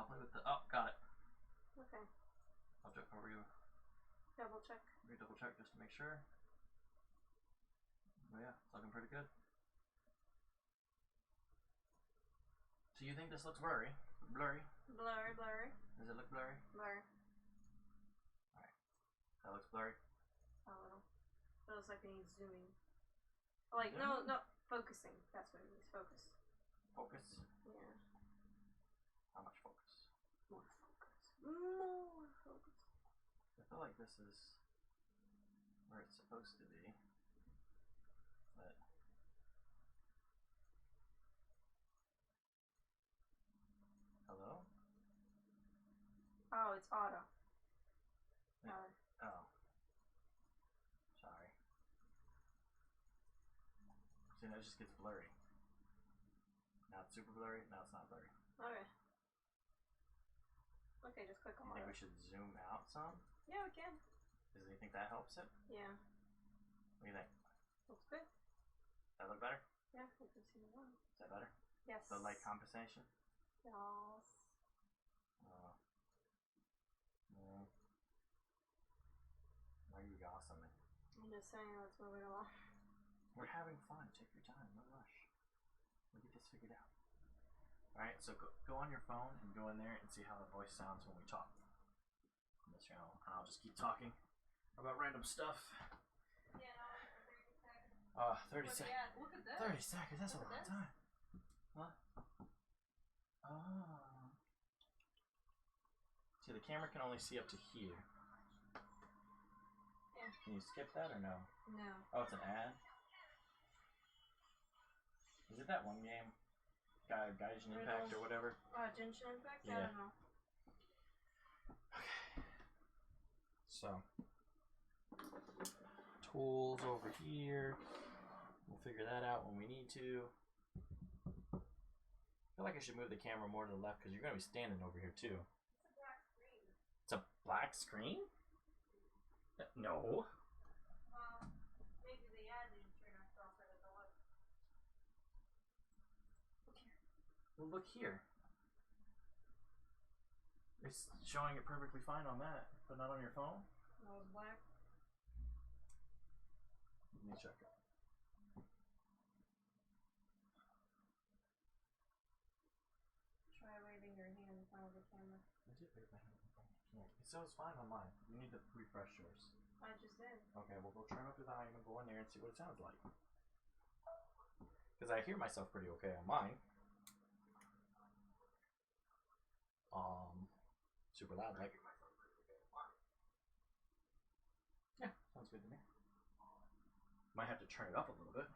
I'll play with the. Oh, got it. Okay. Are we? Double check. We double check just to make sure. Well, yeah, it's looking pretty good. So you think this looks blurry? Blurry? Blurry, blurry. Does it look blurry? Blurry. Alright. That looks blurry? A little. Feels like it needs zooming. Like, no, focusing. That's what it needs. Focus. Focus? Yeah. How much focus? More focus. More focus. I feel like this is where it's supposed to be. But hello? Oh, it's auto. Oh. Sorry. See, now it just gets blurry. Now it's super blurry, now it's not blurry. Okay. Okay, just click on You think auto. we should zoom out some? Yeah, we can. Does you think that helps it? Yeah. What do you think? Looks good. Does that look better? Yeah, we can see the one. Is that better? Yes. The light compensation? Yes. Why are you awesome? I'm just saying, let's move it along. We're having fun. Take your time. No rush. We'll get this figured out. Alright, so go on your phone and go in there and see how the voice sounds when we talk on this channel. And I'll just keep talking about random stuff. Yeah, no, 30 seconds. Yeah, look at that. 30 seconds, that's a long time. Huh? Oh. See, the camera can only see up to here. Yeah. Can you skip that or no? No. Oh, it's an ad? Is it that one game? Gaijin Impact or whatever? Genshin Impact? Yeah. I don't know. Okay. So, tools over here. We'll figure that out when we need to. I feel like I should move the camera more to the left because you're going to be standing over here too. It's a black screen? No. Maybe the ad didn't turn us off at the look. Look here. Well, look here. It's showing it perfectly fine on that, but not on your phone? No, it's black. Let me check it. Try waving your hand in front of the camera. I did wave my hand in front of the camera. It shows fine on mine. You need to refresh yours. I just did. Okay, well go turn up the volume and go in there and see what it sounds like. Because I hear myself pretty okay on mine. Super loud, right? Yeah, sounds good to me. Might have to turn it up a little bit.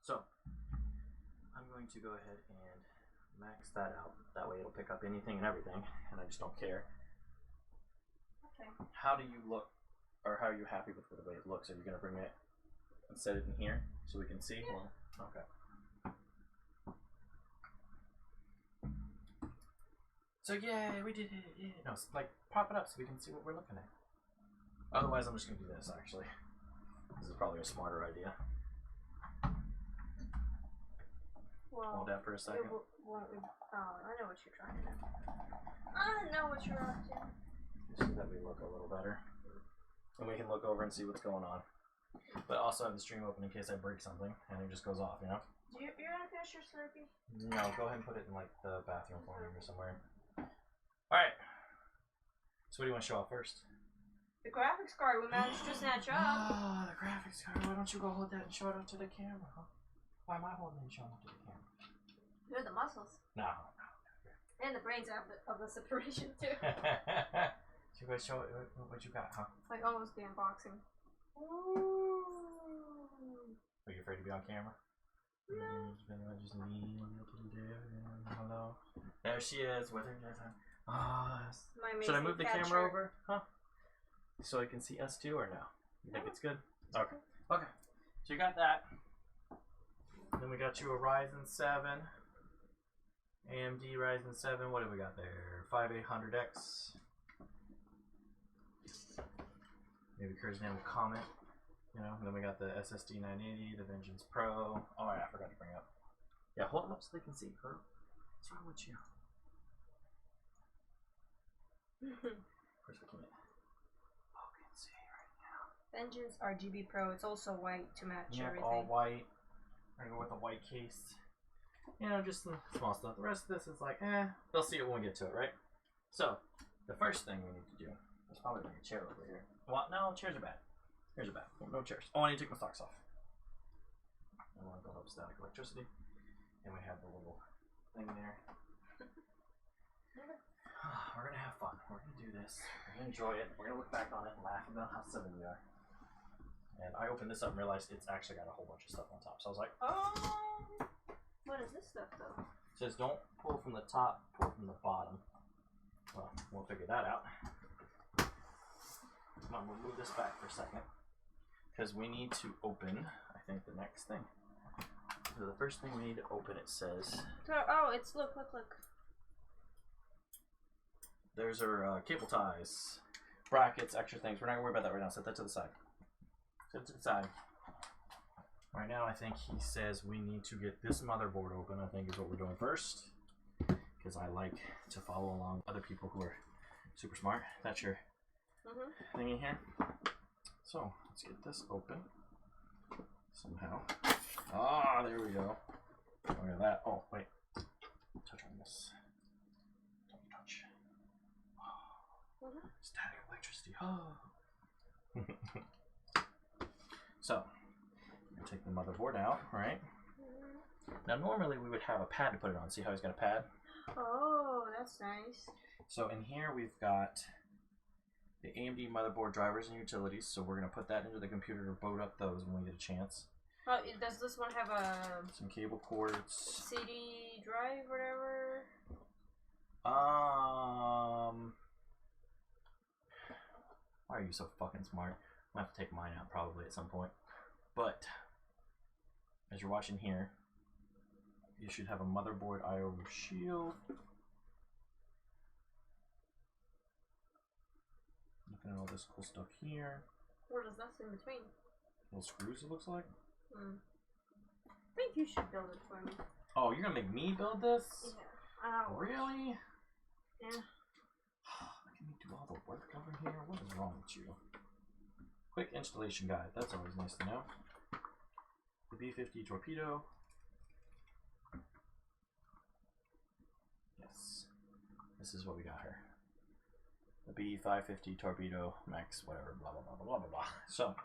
So, I'm going to go ahead and max that out. That way it'll pick up anything and everything, and I just don't care. Okay. How do you look, or how are you happy with the way it looks? Are you going to bring it and set it in here so we can see? Yeah. Okay. So yeah, we did it. Yeah. No, like pop it up so we can see what we're looking at. Otherwise, I'm just going to do this actually. This is probably a smarter idea. Well, hold that for a second. Oh, I know what you're trying to do. I know what you're up to. So that we look a little better. And we can look over and see what's going on. But also have the stream open in case I break something and it just goes off, you know? You're gonna finish your Slurpee? No, go ahead and put it in like the bathroom for me or somewhere. Alright. So what do you want to show off first? The graphics card we managed to snatch up. Oh, the graphics card. Why don't you go hold that and show it up to the camera, huh? Why am I holding it and showing it to the camera? They're the muscles. No. And the brains of the separation too. So you guys show it, what you got, huh? It's like almost the unboxing. Ooh. Are you afraid to be on camera? No. Just lean up to there. Hello. There she is with her. Should I move the camera over? Huh? So I can see us too or no? You think it's good? Okay. Okay. So you got that. Then we got you a Ryzen 7. AMD Ryzen 7. What do we got there? 5800X. Maybe Kurzman will comment. You know, and then we got the SSD 980, the Vengeance Pro. Oh yeah, I forgot to bring up. Yeah, hold them up so they can see her. What's wrong with you? Of course we can't. Oh, we can see right now. Vengeance RGB Pro. It's also white to match everything. All white. We're gonna go with a white case. You know, just the small stuff. The rest of this is like, they'll see it when we get to it, right? So, the first thing we need to do is probably bring a chair over here. Well, no, chairs are bad. Chairs are bad. No chairs. Oh, I need to take my socks off. I want to build up static electricity. And we have the little thing there. We're gonna have fun. We're gonna do this. We're gonna enjoy it. We're gonna look back on it and laugh about how silly we are. And I opened this up and realized it's actually got a whole bunch of stuff on top. So I was like, oh. What is this stuff though? It says don't pull from the top, pull from the bottom. Well, we'll figure that out. Come on, we'll move this back for a second. Because we need to open, I think, the next thing. So the first thing we need to open, it says... Oh, it's, look. There's our cable ties, brackets, extra things. We're not going to worry about that right now. Set that to the side. Set it to the side. Right now, I think he says we need to get this motherboard open, I think is what we're doing first. Because I like to follow along with other people who are super smart. That's your thing in here. So, let's get this open. Somehow. Ah, there we go. Look at that. Oh, wait. Touch on this. Don't touch. Oh, static electricity. Oh. So, take the motherboard out, right? Now normally we would have a pad to put it on. See how he's got a pad? Oh, that's nice. So in here we've got the AMD motherboard drivers and utilities. So we're going to put that into the computer to boot up those when we get a chance. Oh, does this one have a... Some cable cords. CD drive, whatever? Why are you so fucking smart? I'm going to have to take mine out probably at some point. But... as you're watching here, you should have a motherboard I/O shield. Looking at all this cool stuff here. What is this in between? Little screws, it looks like. I think you should build it for me. Oh, you're gonna make me build this? Yeah. Really? Yeah. Making me do all the work over here? What is wrong with you? Quick installation guide. That's always nice to know. The B-50 torpedo. Yes. This is what we got here. The B-550 torpedo max, whatever, blah, blah, blah, blah, blah, blah. So,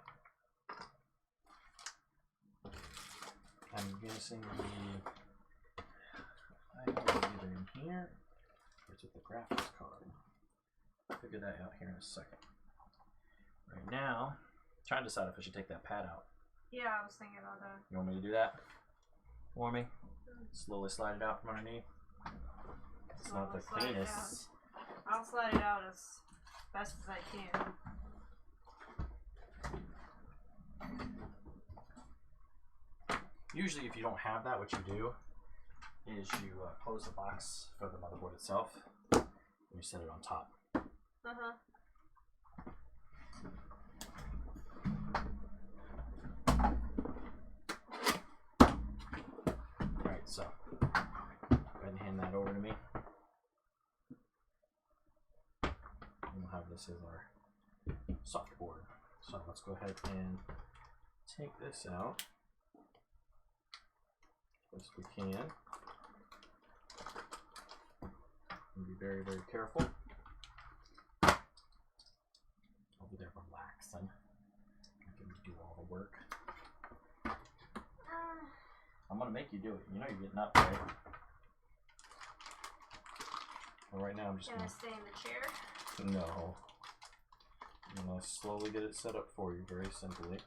I'm guessing I have it either in here or it's with the graphics card. I'll figure that out here in a second. Right now, I'm trying to decide if I should take that pad out. Yeah, I was thinking about that. You want me to do that for me? Slowly slide it out from underneath. It's not the cleanest. I'll slide it out as best as I can. Usually if you don't have that, what you do is you close the box for the motherboard itself and you set it on top. Alright, so go ahead and hand that over to me. And we'll have this as our soft board. So let's go ahead and take this out as best we can. And be very, very careful. I'll be there relaxing. I can do all the work. I'm gonna make you do it. You know you're getting up, right? Well, right now I'm just gonna stay in the chair. No. I'm gonna slowly get it set up for you, very simply.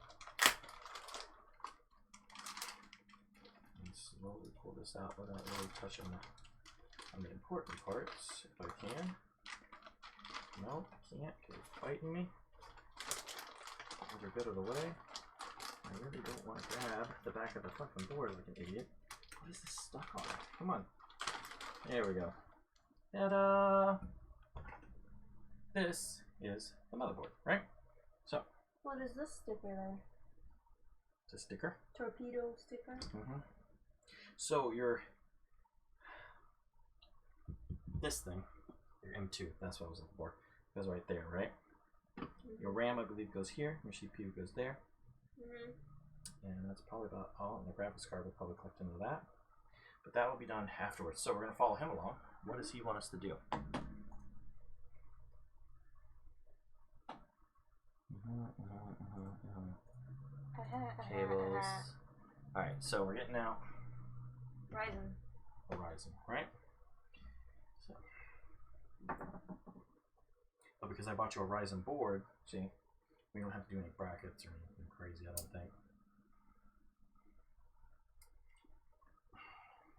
And slowly pull this out without really touching on the important parts, if I can. No, I can't, because it's biting me. Other bit of the way. I really don't want to grab the back of the fucking board like an idiot. What is this stuck on? Come on. There we go. Ta-da! This is the motherboard, right? So. What is this sticker there? It's a sticker. Torpedo sticker? So this thing, your M2, that's what I was looking for, goes right there, right? Your RAM, I believe, goes here. Your CPU goes there. And that's probably about all. And the graphics card will probably collect into that. But that will be done afterwards. So we're going to follow him along. What does he want us to do? Cables. Alright, so we're getting out Horizon, right? So, but because I bought you a Ryzen board, see, we don't have to do any brackets or anything crazy, I don't think.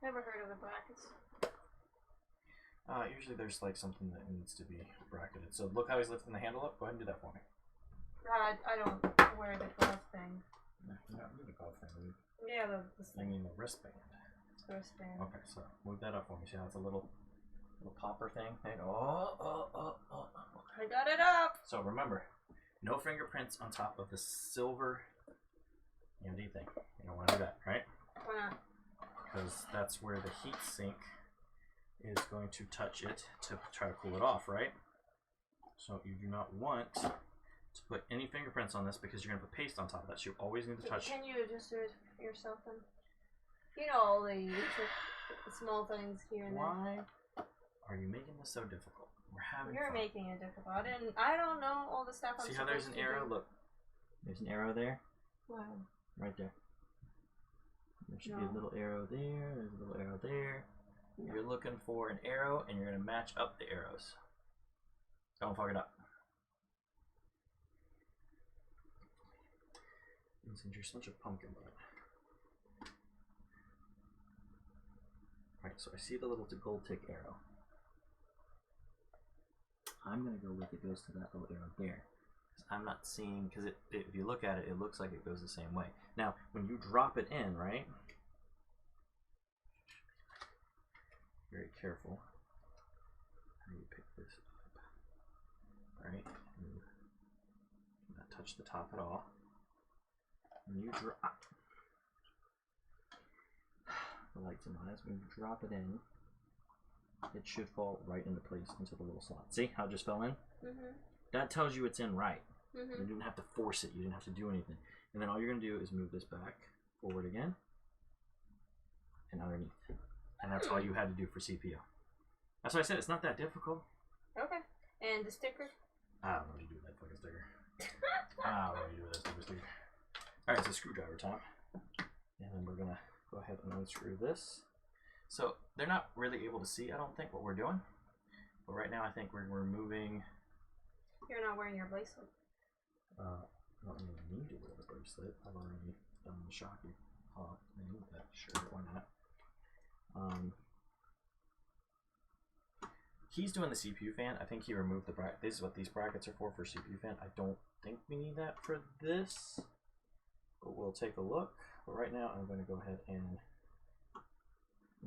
Never heard of the brackets. Usually there's like something that needs to be bracketed. So look how he's lifting the handle up. Go ahead and do that for me. I don't wear the glove thing. No, you don't need a glove thing. Yeah, this thing. I mean the wristband. The wristband. Okay, so move that up for me. See how it's a little popper thing? Hang on. Oh. I got it up. So remember, no fingerprints on top of the silver AMD thing. You don't want to do that, right? Why not? Because that's where the heat sink is going to touch it to try to cool it off, right? So you do not want to put any fingerprints on this because you're going to put paste on top of that. So you always need to touch. Can you just do it yourself then? You know all the small things here and there. Why are you making this so difficult? We're having You're fun. making it difficult. I don't know all the stuff I'm See how there's an arrow? Look. There's an arrow there. Wow. Right there. There should be a little arrow there. There's a little arrow there. No. You're looking for an arrow and you're going to match up the arrows. Don't fuck it up. And since you're such a pumpkin butt. Alright, so I see the little gold tick arrow. I'm going to go with it goes to that little arrow there. I'm not seeing, because if you look at it, it looks like it goes the same way. Now, when you drop it in, right? Very careful how you pick this up. Right? And not touch the top at all. When you drop the lights and eyes, when you drop it in, it should fall right into place into the little slot. See how it just fell in? That tells you it's in right. You didn't have to force it. You didn't have to do anything. And then all you're going to do is move this back, forward again, and underneath. And that's all you had to do for CPU. That's why I said it's not that difficult. Okay. And the sticker? I don't know what you do with that fucking sticker. I don't know what you do with that stupid sticker. Alright, so screwdriver time. And then we're going to go ahead and unscrew this. So they're not really able to see, I don't think, what we're doing. But right now I think we're removing... You're not wearing your bracelet. I don't really need to wear the bracelet. I've already done the Shocky pop. I need that. Sure, why not? He's doing the CPU fan. I think he removed the bracket. This is what these brackets are for CPU fan. I don't think we need that for this, but we'll take a look. But right now I'm going to go ahead and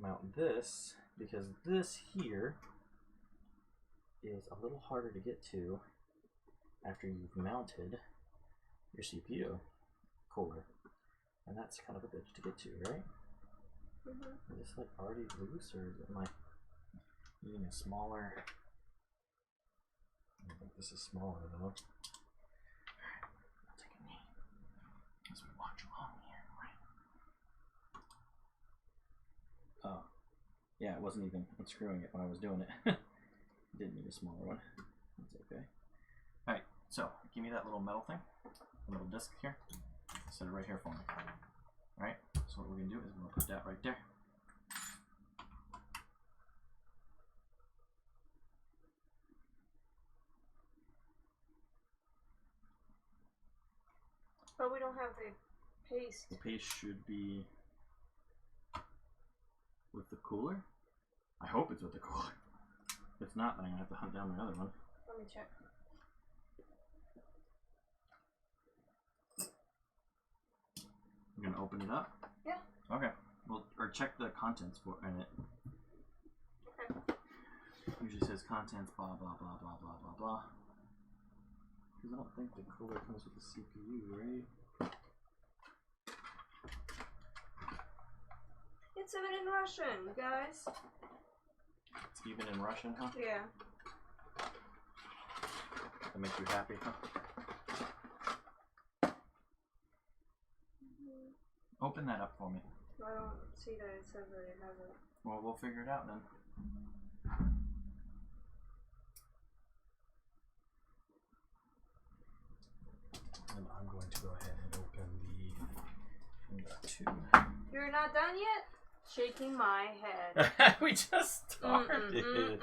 mount this because this here is a little harder to get to after you've mounted your CPU cooler, and that's kind of a bitch to get to, right? Is this like already loose, or am I needing a smaller? I think this is smaller though. Alright, I'll take a knee as we watch along here, right? Oh, yeah, it wasn't even unscrewing it when I was doing it. Didn't need a smaller one. That's okay. Alright, so give me that little metal thing, the little disc here. Set it right here for me. Alright, so what we're going to do is we're going to put that right there. But we don't have the paste. The paste should be with the cooler. I hope it's with the cooler. If not, then I'm going to have to hunt down my other one. Let me check. You're going to open it up? Yeah. Okay. Well, or check the contents for in it. Okay. Usually says contents, blah, blah, blah, blah, blah, blah, blah. Because I don't think the cooler comes with the CPU, right? It's even in Russian, guys. It's even in Russian, huh? Yeah. That makes you happy, huh? Open that up for me. I don't see that it says that it has it. Well, we'll figure it out then. And I'm going to go ahead and open the 2. You're not done yet? Shaking my head. We just started.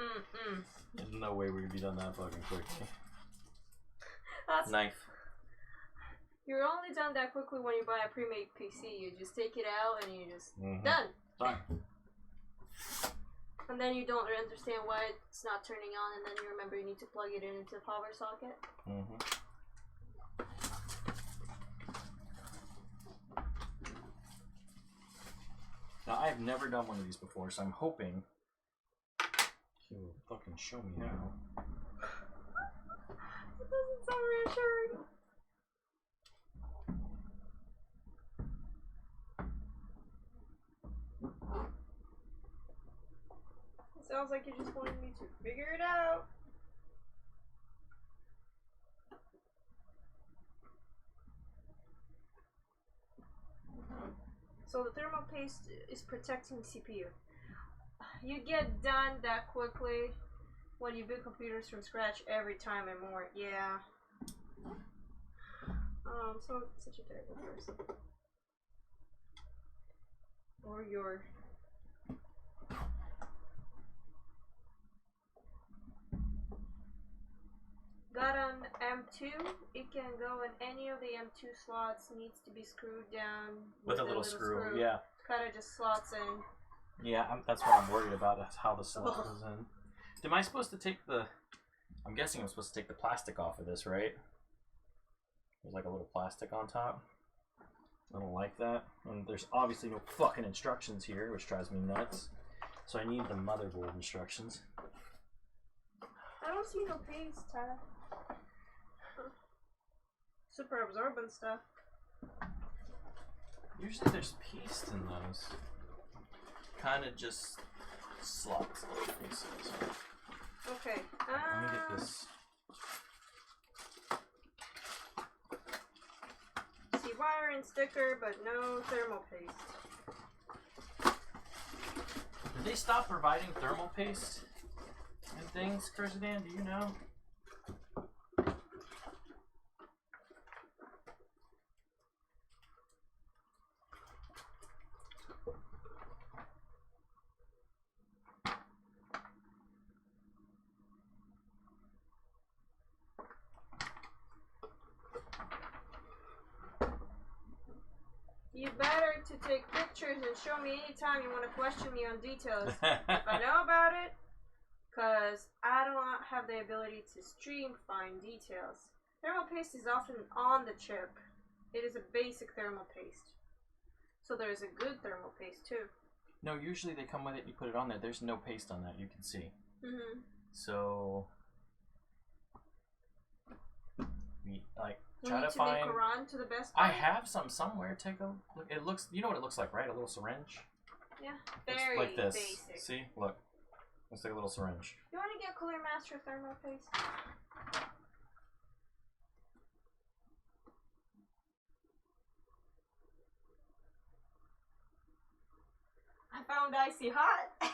There's no way we're going to be done that fucking quickly. That's Knife. You're only done that quickly when you buy a pre-made PC. You just take it out and you just done. Done. And then you don't understand why it's not turning on, and then you remember you need to plug it into the power socket. Now I've never done one of these before, so I'm hoping he will fucking show me how. It doesn't sound reassuring. It sounds like you just wanted me to figure it out. So the thermal paste is protecting the CPU. You get done that quickly when you build computers from scratch every time and more. Yeah. So such a terrible person. Or your got an M2, it can go in any of the M2 slots, needs to be screwed down with a little screw. Yeah. Kind of just slots in. Yeah, that's what I'm worried about, is how the slot goes in. Am I supposed to take the... I'm guessing I'm supposed to take the plastic off of this, right? There's like a little plastic on top. I don't like that. And there's obviously no fucking instructions here, which drives me nuts. So I need the motherboard instructions. I don't see no paste, Ty. Super absorbent stuff. Usually there's paste in those. Kind of just slots those pieces. Okay. Let me get this. See wire and sticker, but no thermal paste. Did they stop providing thermal paste and things, Kerzadan? Do you know? You better to take pictures and show me anytime you want to question me on details. If I know about it, because I do not have the ability to stream fine details. Thermal paste is often on the chip. It is a basic thermal paste. So there is a good thermal paste too. No, usually they come with it, you put it on there. There's no paste on that, you can see. So... try to find. Make a run to the best part? I have some somewhere. Take a look. It looks. You know what it looks like, right? A little syringe. Yeah, very like this. Basic. See, look. Looks like a little syringe. You want to get Cooler Master thermal paste? I found icy hot.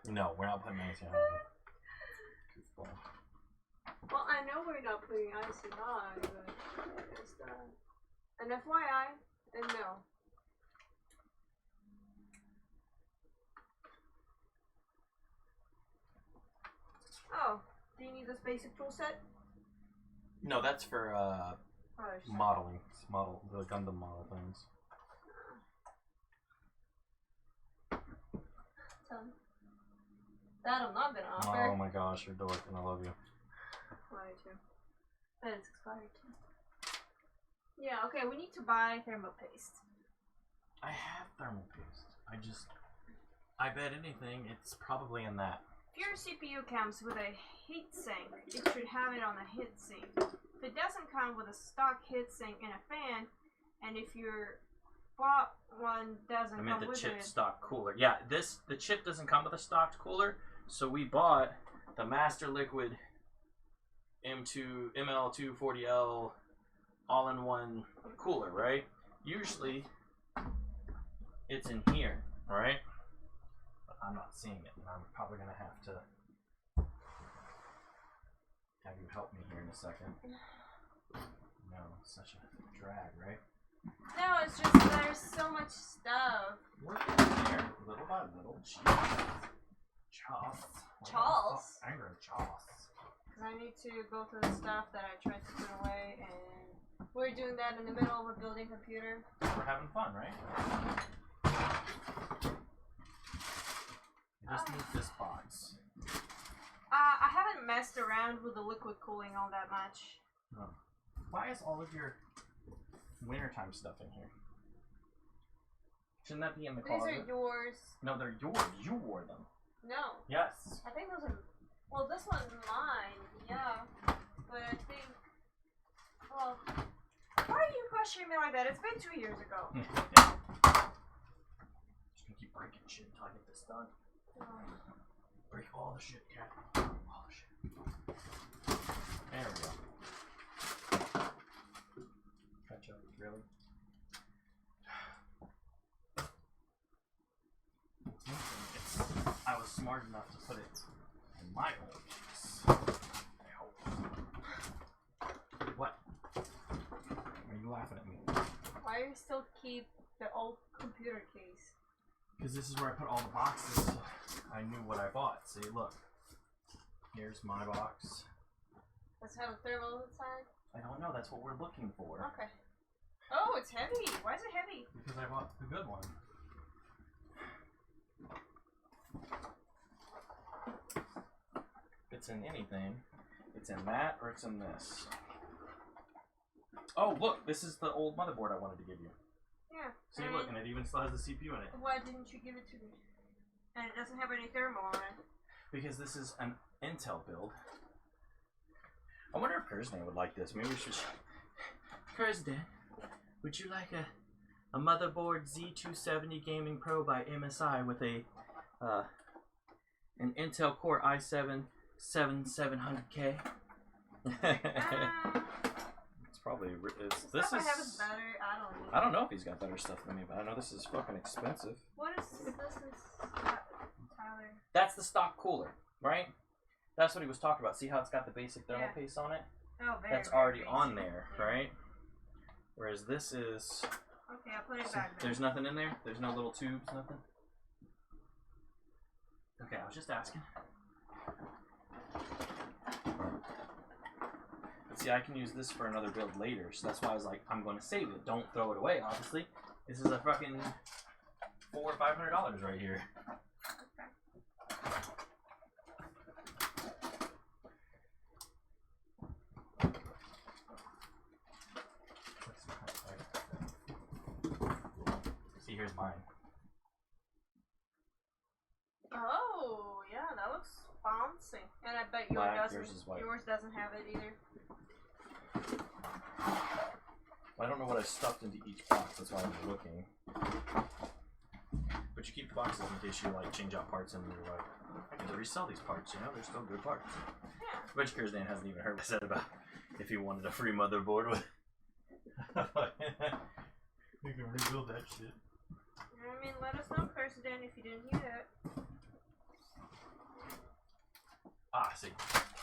No, we're not putting icy hot. Goofball. Well, I know we're not putting icy hot, but just an FYI, and no. Oh, do you need this basic tool set? No, that's for modeling. Model the Gundam model things. That I'm not gonna offer. Oh my gosh, you're dork, and I love you. Why too? But it's expired too. Yeah, okay, we need to buy thermal paste. I have thermal paste. I bet anything, it's probably in that. If your CPU comes with a heatsink, it should have it on the heatsink. If it doesn't come with a stock heatsink and a fan, and if your bought one doesn't come with it... I meant the chip stock cooler. Yeah, the chip doesn't come with a stocked cooler, So we bought the Master Liquid ML240L all-in-one cooler, right? Usually it's in here, right? But I'm not seeing it, and I'm probably gonna have you help me here in a second. No, it's such a drag, right? No, it's just there's so much stuff. We're in there, little by little. Charles? I'm angry, Charles. Because I need to go through the stuff that I tried to put away, and we're doing that in the middle of a building computer. We're having fun, right? You just need this box. I haven't messed around with the liquid cooling all that much. Oh. Why is all of your wintertime stuff in here? Shouldn't that be in the closet? These are yours. No, they're yours. You wore them. No. Yes. I think those are... Well, this one's mine, yeah. But I think... Well... Why are you questioning me like that? It's been 2 years ago. Just gonna keep breaking shit until I get this done. Break all the shit, cat. All the shit. There we go. Catch up, really? I was smart enough to put it in my old case. I hope. What? Are you laughing at me? Why do you still keep the old computer case? Because this is where I put all the boxes. So I knew what I bought. See, look. Here's my box. Does it have a thermal inside? I don't know. That's what we're looking for. Okay. Oh, it's heavy. Why is it heavy? Because I bought the good one. If it's in anything, it's in that or it's in this. Oh, look. This is the old motherboard I wanted to give you. Yeah. See, look, and it even still has the CPU in it. Why didn't you give it to me? And it doesn't have any thermal on it. Because this is an Intel build. I wonder if Kurzdan would like this. Maybe we should... Kurzdan, would you like a motherboard Z270 Gaming Pro by MSI with a an Intel Core i7 7700K? It's probably... this is... I have is better. I don't know if he's got better stuff than me, but I know this is fucking expensive. What is this? Tyler? That's the stock cooler, right? That's what he was talking about. See how it's got the basic thermal paste on it? Oh, very. That's already on there, right? Whereas this is... Okay, I'll put it back there. There's nothing in there? There's no little tubes, nothing? Okay, I was just asking. But see, I can use this for another build later, so that's why I was like, I'm going to save it. Don't throw it away, obviously. This is a fucking $400 or $500 right here. See, here's mine. Oh, yeah, that looks fancy. And I bet yours doesn't. Yours doesn't have it either. I don't know what I stuffed into each box. That's why I'm looking. But you keep the boxes in case you like change out parts and you're like, I can resell these parts. You know, they're still good parts. Yeah. Which Kurzdan hasn't even heard what I said about if he wanted a free motherboard with. You can rebuild that shit. I mean, let us know, Kurzdan, if you didn't hear that. Ah, see,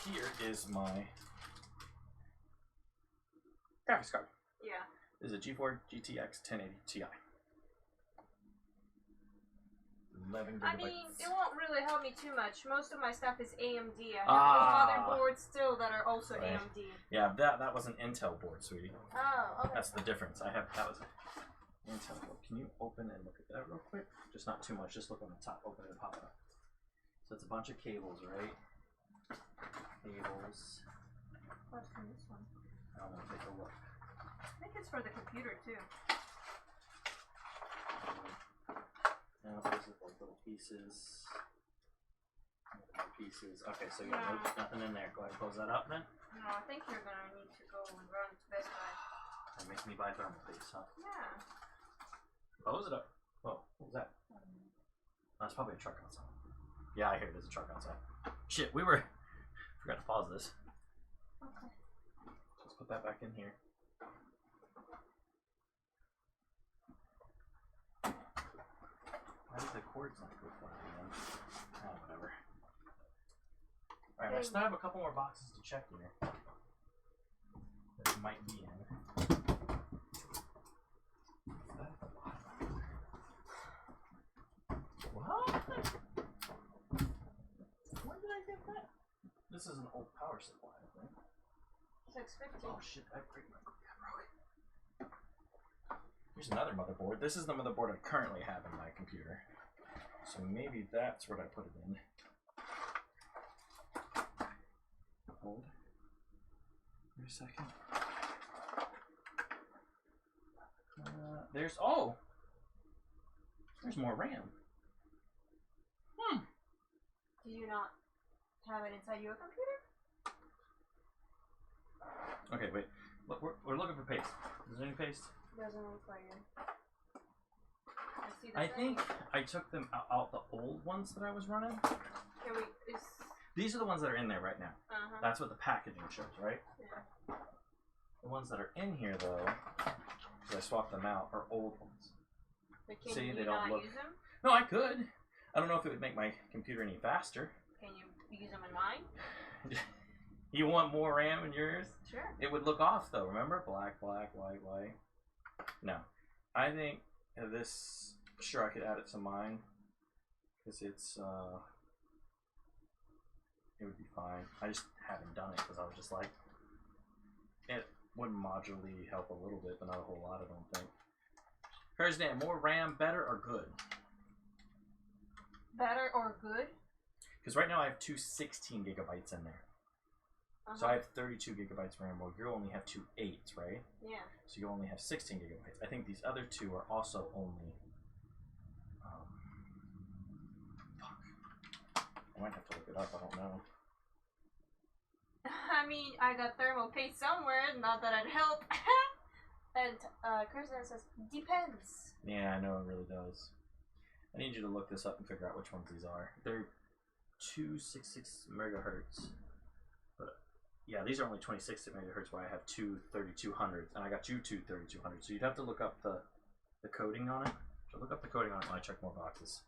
here is my graphics card. Yeah. This is a GeForce GTX 1080 Ti. 11 gigabytes. I mean, it won't really help me too much. Most of my stuff is AMD. I have motherboards still that are also AMD. Yeah, that was an Intel board, sweetie. Oh, okay. That's the difference. That was an Intel board. Can you open and look at that real quick? Just not too much. Just look on the top. Open it and pop it up. So it's a bunch of cables, right? Cables. What's from this one? I'm gonna take a look. I think it's for the computer too. Now those are like little pieces. Little pieces. Okay, so you got nothing in there. Go ahead and close that up then. No, I think you're gonna need to go and run to Best Buy. That makes me buy thermal paste, huh? Yeah. Close it up. Oh, what was that? That's probably a truck outside. Yeah, I hear there's a truck outside. Shit, forgot to pause this. Okay. Let's put that back in here. Why did the cords not go flying in? Oh, whatever. Alright, I still have a couple more boxes to check here. That it might be in. What? When did I get that? This is an old power supply, I think. 650. Oh shit, I broke it. Here's another motherboard. This is the motherboard I currently have in my computer. So maybe that's what I put it in. Hold. Wait a second. There's more RAM. Do you not have it inside your computer? Okay, wait. Look, we're looking for paste. Is there any paste? Doesn't look like it. I see the I thing. think I took them out the old ones that I was running. Can we? These are the ones that are in there right now. That's what the packaging shows, right? Yeah. The ones that are in here, though, because I swapped them out, are old ones. But can See, you they not don't look. use them? No, I could. I don't know if it would make my computer any faster. Can you use them in mine? You want more RAM in yours? Sure. It would look off, though. Remember? Black, white. No. I think this... Sure, I could add it to mine. Because it's... It would be fine. I just haven't done it because I was just like... It would modularly help a little bit, but not a whole lot, I don't think. Here's Dan, more RAM, better or good? Better or good? Because right now I have two 16 gigabytes in there. So I have 32 gigabytes RAM. Well, you only have two 8s, right? Yeah. So you only have 16 gigabytes. I think these other two are also only... fuck. I might have to look it up. I don't know. I mean, I got thermal paste somewhere. Not that I'd help. And Kirsten says, depends. Yeah, I know it really does. I need you to look this up and figure out which ones these are. They're 266 megahertz. But yeah, these are only 26 megahertz where I have two 3200s. And I got you two 3200s. So you'd have to look up the coding on it. So look up the coding on it when I check more boxes.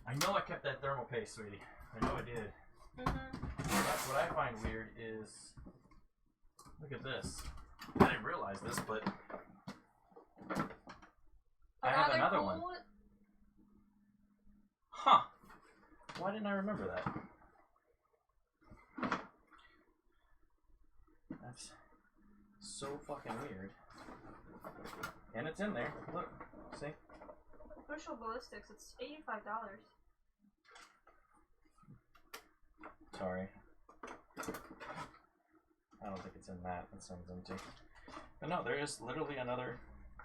I know I kept that thermal paste, sweetie. I know I did. What I find weird is, look at this. I didn't realize this, but I have another one. Huh. Why didn't I remember that? That's so fucking weird. And it's in there. Look. See? Crucial Ballistics, it's $85. Sorry. I don't think it's in that. That sounds empty. But no, there is literally another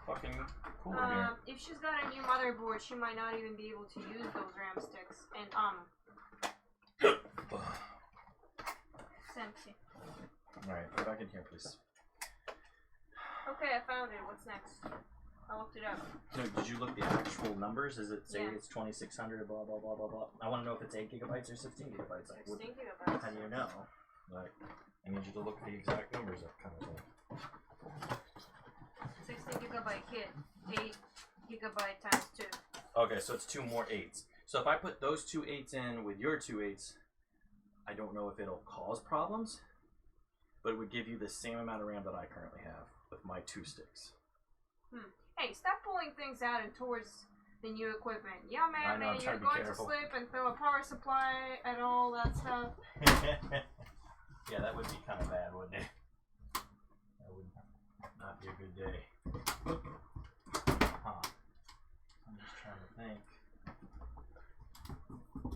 fucking cooler here. If she's got a new motherboard, she might not even be able to use those RAM sticks. And, it's empty. Alright, go back in here, please. Okay, I found it. What's next? I looked it up. No, did you look the actual numbers? Does it say Yeah. it's 2600, blah, blah, blah, blah, blah? I want to know if it's 8 gigabytes or 16 gigabytes. Like, 16 gigabytes. how do you know? Like, I need you to look the exact numbers up, kind of thing. 16 gigabyte kit. 8 gigabyte times 2. Okay, so it's two more 8s. So if I put those two 8s in with your two 8s, I don't know if it'll cause problems, but it would give you the same amount of RAM that I currently have with my two sticks. Hey, stop pulling things out and towards the new equipment. Yeah, I know, I'm you're trying to be going careful. to slip and throw a power supply and all that stuff. Yeah, that would be kind of bad, wouldn't it? That would not be a good day. Huh. I'm just trying to think.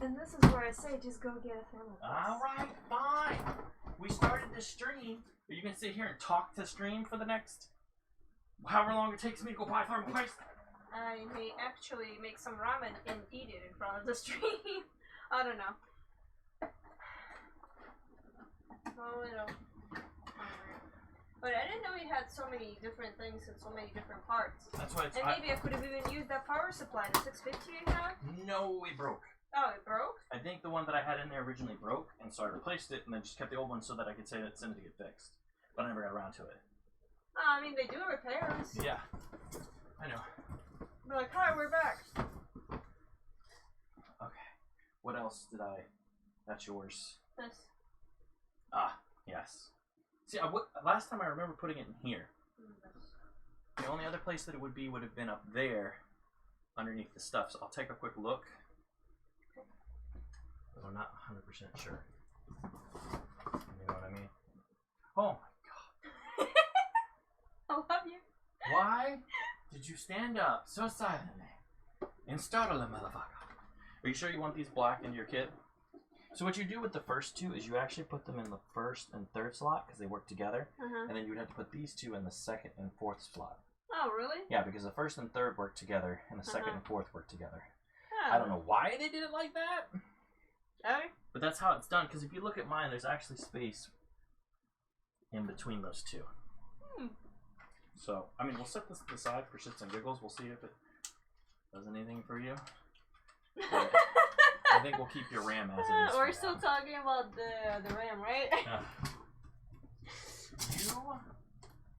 And this is where I say just go get a thermal paste. Alright, fine. We started the stream. Are you going to sit here and talk to stream for the next however long it takes me to go buy thermal paste? I may actually make some ramen and eat it in front of the stream. I don't know. I'm a little hungry. But I didn't know you had so many different things and so many different parts. That's why it's... And maybe I could have even used that power supply, the 650 I have. No, it broke. Oh, it broke? I think the one that I had in there originally broke, and so I replaced it, and then just kept the old one so that I could send it to get fixed. But I never got around to it. I mean, they do repairs. Yeah, I know. They're like, hi, we're back. Okay. What else did I... That's yours. This. Ah, yes. See, last time I remember putting it in here. The only other place that it would have been up there, underneath the stuff. So I'll take a quick look. But I'm not 100% sure. You know what I mean? Oh my god. I love you. Why did you stand up so silently and startle a motherfucker? Are you sure you want these black into your kit? So what you do with the first two is you actually put them in the first and third slot because they work together. And then you would have to put these two in the second and fourth slot. Oh, really? Yeah, because the first and third work together and the second and fourth work together. I don't know why they did it like that. Okay. But that's how it's done, because if you look at mine, there's actually space in between those two. So, I mean, we'll set this aside for shits and giggles. We'll see if it does anything for you. But I think we'll keep your RAM as it is. We're still talking about the RAM, right?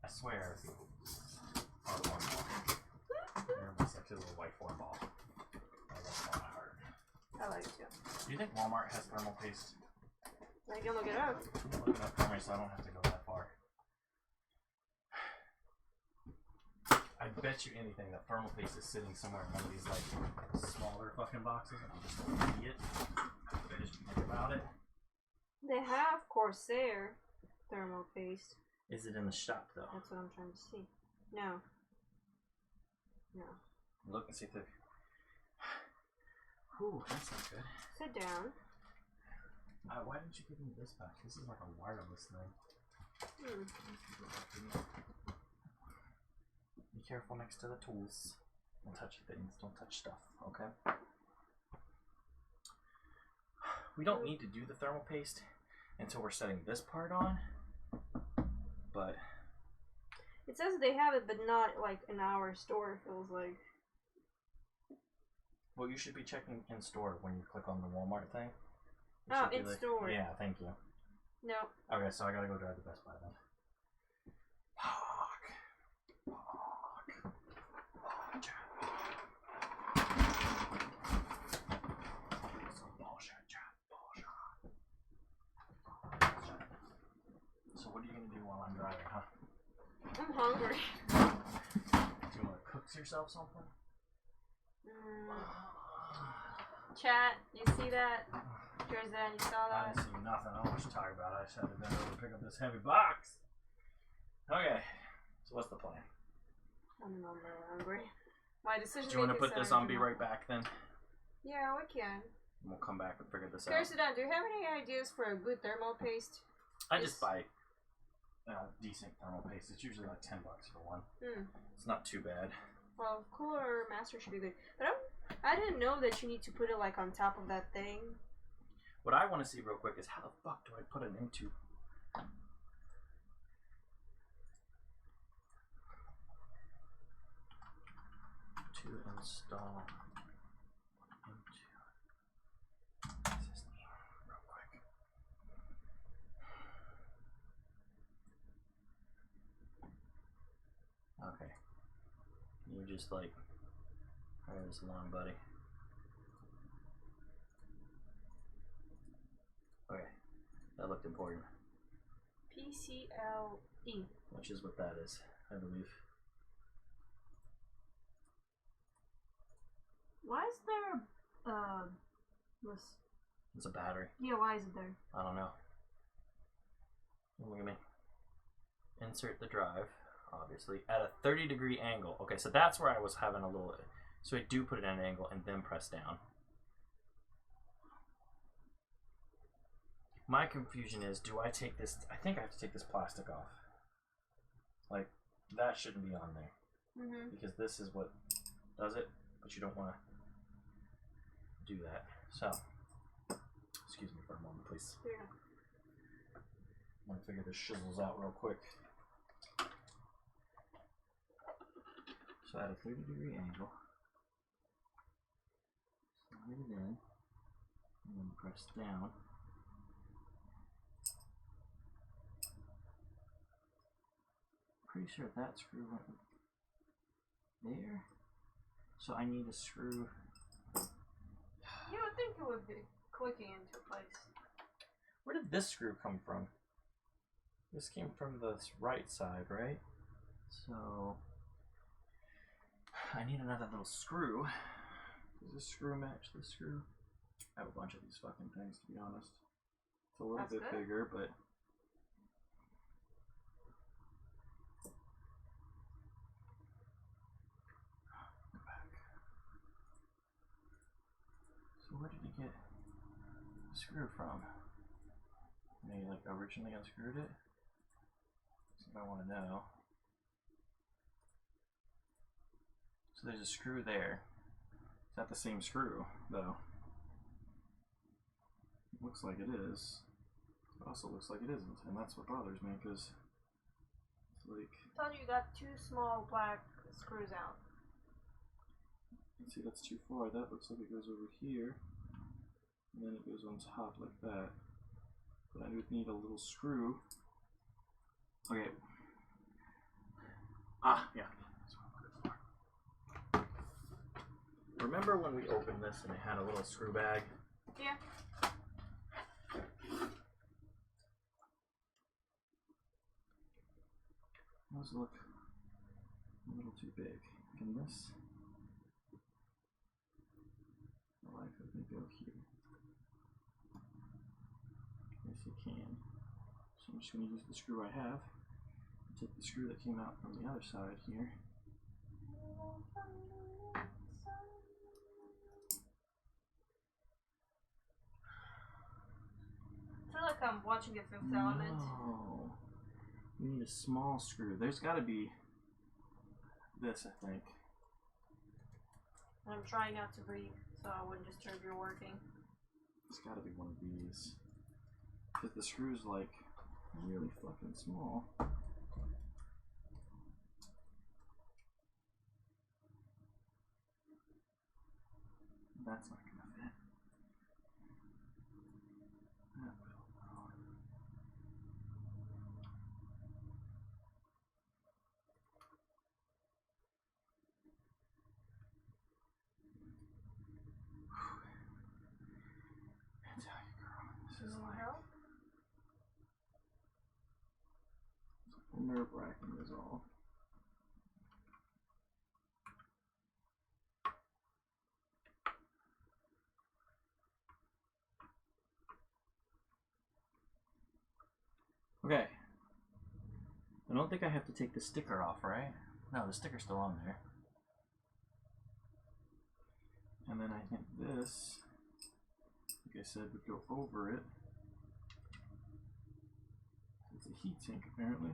I swear, are one ball. You're my sexy little white four ball. I love my heart. I like it too. Do you think Walmart has thermal paste? I can look it up. Look it up for me so I don't have to go that far. I bet you anything that thermal paste is sitting somewhere in one of these like smaller fucking boxes and I'm just an idiot. I just think about it. They have Corsair thermal paste. Is it in the shop though? That's what I'm trying to see. No. No. Look and see if they... Whew, that's not good. Sit down. Why didn't you give me this back? This is like a wireless thing. Be careful next to the tools. Don't touch things. Don't touch stuff. Okay? We don't need to do the thermal paste until we're setting this part on. But... It says they have it, but not like in our store, it feels like. Well, you should be checking in store when you click on the Walmart thing. Oh, in store. Yeah, thank you. No. Okay, so I gotta go drive the Best Buy then. Fuck. So what are you gonna do while I'm driving, huh? I'm hungry. Do you want to cook yourself something? Chat, you see that? Drizzen, you saw that? I didn't see nothing. I don't know what you're talking about. I just had to bend over to pick up this heavy box. Okay, so what's the plan? I'm not really hungry. My decision. Do you want to put this on Be Right Back then? Yeah, we can. And we'll come back and figure this out. Kirsten, do you have any ideas for a good thermal paste? I just buy decent thermal paste. It's usually like $10 for one. It's not too bad. Well, Cooler Master should be good. But I didn't know that you need to put it like on top of that thing. What I want to see real quick is how the fuck do I put it into? To install into system real quick. Okay. You just like hurry this along, buddy. Okay, that looked important. PCLE. Which is what that is, I believe. Why is there this? It's a battery. Yeah, why is it there? I don't know. Look at me. Insert the drive, obviously, at a 30-degree angle. Okay, so that's where I was having a little... So I do put it at an angle and then press down. My confusion is, do I take this... I think I have to take this plastic off. Like, that shouldn't be on there. Because this is what does it, but you don't want to do that. So, excuse me for a moment, please. Yeah. I'm going to figure this shizzles out real quick. So at a 30-degree angle, slide it in, and then and press down. Pretty sure that screw went there. So I need a screw. You would think it would be clicking into place. Where did this screw come from? This came from the right side, right? So I need another little screw. Does this screw match this screw? I have a bunch of these fucking things, to be honest. It's a little bit bigger, but go back. So where did you get the screw from? Maybe like originally unscrewed it? That's what I want to know. So there's a screw there. Is that the same screw, though? Looks like it is. It also looks like it isn't, and that's what bothers me, because it's like... I told you got 2 small black screws out. See, that's too far. That looks like it goes over here, and then it goes on top like that. But I would need a little screw. Okay. Ah, yeah. That's what I'm looking for. Remember when we opened this and it had a little screw bag? Yeah. Those look a little too big. Can this? Oh, I could go here. Yes, it can. So I'm just going to use the screw I have. Take the screw that came out from the other side here. I feel like I'm watching a Fifth Element. No. We need a small screw. There's got to be this, I think. I'm trying not to breathe, so I wouldn't disturb your working. It's got to be one of these. Because the screw's like really fucking small. That's not gonna fit. That will. I tell you, girl, this is like help? nerve-wracking is all. Okay. I don't think I have to take the sticker off, right? No, the sticker's still on there. And then I think this, like I said, would go over it. It's a heat sink, apparently.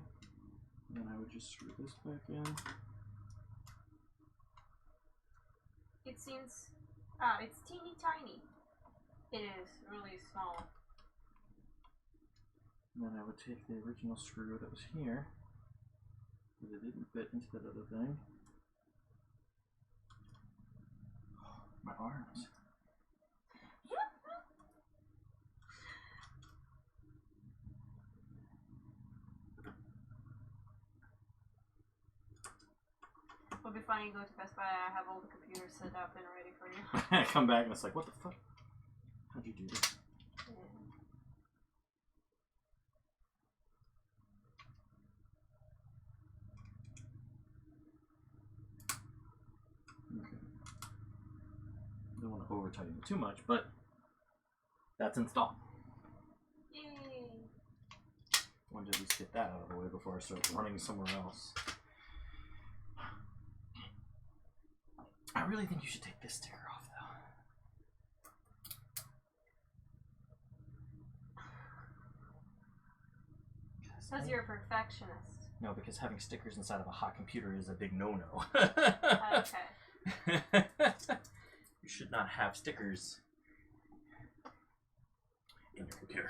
And then I would just screw this back in. It seems... it's teeny tiny. It is really small. And then I would take the original screw that was here, because it didn't fit into that other thing. My arms. It'll be funny, you go to Best Buy, I have all the computers set up and ready for you. I come back and it's like, what the fuck? How'd you do this? Okay. Don't want to over tighten it too much, but that's installed. Yay! I wanted to at least get that out of the way before I start running somewhere else. I really think you should take this sticker off, though. Because you're a perfectionist. No, because having stickers inside of a hot computer is a big no-no. Okay. You should not have stickers in your computer.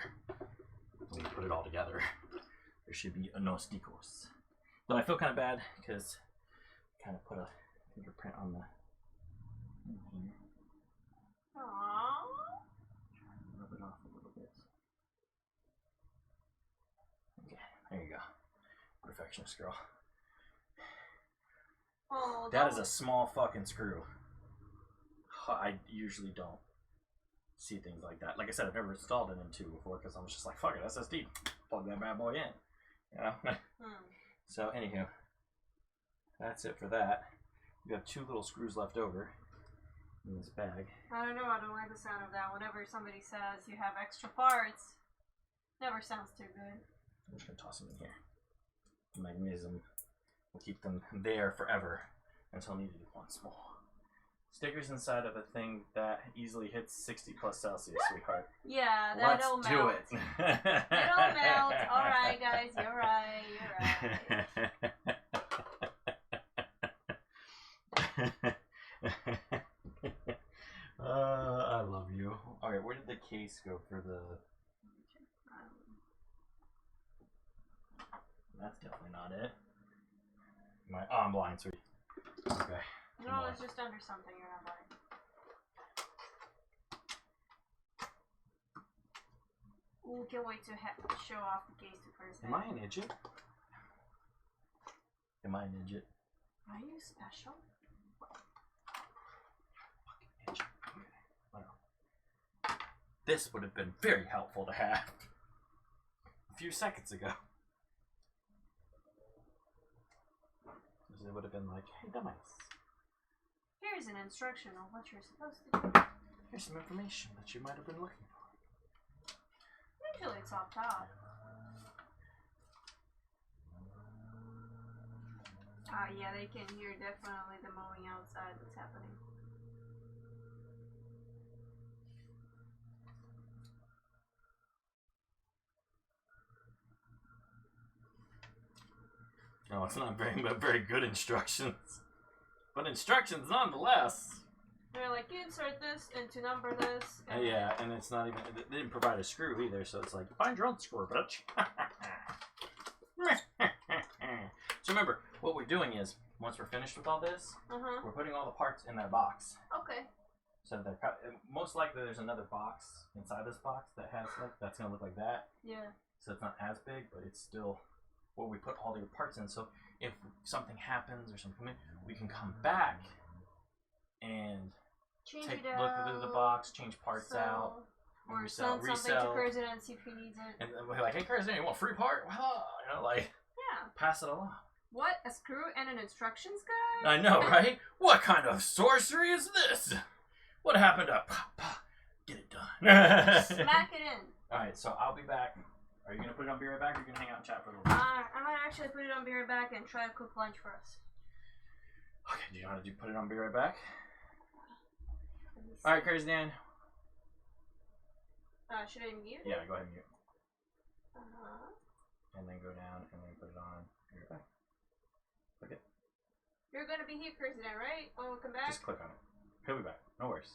When you put it all together, there should be no stickers. But I feel kind of bad because I kind of put a fingerprint on the in here. Aww. perfectionist girl. Oh, that is a small fucking screw. I usually don't see things like that. Like I said, I've never installed an M2 before because I was just like, fuck it, SSD. Plug that bad boy in. You know? So, anywho, that's it for that. We have 2 little screws left over in this bag. I don't know, I don't like the sound of that. Whenever somebody says you have extra parts, never sounds too good. I'm just going to toss them in here. The magnesium will keep them there forever until needed once more. Stickers inside of a thing that easily hits 60 plus Celsius, sweetheart. Yeah, that'll Let's melt. do it. It'll melt. Alright, guys, you're right. I love you. Alright, where did the case go for the... That's definitely not it. I'm blind, sweetie. Okay. No, it's just under something. You're not blind. Ooh, can't wait to show off the case to person. Am I an idiot? Am I an idiot? Are you special? Fucking idiot. Okay. Well, this would have been very helpful to have a few seconds ago. It would have been like, hey, dumbass. Here's an instruction on what you're supposed to do. Here's some information that you might have been looking for. Usually it's off top. Yeah, they can hear definitely the mowing outside that's happening. No, it's not very good instructions. But instructions nonetheless. They're like, you insert this into number this. Yeah, and it's not even, they didn't provide a screw either, so it's like, find your own screw, bitch. So remember, what we're doing is, once we're finished with all this, we're putting all the parts in that box. Okay. So they're most likely there's another box inside this box that has that's gonna look like that. Yeah. So it's not as big, but it's still where we put all your parts in. So if something happens or something, we can come back and look into the box, change parts out, or send something to Curzon and see if he needs it. And then we're like, hey Curzon, you want a free part? Well, you know, like, yeah, pass it along. What? A screw and an instructions guide? I know, right? What kind of sorcery is this? What happened to get it done? Smack it in. Alright, so I'll be back. Are you going to put it on Be Right Back, or are you going to hang out and chat for a little bit? I might actually put it on Be Right Back and try to cook lunch for us. Okay, do you know how to put it on Be Right Back? Alright, Curzon. Should I mute it? Yeah, go ahead and mute. And then go down and then put it on Be Right Back. Okay. You're going to be here, Curzon, right? When we come back? Just click on it. He'll be back. No worries.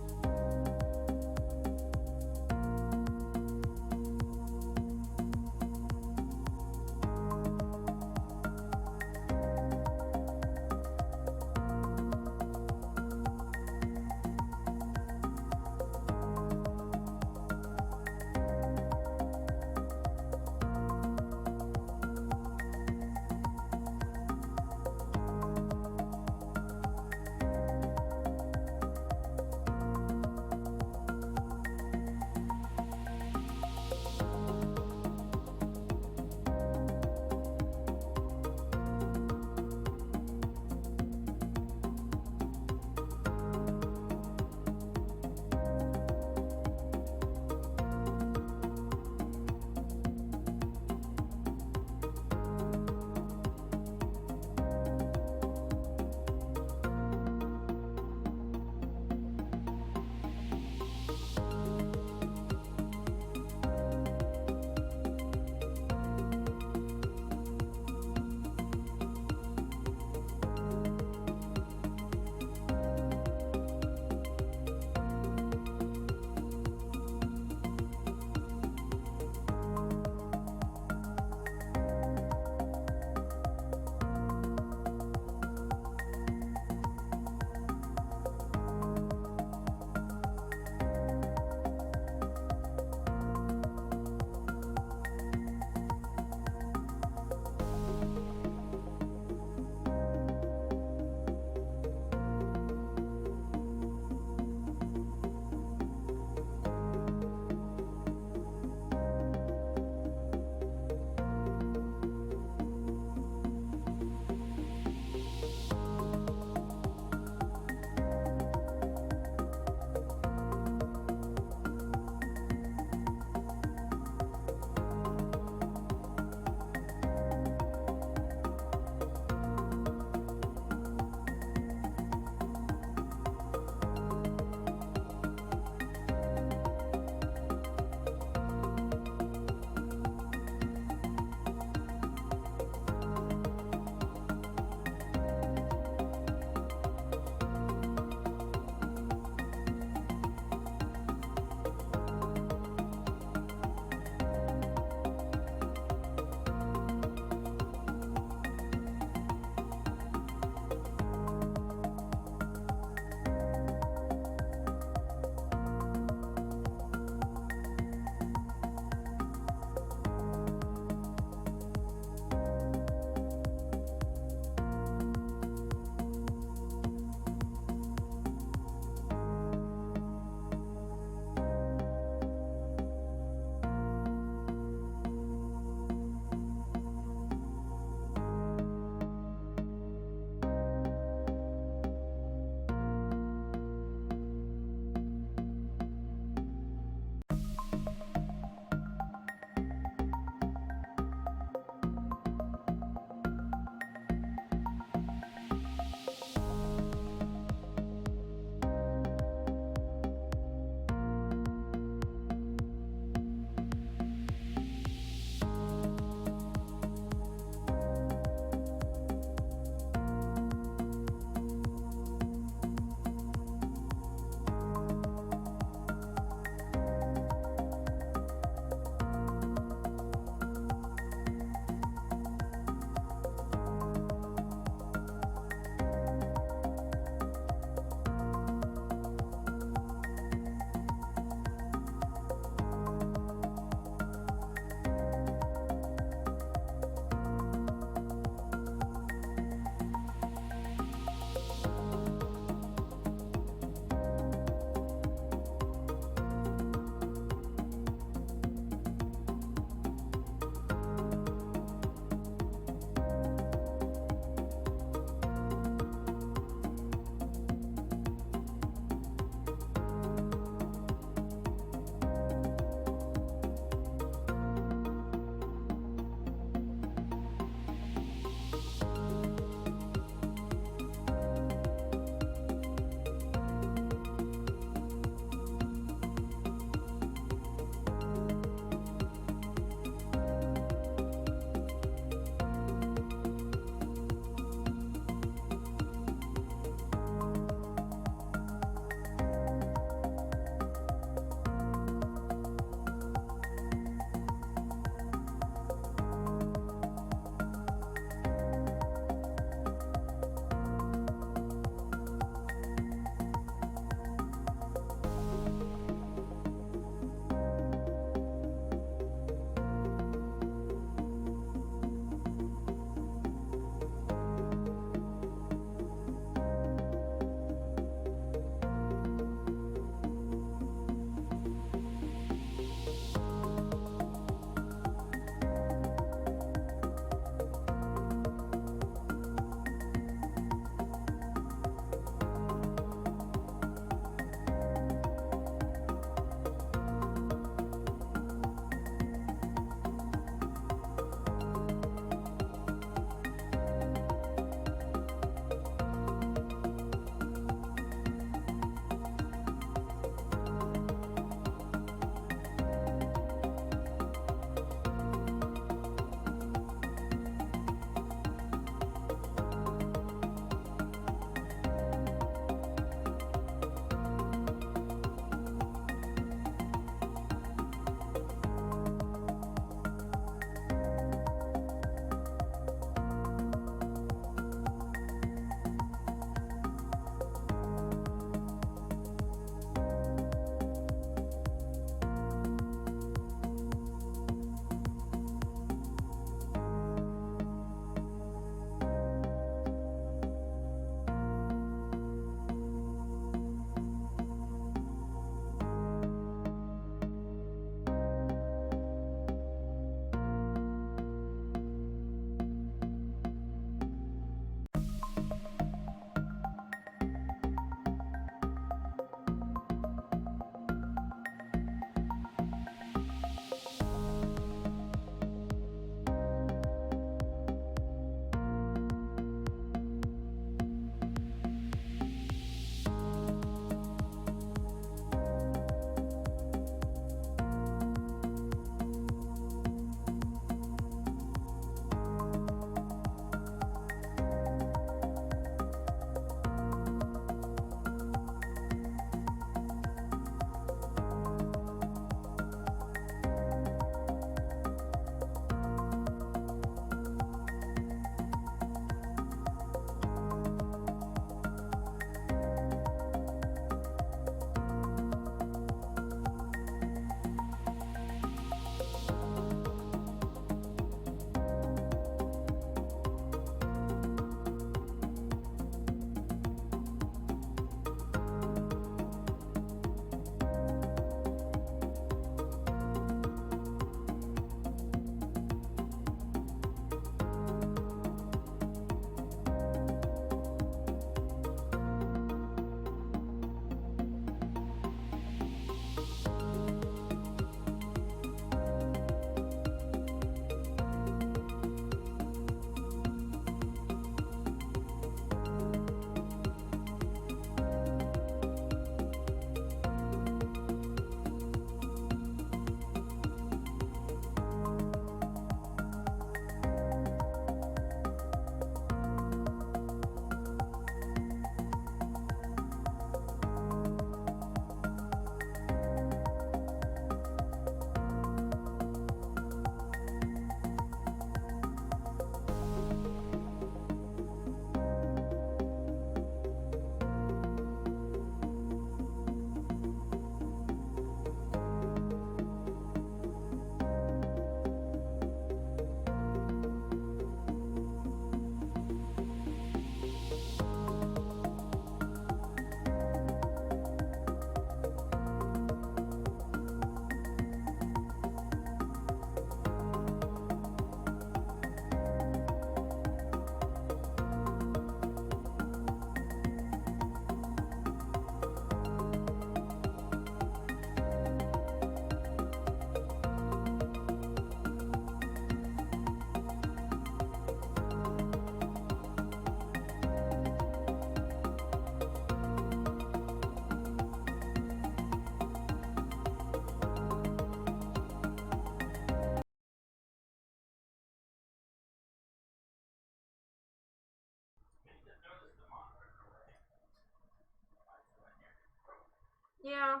Yeah.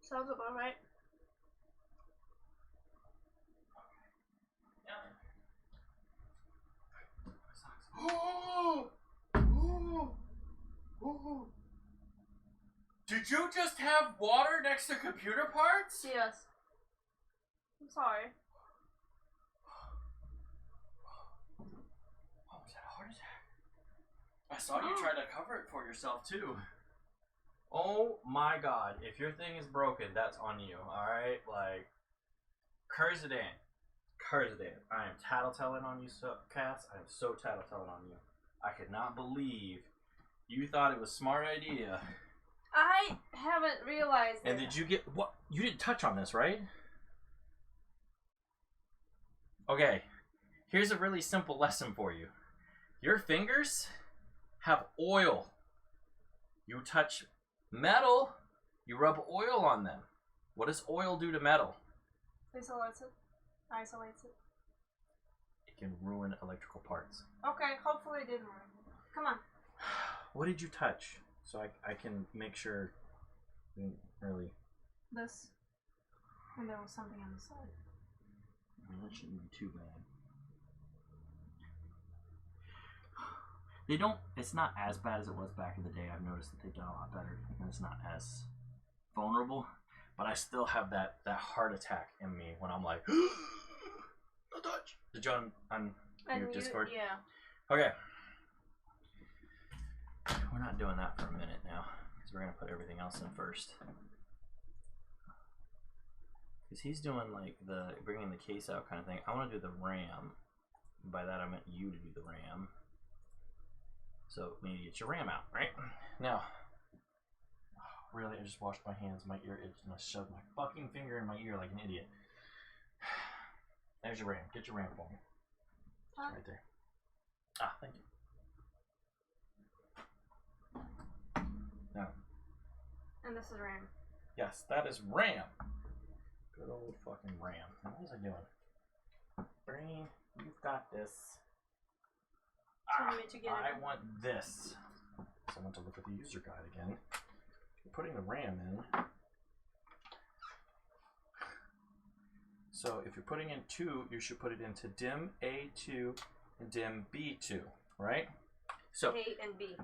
Sounds about right. Did you just have water next to computer parts? Yes. I'm sorry. Oh, was that a heart attack? I saw you try to cover it for yourself too. Oh my god, if your thing is broken, that's on you, alright? Like, Curzan. I am tattletelling on you, Cass. I am so tattletelling on you. I could not believe you thought it was a smart idea. I haven't realized And did you get what? You didn't touch on this, right? Okay, here's a really simple lesson for you. Your fingers have oil. You touch metal, you rub oil on them. What does oil do to metal? Isolates it. It can ruin electrical parts. Okay, hopefully it didn't ruin it. Come on. What did you touch? So I can make sure really. This. And there was something on the side. That shouldn't be too bad. They don't, it's not as bad as it was back in the day. I've noticed that they've done a lot better. And it's not as vulnerable. But I still have that heart attack in me when I'm like, no touch. Did you on your Discord? Yeah. Okay. We're not doing that for a minute now. Because we're going to put everything else in first. Because he's doing like the bringing the case out kind of thing. I want to do the RAM. By that I meant you to do the RAM. So maybe get your RAM out, right? Now, really, I just washed my hands. My ear itched and I shoved my fucking finger in my ear like an idiot. There's your RAM. Get your RAM for me. Huh? Right there. Ah, thank you. Now. And this is RAM. Yes, that is RAM. Good old fucking RAM. Now, what was I doing? Brain, you've got this. I want this. So I want to look at the user guide again. We're putting the RAM in. So if you're putting in 2, you should put it into DIMM A2 and DIMM B2, right? So A and B.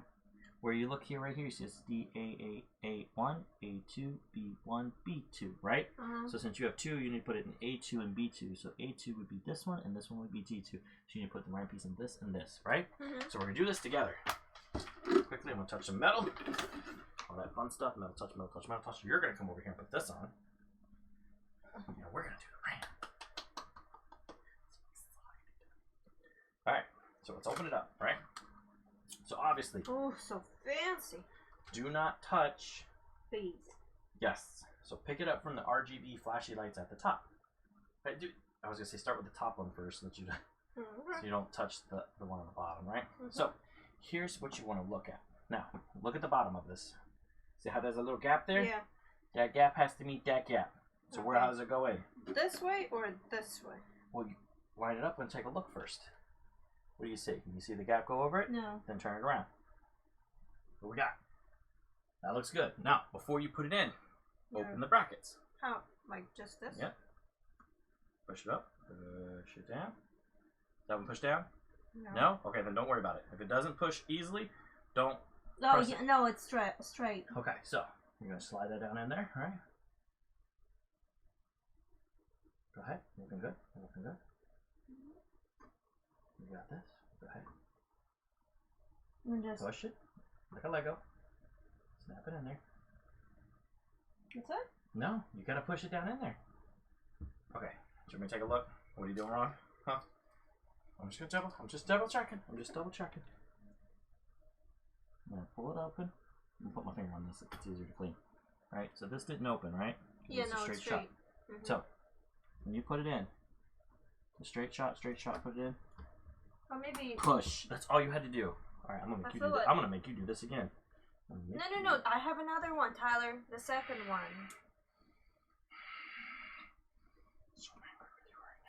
Where you look here, right here, it says DAA A1, A2, B1, B2, right? So since you have 2, you need to put it in A2 and B2. So A2 would be this one, and this one would be D2. So you need to put the RAM piece in this and this, right? So we're going to do this together. Quickly, I'm going to touch some metal. All that fun stuff. Metal touch, metal touch, metal touch. You're going to come over here and put this on. Yeah, we're going to do the RAM. Alright, so let's open it up, right? So obviously, oh, so fancy. Do not touch these. Yes. So pick it up from the RGB flashy lights at the top. I was gonna say start with the top one first, so that you so you don't touch the one on the bottom, right? So here's what you want to look at. Now look at the bottom of this. See how there's a little gap there? Yeah. That gap has to meet that gap. So how does it go in? This way or this way? Well, you line it up and take a look first. What do you see? Can you see the gap go over it? No. Then turn it around. What we got? That looks good. Now, before you put it in, open the brackets. How? Like just this? Yep. Push it up. Push it down. Does that one push down? No. No? Okay, then don't worry about it. If it doesn't push easily, don't. Oh, yeah, no, it's straight. Okay, so you're going to slide that down in there, right? Go ahead. Looking good. Looking good. You got this. Go ahead. And just push it like a Lego. Snap it in there. That's it? No, you gotta push it down in there. Okay, should we take a look? What are you doing wrong? Huh? I'm just double checking. I'm just double checking. I'm gonna pull it open. I'm gonna put my finger on this. It's easier to clean. Right. So this didn't open, right? Yeah, no, it's straight. So when you put it in, the straight shot, put it in. Or maybe push. That's all you had to do. All right, I'm gonna make you do this. I'm gonna make you do this again. No. I have another one, Tyler. The second one. So angry with you right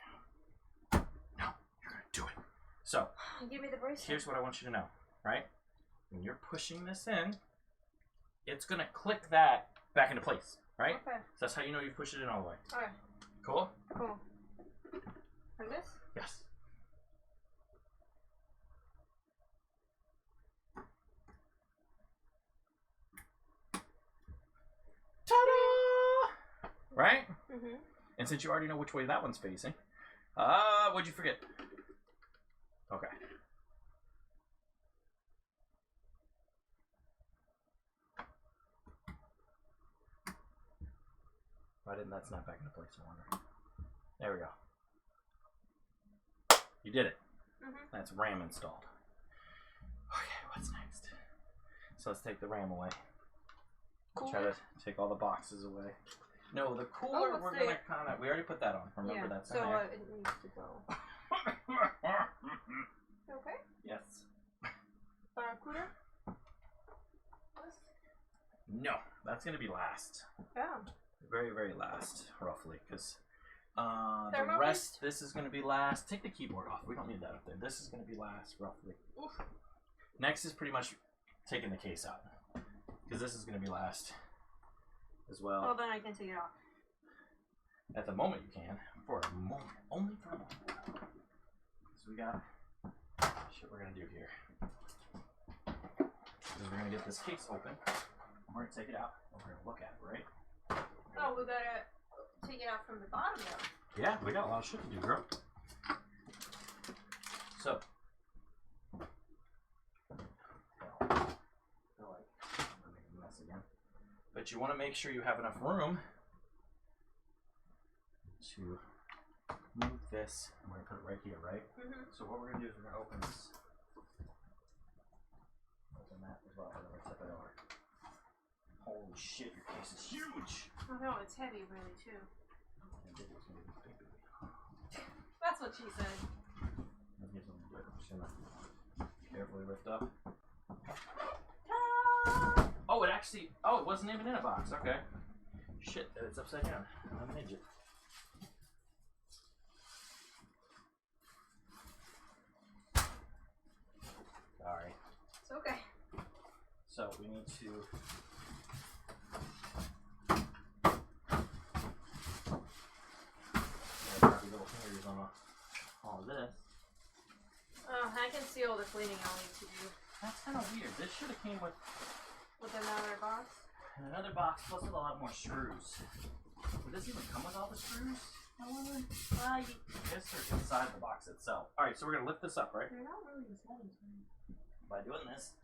now. No, you're gonna do it. So, give me the bracelet. Here's what I want you to know, right? When you're pushing this in, it's gonna click that back into place, right? Okay. So that's how you know you've pushed it in all the way. Okay. Cool? Cool. And this? Yes. Ta-da! Right? Mm-hmm. And since you already know which way that one's facing, what'd you forget? Okay. Why didn't that snap back into place, I wonder? There we go. You did it. Mm-hmm. That's RAM installed. Okay, what's next? So let's take the RAM away. Cool. Try to take all the boxes away. No, the cooler we're gonna kind of. We already put that on. Remember that's in there. So it needs to go. Okay. Yes. Barracuda. No, that's gonna be last. Yeah. Very, very last, roughly, because the Thermal rest. This is gonna be last. Take the keyboard off. We don't need that up there. This is gonna be last, roughly. Oof. Next is pretty much taking the case out, because this is gonna be last as well. Well, then I can take it off. At the moment, you can. For a moment, only for a moment. So we got shit we're gonna do here. Is we're gonna get this case open. We're gonna take it out. We're gonna look at it, right? Oh, we gotta take it out from the bottom though. Yeah, we got a lot of shit to do, girl. So, I feel like I'm gonna make a mess again. But you want to make sure you have enough room to move this. I'm gonna put it right here, right? Mm-hmm. So what we're gonna do is we're gonna open this. Open that as well. We're gonna tip it over. Holy shit, your case is huge! Oh no, it's heavy really too. That's what she said. I'm just gonna carefully lift up. Ta-da! Oh, it actually. Oh, it wasn't even in a box. Okay. Shit, it's upside down. I'm an idiot. Sorry. It's okay. So we need to. Little fingers on all of this. I can see all the cleaning I'll need to do. That's kind of weird. This should have came with another box. Another box plus with a lot more screws. Would this even come with all the screws? I wonder. I guess they're inside the box itself. All right, so we're gonna lift this up, right? They're not really as heavy. By doing this,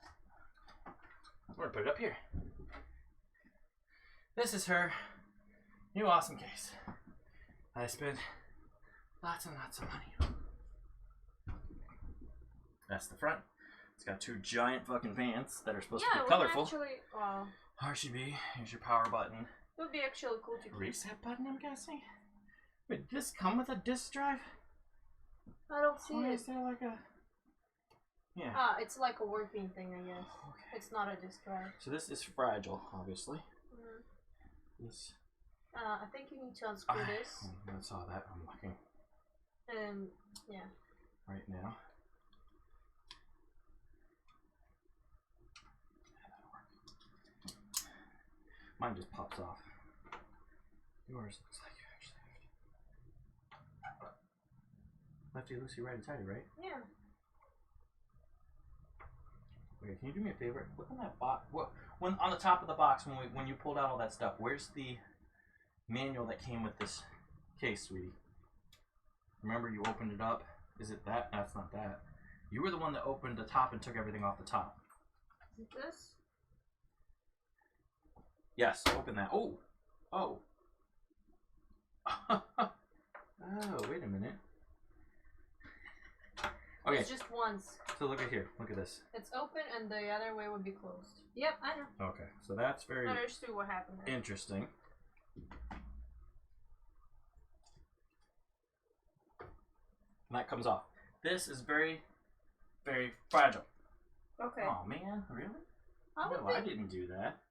we're gonna put it up here. This is her new awesome case. I spent lots and lots of money. That's the front. It's got two giant fucking fans that are supposed to be colorful. Actually, well, RGB. Here's your power button. it would be actually cool to Reset button, I'm guessing. Wait, did this come with a disk drive? I don't see it. Is there like a? Yeah. Ah, it's like a working thing, I guess. Okay. It's not a disk drive. So this is fragile, obviously. Mm. This. I think you need to unscrew this. I saw that. I'm looking. And yeah. Right now. Mine just pops off. Yours looks like you actually lefty loosey, righty tighty, right? Yeah. Okay, can you do me a favor? Look on that box. What? When on the top of the box, when you pulled out all that stuff, where's the manual that came with this case, sweetie? Remember, you opened it up. Is it that? That's not that. You were the one that opened the top and took everything off the top. Is it this? Yes, open that. Oh! Oh! Oh, wait a minute. Okay. It's just once. So look at here. Look at this. It's open and the other way would be closed. Yep, I know. Okay, so that's very I understood what happened there. interesting. And that comes off. This is very, very fragile. Okay. Oh man, really? No, I didn't do that.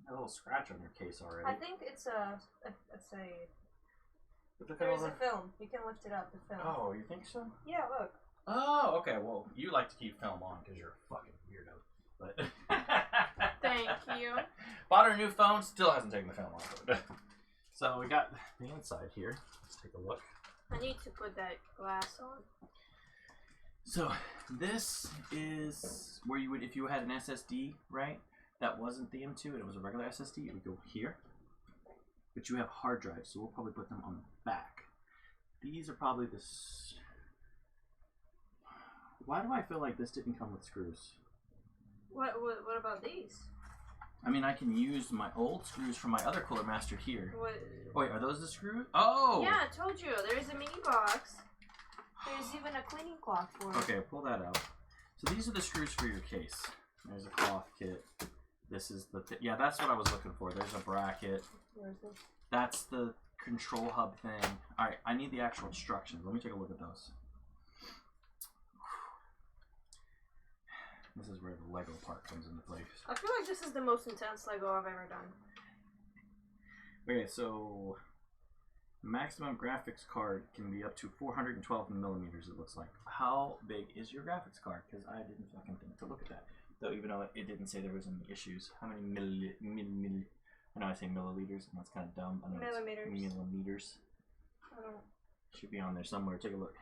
A little scratch on your case already. I think it's a Look at there's all a film. You can lift it up, the film. Oh, you think so? Yeah, look. Oh, okay. Well, you like to keep film on because you're a fucking weirdo. But thank you. Bought her a new phone. Still hasn't taken the film off. So we got the inside here. Let's take a look. I need to put that glass on. So this is where you would, if you had an SSD, right? That wasn't the M2 and it was a regular SSD, it would go here. But you have hard drives, so we'll probably put them on the back. These are probably this. Why do I feel like this didn't come with screws? What about these? I mean, I can use my old screws from my other Cooler Master here. What? Wait, are those the screws? Oh! Yeah, I told you. There's a mini box. There's even a cleaning cloth for it. Okay, pull that out. So these are the screws for your case. There's a cloth kit. This is the yeah, that's what I was looking for. There's a bracket. Where's this? That's the control hub thing. Alright, I need the actual instructions. Let me take a look at those. This is where the Lego part comes into place. I feel like this is the most intense Lego I've ever done. Okay, so maximum graphics card can be up to 412 millimeters, it looks like. How big is your graphics card? Because I didn't fucking think to look at that. Though even though it didn't say there was any issues. How many I know I say milliliters, and that's kind of dumb. I know millimeters. It's millimeters. I don't. Should be on there somewhere. Take a look.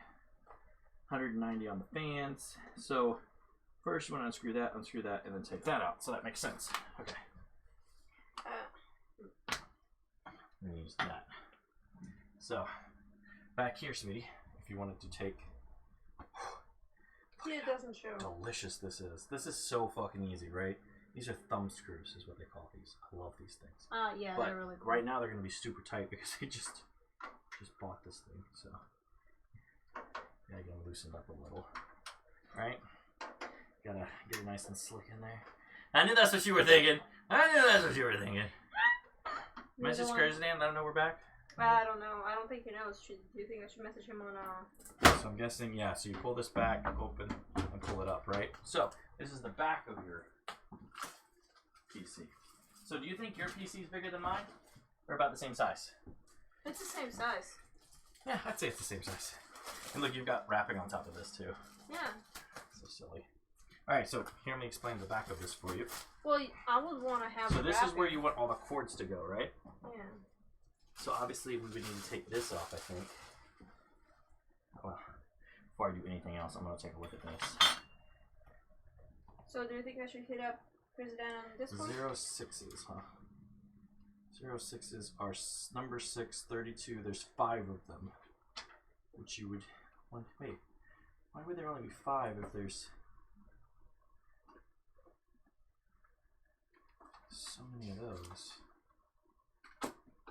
190 on the fans. So first you want to unscrew that, and then take that out. So that makes sense. Okay. I'm going to use that. So, back here, sweetie, if you wanted to take... Yeah, it doesn't show. Delicious this is. This is so fucking easy, right? These are thumb screws is what they call these. I love these things. Yeah, but they're really cool. Right now they're going to be super tight because I just bought this thing, so... Gotta get them loosened up a little. Right? Gotta get it nice and slick in there. I knew that's what you were thinking. Message crazy Dan, let him know we're back. I don't know. I don't think he knows. Do you think I should message him on So I'm guessing, yeah, so you pull this back, open, and pull it up, right? So, this is the back of your PC. So do you think your PC is bigger than mine? Or about the same size? It's the same size. Yeah, I'd say it's the same size. And look, you've got wrapping on top of this, too. Yeah. So silly. Alright, so hear me explain the back of this for you. Well, I would want to have So this is where you want all the cords to go, right? Yeah. So obviously we would need to take this off, I think. Well, before I do anything else, I'm going to take a look at this. So do you think I should hit up President on Discord? 06s, huh? 06s are number 6, 32. There's 5 of them. Which you would... Wait. Why would there only be 5 if there's... so many of those.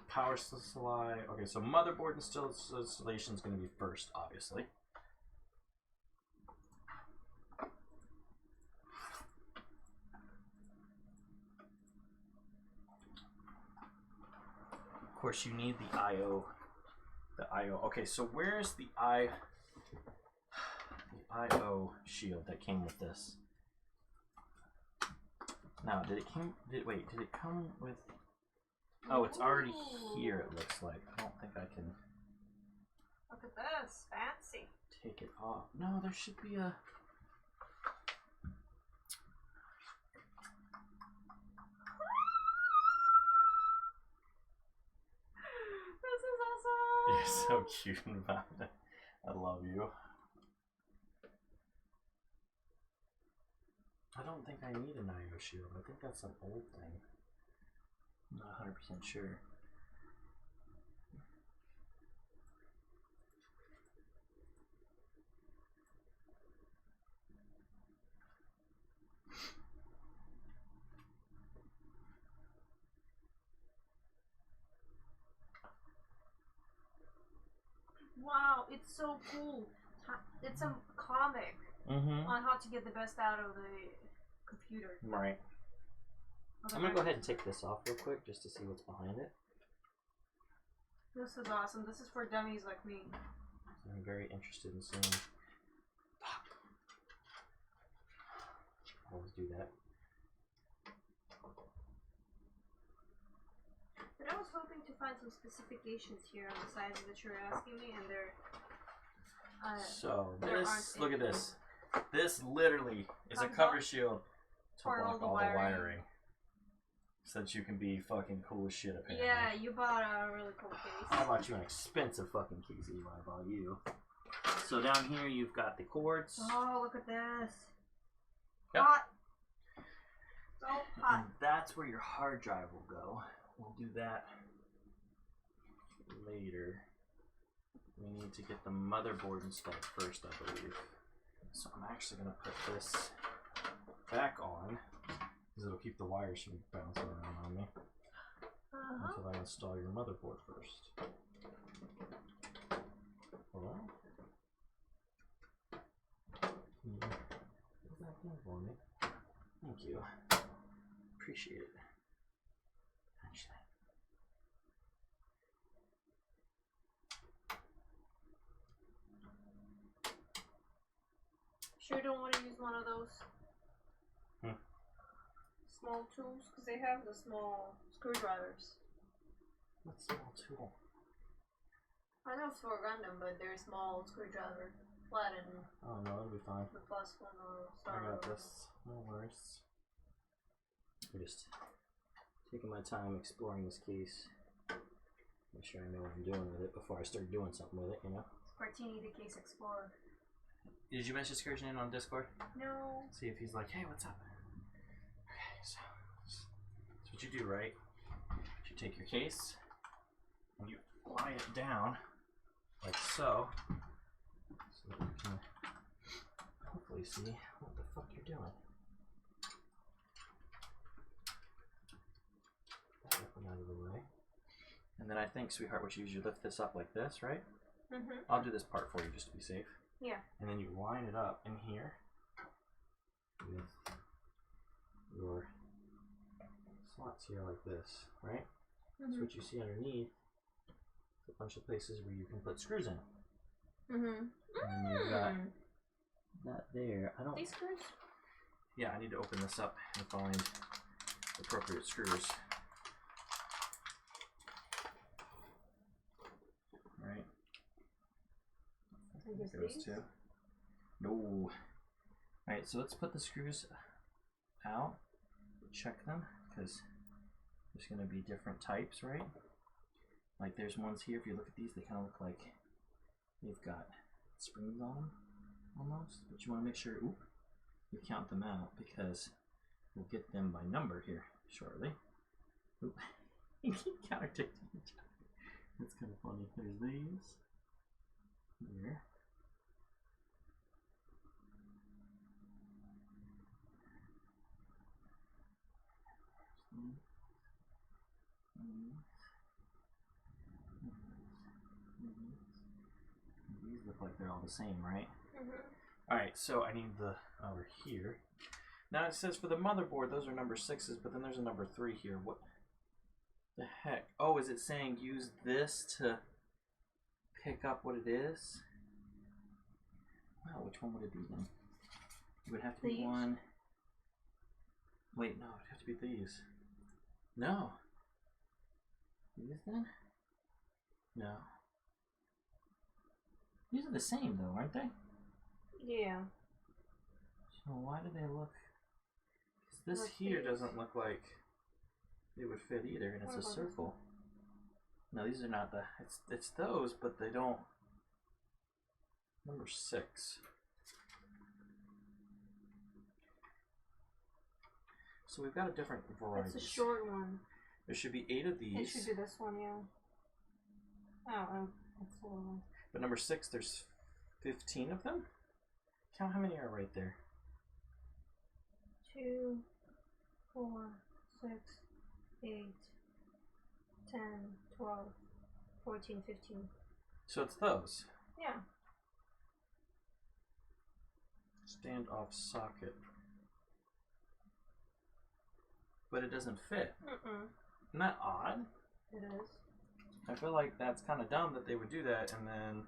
Power supply. Okay, so motherboard installation is going to be first, obviously. Of course, you need the I/O. The I/O. Okay, so where's the I/O shield that came with this? Now, did it come with... Oh, it's already here, it looks like. I don't think I can... Look at this. Fancy. Take it off. No, there should be a... This is awesome! You're so cute about it. I love you. I don't think I need an I/O shield. I think that's an old thing. I'm not 100% sure. Wow, it's so cool. It's a comic on how to get the best out of the computer. Right. I'm gonna go ahead and take this off real quick just to see what's behind it. This is awesome. This is for dummies like me. I'm very interested in seeing. Fuck. I always do that. But I was hoping to find some specifications here on the sides that you were asking me, and they're... So this, look at this. This literally is a cover shield to block all the wiring. So that you can be fucking cool as shit, apparently. Yeah, you bought a really cool case. I bought you an expensive fucking case, Eli. I bought you. So down here you've got the cords. Oh, look at this. Yep. Hot. So hot. And that's where your hard drive will go. We'll do that later. We need to get the motherboard installed first, I believe. So I'm actually going to put this back on, because it'll keep the wires from bouncing around on me. Until I install your motherboard first. Hold on. Put that in for me. Thank you. Appreciate it. Actually. Sure don't want to use one of those small tools, because they have the small screwdrivers. What small tool? I know it's for Gundam, but they're a small screwdriver. Flat and... Oh no, it'll be fine. The plus one or star. I got this. No worries. I'm just taking my time exploring this case. Make sure I know what I'm doing with it before I start doing something with it, you know? Spartini the Case Explorer. Did you message Excursion in on Discord? No. See if he's like, hey, what's up? Okay, so that's what you do, right? You take your case and you lie it down like so, so that you can hopefully see what the fuck you're doing. Get that one out of the way. And then I think, sweetheart, what you usually lift this up like this, right? Mm-hmm. I'll do this part for you just to be safe. Yeah. And then you line it up in here with your slots here like this, right? So what you see underneath is a bunch of places where you can put screws in. And you've got that there. I don't. These screws? Yeah, I need to open this up and find appropriate screws. Right. Those two. No. Alright, so let's put the screws out. Check them, because there's going to be different types, right? Like there's ones here, if you look at these, they kind of look like they've got springs on them, almost. But you want to make sure, you count them out, because we'll get them by number here shortly. Oop. You keep counterdicting each other. That's kind of funny. There's these. Here. These look like they're all the same, right? Alright, so I need the over here. Now it says for the motherboard, those are number 6s, but then there's a number 3 here. What the heck? Oh, is it saying use this to pick up what it is? Wow, which one would it be then? It would have to be one. Wait, no, it would have to be these. No. These then? No. These are the same though, aren't they? Yeah. So why do they look... Because this here doesn't look like it would fit either, and it's a circle. No, these are not the... It's those, but they don't... Number 6. So we've got a different variety. It's a short one. There should be 8 of these. It should be this one, yeah. Oh, that's the one. But number 6, there's 15 of them? Count how many are right there. 2, 4, 6, 8, 10, 12, 14, 15. So it's those. Yeah. Standoff socket. But it doesn't fit. Isn't that odd? It is. I feel like that's kind of dumb that they would do that and then...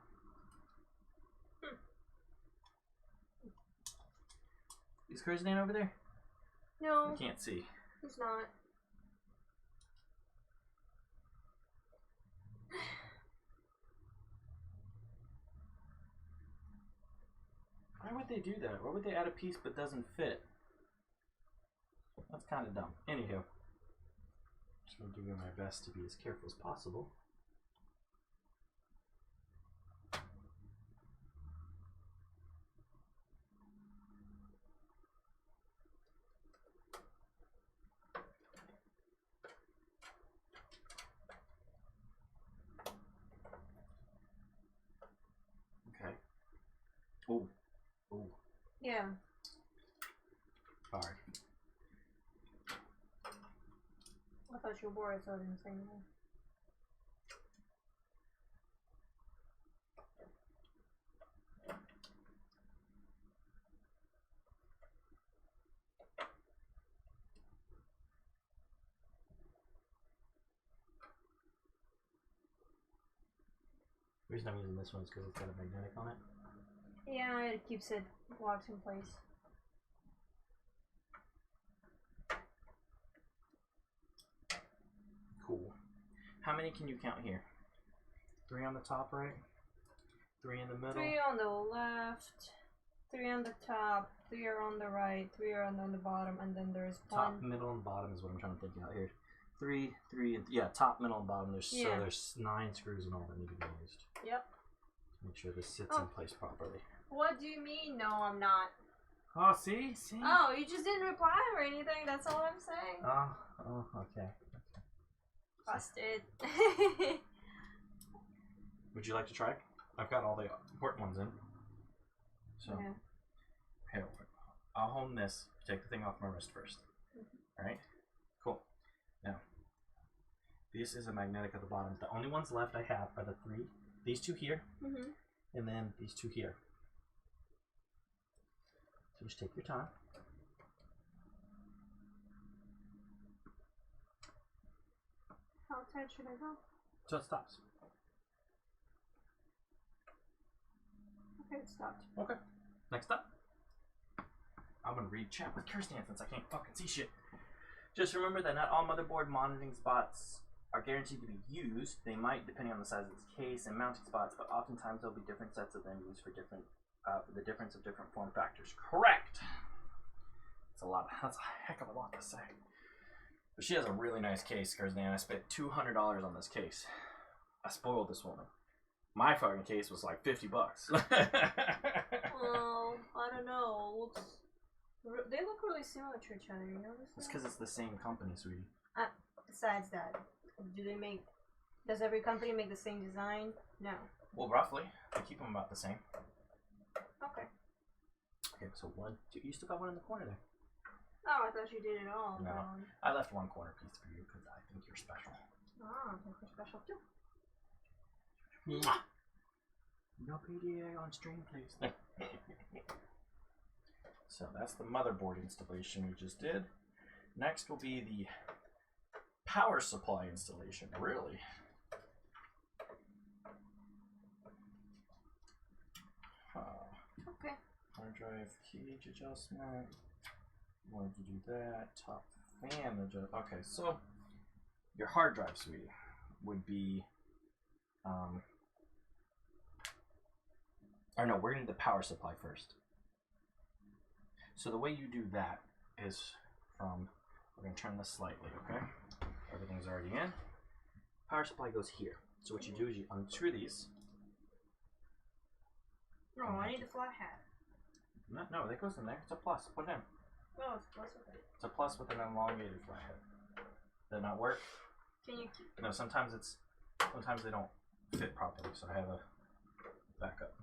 Is Kurzan over there? No. I can't see. He's not. Why would they do that? Why would they add a piece but doesn't fit? That's kind of dumb. Anywho, just going to do my best to be as careful as possible. Okay. Oh. Oh. Yeah. Sorry. I thought you wore it, so I didn't say anything. The reason I'm using this one is because it's got a magnetic on it. Yeah, it keeps it locked in place. Cool. How many can you count here? 3 on the top right? 3 in the middle? 3 on the left, 3 on the top, 3 are on the right, 3 are on the bottom, and then there's top, one. middle, and bottom is what I'm trying to think out here. 3, 3, and yeah, top, middle, and bottom. So there's 9 screws in all that need to be used. Yep. Make sure this sits in place properly. What do you mean? No, I'm not. Oh, see? Oh, you just didn't reply or anything. That's all I'm saying. Oh, okay. Busted. Would you like to try? I've got all the important ones in. So, yeah. Here, I'll hone this. Take the thing off my wrist first. Alright? Cool. Now, this is a magnetic at the bottom. The only ones left I have are the 3. These 2 here. And then these 2 here. So just take your time. How tight should I go? So it stops. Okay, it stopped. Okay. Next up, I'm going to read chat with Kirsten since I can't fucking see shit. Just remember that not all motherboard monitoring spots are guaranteed to be used. They might, depending on the size of its case and mounting spots, but oftentimes there'll be different sets of them used for different, the difference of different form factors. Correct! That's a heck of a lot to say. But she has a really nice case, Kirsten. I spent $200 on this case. I spoiled this woman. My fucking case was like $50. Well, I don't know. They look really similar to each other, you notice that? It's because it's the same company, sweetie. Besides that, does every company make the same design? No. Well, roughly. They keep them about the same. Okay. Okay, so 1, 2. You still got one in the corner there. Oh, I thought you did it all. No. I left 1 corner piece for you because I think you're special. Oh, I think you're special too. Mwah! No PDA on stream, please. So that's the motherboard installation we just did. Next will be the power supply installation. Really? Okay. Hard drive gauge adjustment. Wanted to do that. Top fan adjustment. Okay, so your hard drive, sweetie, would be or no, we're gonna do the power supply first. So the way you do that is we're gonna turn this slightly, okay? Everything's already in. Power supply goes here. So what you do is you unscrew these. No, I need a flat hat. No, that goes in there. It's a plus. Put it in. Oh, it's a plus, okay. It's a plus with an elongated flat head. Did that not work? Can you No, sometimes they don't fit properly, so I have a backup.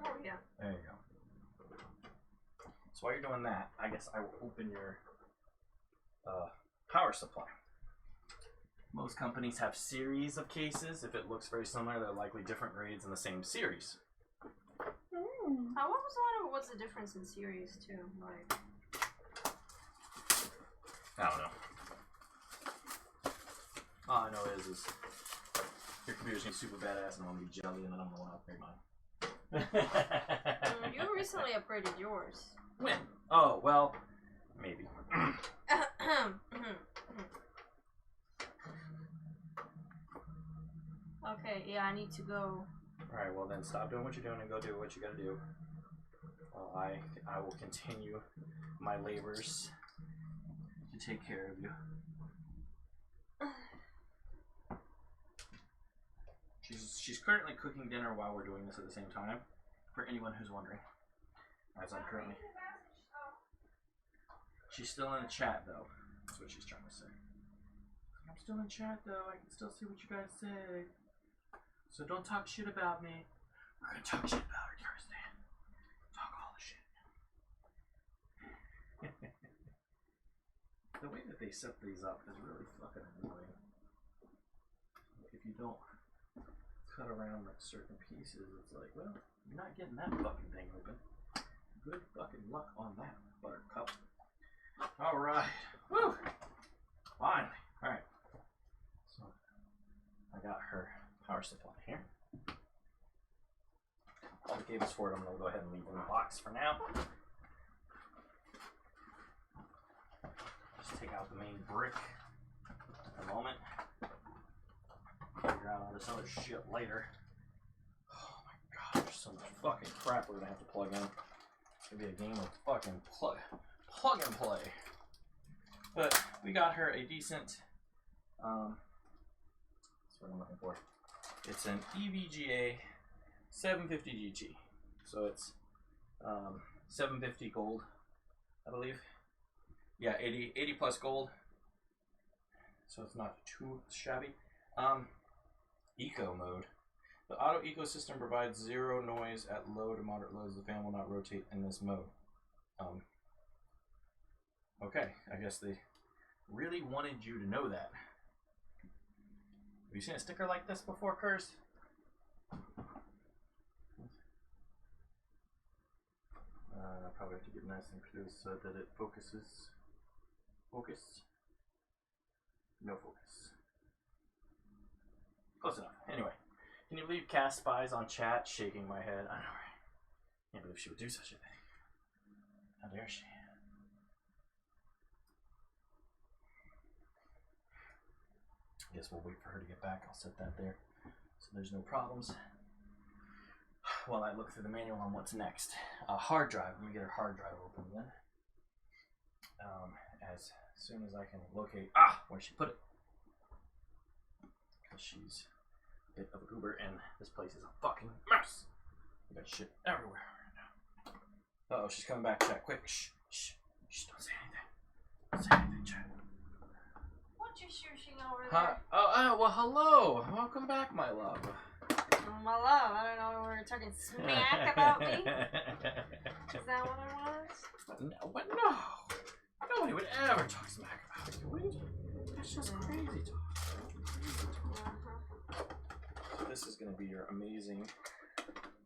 Oh, yeah. There you go. So while you're doing that, I guess I will open your power supply. Most companies have series of cases. If it looks very similar, they're likely different grades in the same series. I was wondering what's the difference in series too. Like, I don't know. All I know is your computer's gonna be super badass and I'm gonna be jelly and then I'm gonna upgrade mine. You recently upgraded yours. When? Oh, well, maybe. Okay, yeah, I need to go. Alright, well then stop doing what you're doing and go do what you gotta do. Well, I will continue my labors to take care of you. She's currently cooking dinner while we're doing this at the same time, for anyone who's wondering. As I'm currently... She's still in the chat, though. That's what she's trying to say. I'm still in chat, though. I can still see what you guys say. So don't talk shit about me. We're gonna talk shit about her, Kirsten. Talk all the shit. The way that they set these up is really fucking annoying. If you don't cut around like certain pieces, it's like, well, you're not getting that fucking thing open. Good fucking luck on that, Buttercup. Alright. Woo! Finally. Alright. So, I got her power supply here. All the cables for it, I'm going to go ahead and leave in the box for now. Just take out the main brick at the moment. Figure out all this other shit later. Oh my god, there's so much fucking crap we're going to have to plug in. It's going to be a game of fucking plug and play. But we got her a decent, that's what I'm looking for. It's an EVGA 750 GT. So it's 750 gold, I believe. Yeah, 80 plus gold. So it's not too shabby. Eco mode. The auto ecosystem provides 0 noise at low to moderate loads. The fan will not rotate in this mode. Okay, I guess they really wanted you to know that. Have you seen a sticker like this before, Curse? Probably have to get nice and close so that it focuses. Focus? No focus. Close enough. Anyway, can you believe Cast Spies on chat? Shaking my head. I know, right? Can't believe she would do such a thing. How dare she? Guess we'll wait for her to get back. I'll set that there so there's no problems. While I look through the manual on what's next. Hard drive. Let me get her hard drive open then. As soon as I can locate where she put it. Because she's a bit of a goober and this place is a fucking mess. We got shit everywhere right now. Uh-oh, she's coming back, chat. Quick. Shh. Shh. Shh. Don't say anything. Don't say anything, chat. What you shushing over there? Well, hello. Welcome back, my love. My love, I don't know, we were talking smack about me. Is that what it was? No. Nobody would ever talk smack about you. That's just crazy talk. This is going to be your amazing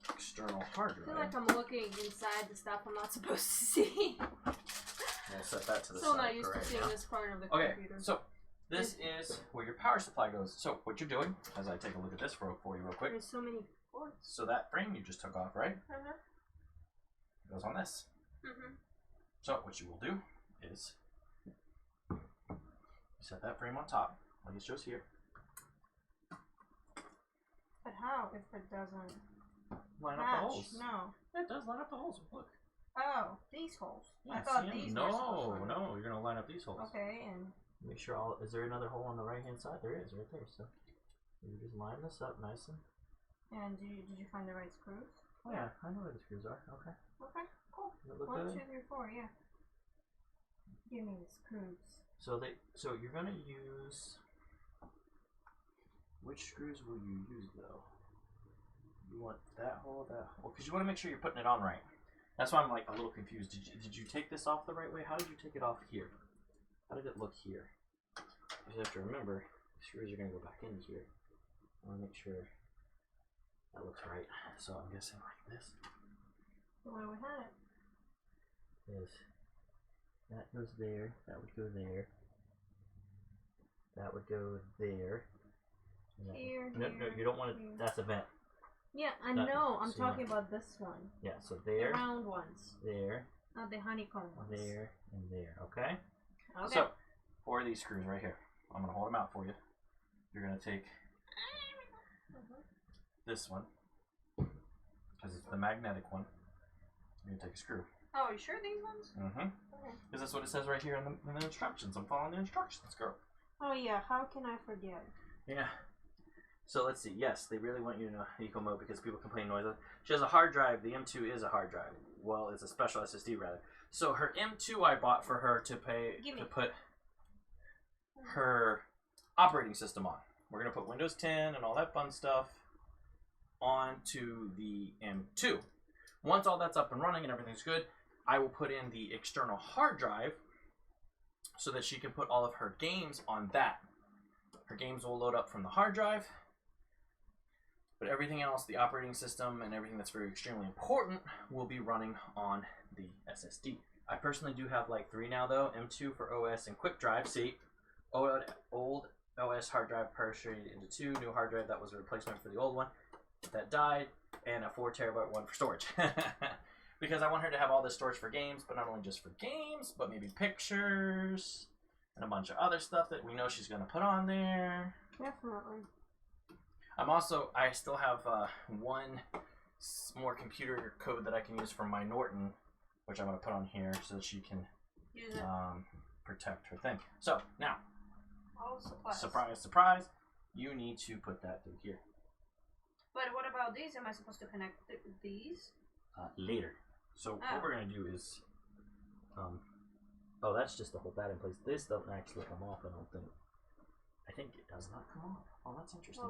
external hard drive. I feel like I'm looking inside the stuff I'm not supposed to see. We'll set that to the Still side. not used to seeing this part of the computer. computer. So this is where your power supply goes. So what you're doing, as I take a look at this for you real quick. There's so many ports. So that frame you just took off, right? Goes on this. So what you will do is set that frame on top, like it shows here. But how if it doesn't line up the holes? No. It does line up the holes. Look. Oh, these holes. Yeah, I thought these were supposed to. No, you're gonna line up these holes. Okay, and make sure all. Is there another hole on the right hand side? There is, right there. So you just line this up nicely. And did you find the right screws? Oh yeah, I know where the screws are. Okay. Okay, cool. Does it look 1, good? 2, 3, 4, yeah. Give me the screws. So you're gonna use. Which screws will you use though? You want that hole, because you want to make sure you're putting it on right. That's why I'm like a little confused. Did you take this off the right way? How did you take it off here? How did it look here? You have to remember, the screws are going to go back in here. I want to make sure that looks right. So I'm guessing like this. The way we had it. Is that goes there, that would go there. That would go there. Here, no, you don't want to, that's a vent. Yeah, I know. I'm talking about this one. Yeah, so there. The round ones. There. Not the honeycomb ones. There and there, okay? Okay. So, 4 of these screws right here. I'm going to hold them out for you. You're going to take this one, because it's the magnetic one. You're gonna take a screw. Oh, are you sure these ones? Mm-hmm. Okay. Because that's what it says right here in the instructions. I'm following the instructions, girl. Oh yeah, how can I forget? Yeah. So let's see. Yes, they really want you to know eco mode because people complain noise. She has a hard drive. The M2 is a hard drive. Well, it's a special SSD rather. So her M2 I bought for her to put her operating system on. We're gonna put Windows 10 and all that fun stuff onto the M2. Once all that's up and running and everything's good, I will put in the external hard drive so that she can put all of her games on that. Her games will load up from the hard drive, but everything else, the operating system and everything that's very extremely important, will be running on the SSD. I personally do have like 3 now though, M2 for OS and quick drive. See, old OS hard drive partitioned into 2, new hard drive that was a replacement for the old one that died, and a 4 terabyte one for storage. Because I want her to have all this storage for games, but not only just for games, but maybe pictures and a bunch of other stuff that we know she's going to put on there. Definitely. I still have one more computer code that I can use from my Norton, which I'm going to put on here so that she can use it. Protect her thing. So now, all supplies. Surprise, surprise, you need to put that through here. But what about these? Am I supposed to connect these? Later. So what we're going to do is, oh, that's just to hold that in place. This doesn't actually come off, I don't think. I think it does not come off. Oh, that's interesting.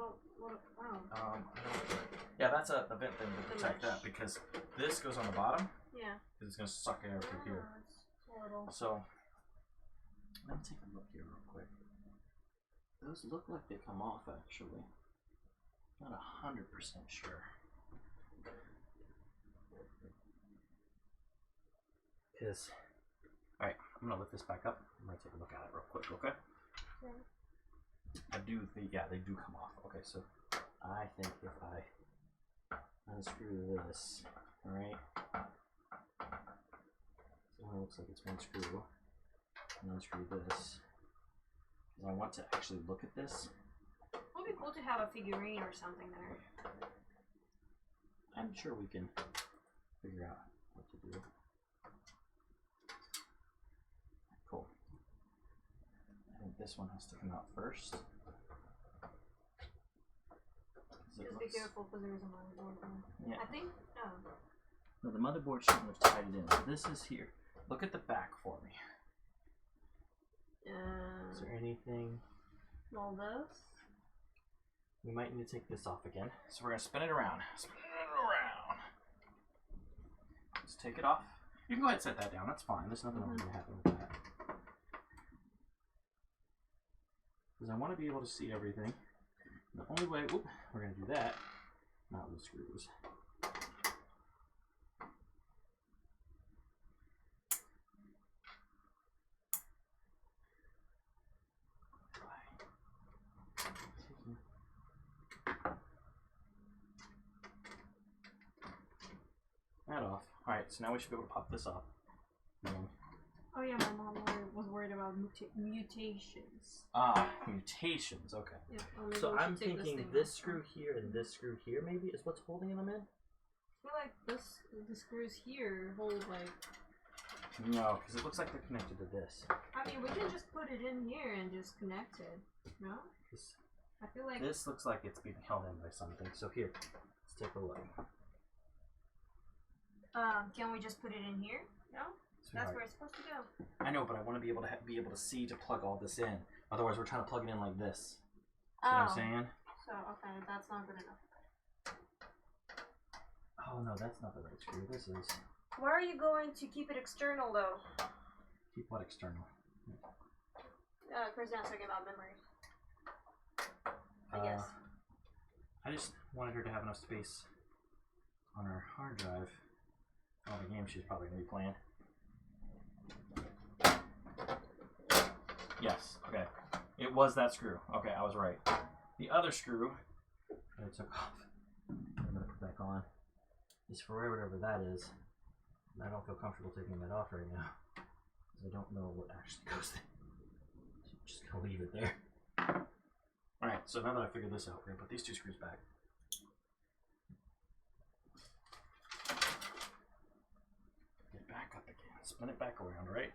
Yeah, that's a vent thing to protect that because this goes on the bottom. Yeah. Because it's going to suck air through here. So, let me take a look here real quick. Those look like they come off actually. Not 100% sure. Because, alright, I'm going to lift this back up. I'm going to take a look at it real quick, okay? Okay. I do think, yeah, they do come off. Okay, so I think if I unscrew this, alright? So it looks like it's one screw. And unscrew this. Because I want to actually look at this. It would be cool to have a figurine or something there. I'm sure we can figure out what to do. Cool. I think this one has to come out first. Just be careful because there's a motherboard there. Yeah. I think, no, the motherboard shouldn't have tied it in. So this is here. Look at the back for me. Is there anything? All this? We might need to take this off again. So we're going to spin it around. Spin it around. Let's take it off. You can go ahead and set that down. That's fine. There's nothing going to happen with that. Because I want to be able to see everything. The only way, whoop, we're going to do that, not with screws. That off. Alright, so now we should be able to pop this off. Oh yeah, my mom was worried about mutations. Ah, mutations, okay. Yeah, so I'm thinking this screw here and this screw here maybe is what's holding them in? I feel like the screws here hold like... No, because it looks like they're connected to this. I mean, we can just put it in here and just connect it, no? I feel like... This looks like it's being held in by something, so here, let's take a look. Can we just put it in here? No? That's where it's supposed to go. I know, but I want to be able to see to plug all this in. Otherwise, we're trying to plug it in like this. See what I'm saying? So, okay, that's not good enough. Oh no, that's not the right screw. This is. Where are you going to keep it external, though? Keep what external? Chris talking about memory. I guess. I just wanted her to have enough space on her hard drive. All the games she's probably going to be playing. Yes, okay. It was that screw. Okay, I was right. The other screw that I took off, I'm going to put back on, is for whatever that is. And I don't feel comfortable taking that off right now, because I don't know what actually goes there. So I'm just going to leave it there. Alright, so now that I figured this out, we're going to put these two screws back. spin it back around, right?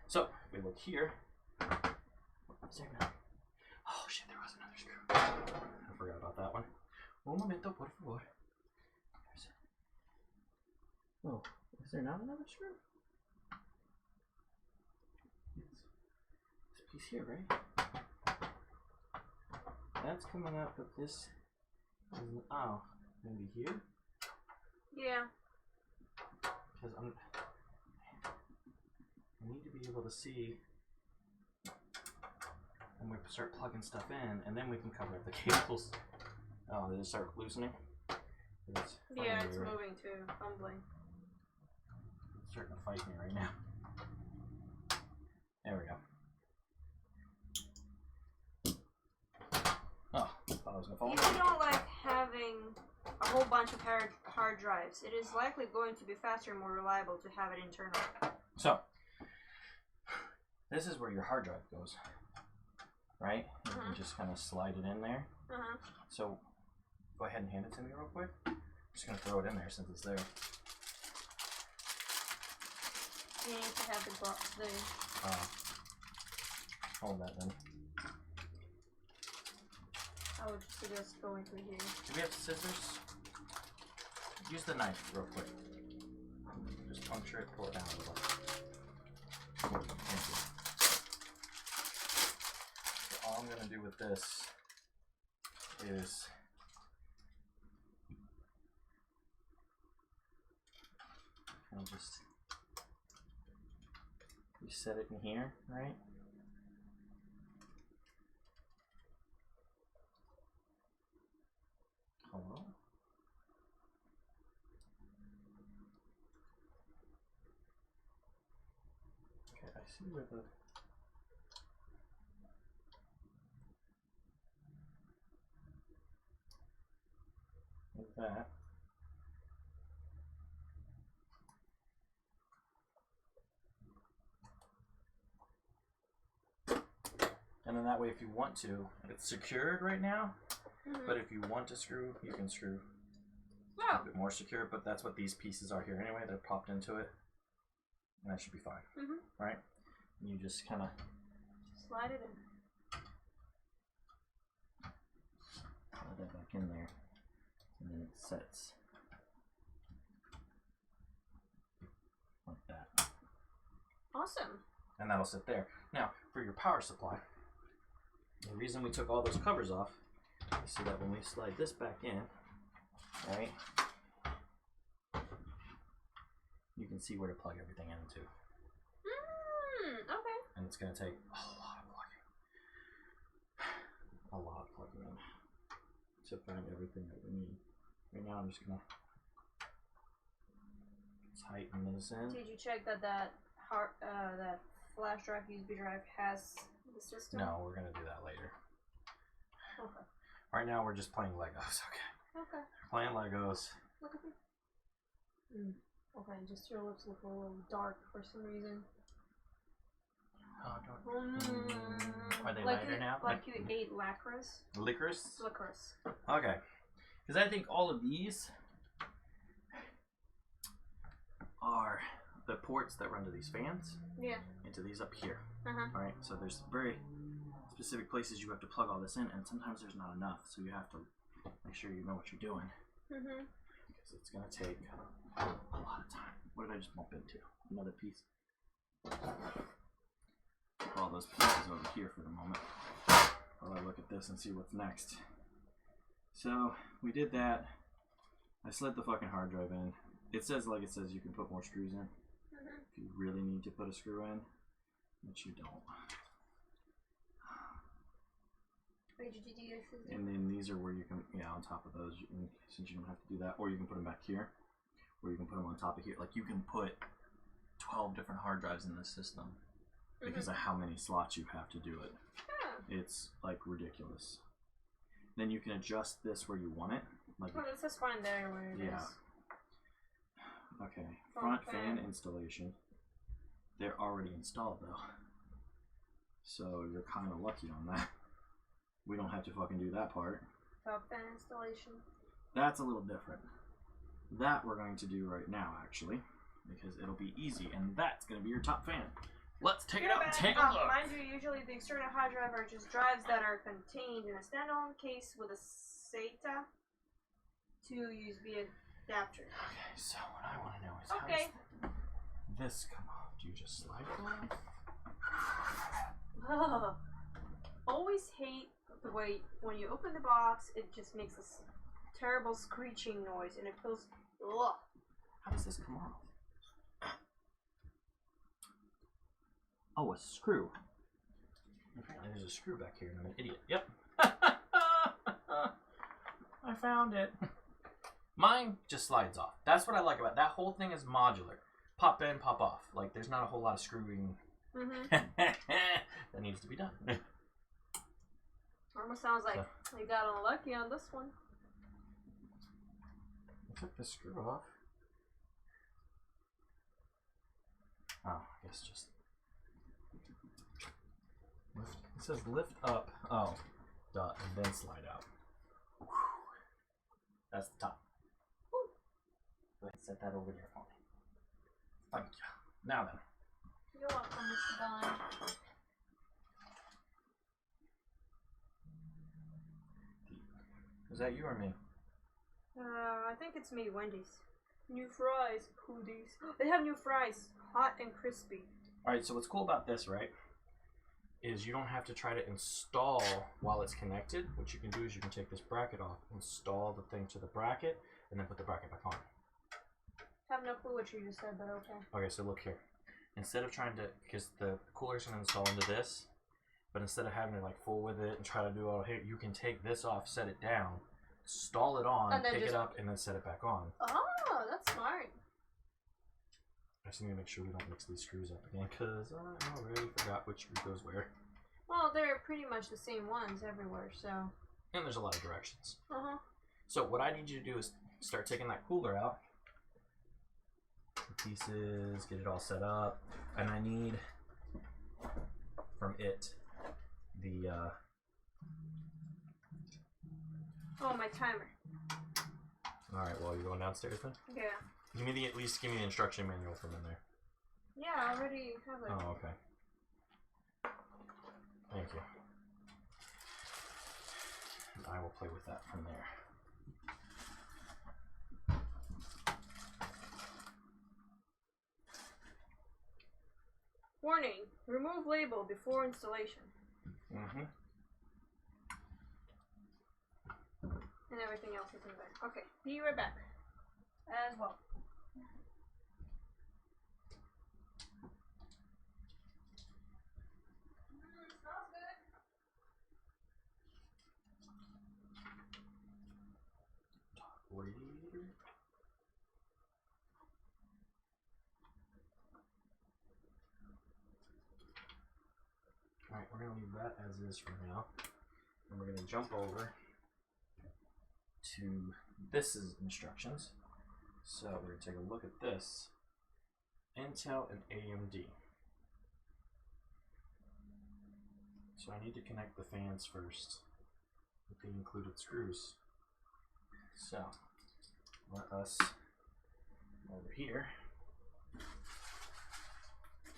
So, if we look here, is there another? Oh shit, there was another screw. I forgot about that one. Un momento, por favor. Oh, is there not another screw? It's this piece here, right? That's coming up, but this is, oh, maybe here? Yeah. Because I need to be able to see when we start plugging stuff in, and then we can cover up the cables. Oh, they just start loosening? It's it's moving too, fumbling. It's starting to fight me right now. There we go. Oh, I thought I was gonna fall. If you don't like having a whole bunch of hard drives, it is likely going to be faster and more reliable to have it internal. So, this is where your hard drive goes, right? You can just kind of slide it in there. So, go ahead and hand it to me real quick. I'm just going to throw it in there since it's there. You need to have the hold that then. I would suggest going through here. Do we have scissors? Use the knife real quick. Just puncture it, pull it down a little. Thank you. So all I'm going to do with this is kind of just reset it in here, right? Hello? Okay, I see where the like that. And then that way, if you want to, it's secured right now, but if you want to screw, you can screw a bit more secure, but that's what these pieces are here anyway. They're popped into it, and that should be fine, right? And you just kind of slide it in. slide that back in there, and then it sets like that. Awesome. And that'll sit there. Now, for your power supply, the reason we took all those covers off is so that when we slide this back in, right, you can see where to plug everything into. Okay. And it's going to take a lot of plugging. A lot of plugging in to find everything that we need. Right now I'm just going to tighten this in. Did you check that that flash drive, USB drive has the system? No, we're going to do that later. Okay. Right now we're just playing Legos, okay? Okay. Playing Legos. Look at me. Okay, just your lips look a little dark for some reason. Oh, don't. Are they like lighter now? Like you ate licorice? Licorice? Licorice. Okay. Because I think all of these are the ports that run to these fans. Yeah. Into these up here. Alright, so there's very specific places you have to plug all this in, and sometimes there's not enough, so you have to make sure you know what you're doing. Because it's going to take a lot of time. What did I just bump into? Another piece. Put all those pieces over here for the moment while I look at this and see what's next. So we did that. I slid the fucking hard drive in. It says, like it says, you can put more screws in if you really need to put a screw in, but you don't. And then these are where you can, on top of those, since you don't have to do that, or you can put them back here, or you can put them on top of here. Like you can put 12 different hard drives in this system because of how many slots you have to do it. It's like ridiculous. Then you can adjust this where you want it. Like this is fine there where it is. Okay, front fan installation. They're already installed though, so you're kind of lucky on that. We don't have to fucking do that part. Top fan installation. That's a little different. That we're going to do right now, actually. because it'll be easy, and that's going to be your top fan. Let's take it out and take a look. Mind you, usually the external hard drive are just drives that are contained in a standalone case with a SATA to USB adapter. Okay, so what I want to know is how does this come off? Do you just slide it off? Always hate the way when you open the box, it just makes this terrible screeching noise, and it feels. Ugh. How does this come off? Oh, a screw. Apparently there's a screw back here, and I'm an idiot. Yep. I found it. Mine just slides off. That's what I like about it. That whole thing is modular. Pop in, pop off. Like, there's not a whole lot of screwing that needs to be done. Almost sounds like you got unlucky on this one. I took the screw off. Oh, I guess just lift. It says lift up. Oh, dot, and then slide out. Whew. That's the top. Woo. Go ahead and set that over there for me. Thank you. Now then. You're welcome, Mr. Don. Is that you or me? I think it's me, Wendy's. New fries, hoodies. They have new fries, hot and crispy. Alright, so what's cool about this, right, is you don't have to try to install while it's connected. What you can do is you can take this bracket off, install the thing to the bracket, and then put the bracket back on. I have no clue what you just said, but okay. Okay, so look here. Instead of trying to, because the cooler's going to install into this, but instead of having to like fool with it and try to do all here, you can take this off, set it down, install it on, pick it up, and then set it back on. Oh, that's smart. I just need to make sure we don't mix these screws up again, because I already forgot which screw goes where. Well, they're pretty much the same ones everywhere, so. And there's a lot of directions. Uh-huh. So what I need you to do is start taking that cooler out. The pieces, get it all set up. And I need, from it, the, Oh, my timer. Alright, well, you're going downstairs then? Yeah. At least give me the instruction manual from in there. Yeah, I already have it. Oh, okay. Thank you. And I will play with that from there. Warning, remove label before installation. Mm-hmm. And everything else is in there. Okay, be right back. As well. Smells good. Radiator. Alright, we're going to leave that as is for now. And we're going to jump over to this is instructions. So we're going to take a look at this. Intel and AMD. So I need to connect the fans first with the included screws. So let us over here.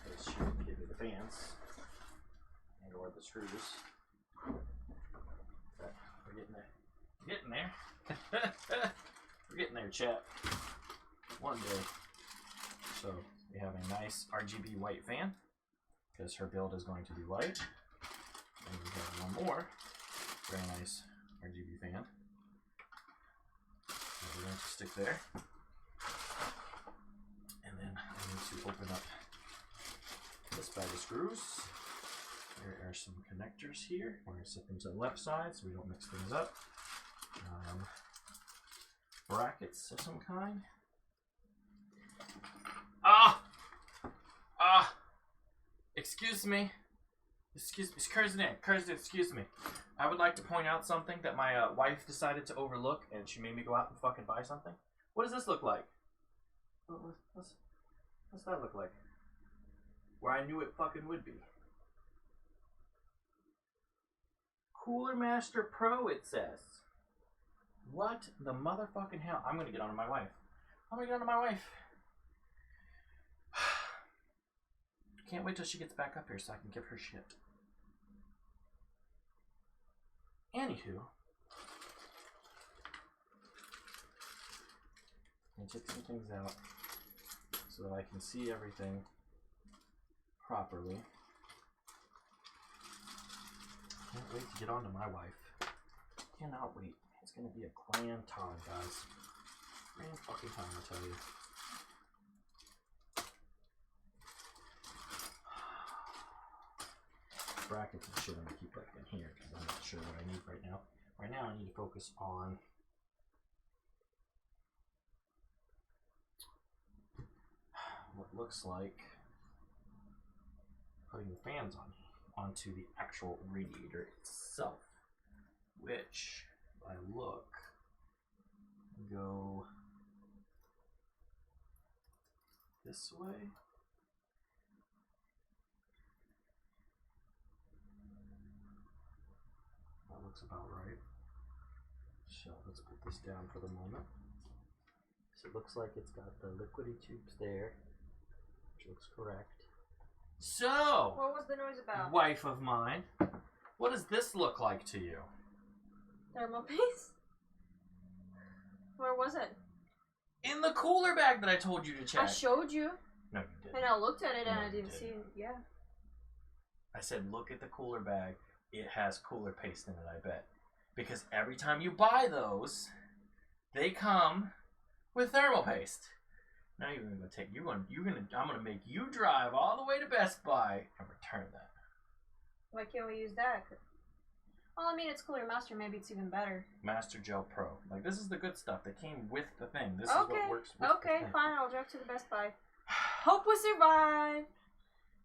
This should give you the fans and or the screws. But we're getting there. We're getting there. We're getting there, chat. One day. So we have a nice RGB white fan because her build is going to be white. And we have one more very nice RGB fan that we're going to stick there. And then I need to open up this bag of screws. There are some connectors here. We're going to set them to the left side so we don't mix things up. Brackets of some kind. Excuse me. Excuse me, Curzon, excuse me. I would like to point out something that my wife decided to overlook, and she made me go out and fucking buy something. What does this look like? What's that look like? Where I knew it fucking would be. Cooler Master Pro, it says. What the motherfucking hell? I'm gonna get onto my wife. I'm gonna get onto my wife. Can't wait till she gets back up here so I can give her shit. Anywho, I'm take some things out so that I can see everything properly. Can't wait to get on to my wife. Cannot wait. It's gonna be a grand time, guys. Grand fucking time, I tell you. Brackets and shit I'm gonna keep back in here because I'm not sure what I need right now. Right now I need to focus on what looks like putting the fans onto the actual radiator itself, which if I look, go this way. That looks about right. So let's put this down for the moment. So it looks like it's got the liquidy tubes there, which looks correct. So, what was the noise about? Wife of mine, what does this look like to you? Thermal paste? Where was it? In the cooler bag that I told you to check. I showed you. No, you didn't. And I looked at it and I didn't see it. Yeah. I said, look at the cooler bag. It has cooler paste in it, I bet. Because every time you buy those, they come with thermal paste. Now you're gonna take I'm gonna make you drive all the way to Best Buy and return that. Why can't we use that? Well, I mean, it's Cooler Master. Maybe it's even better. Master Gel Pro. Like, this is the good stuff that came with the thing. This is what works with the thing. Fine. I'll drive to the Best Buy. Hope we survive.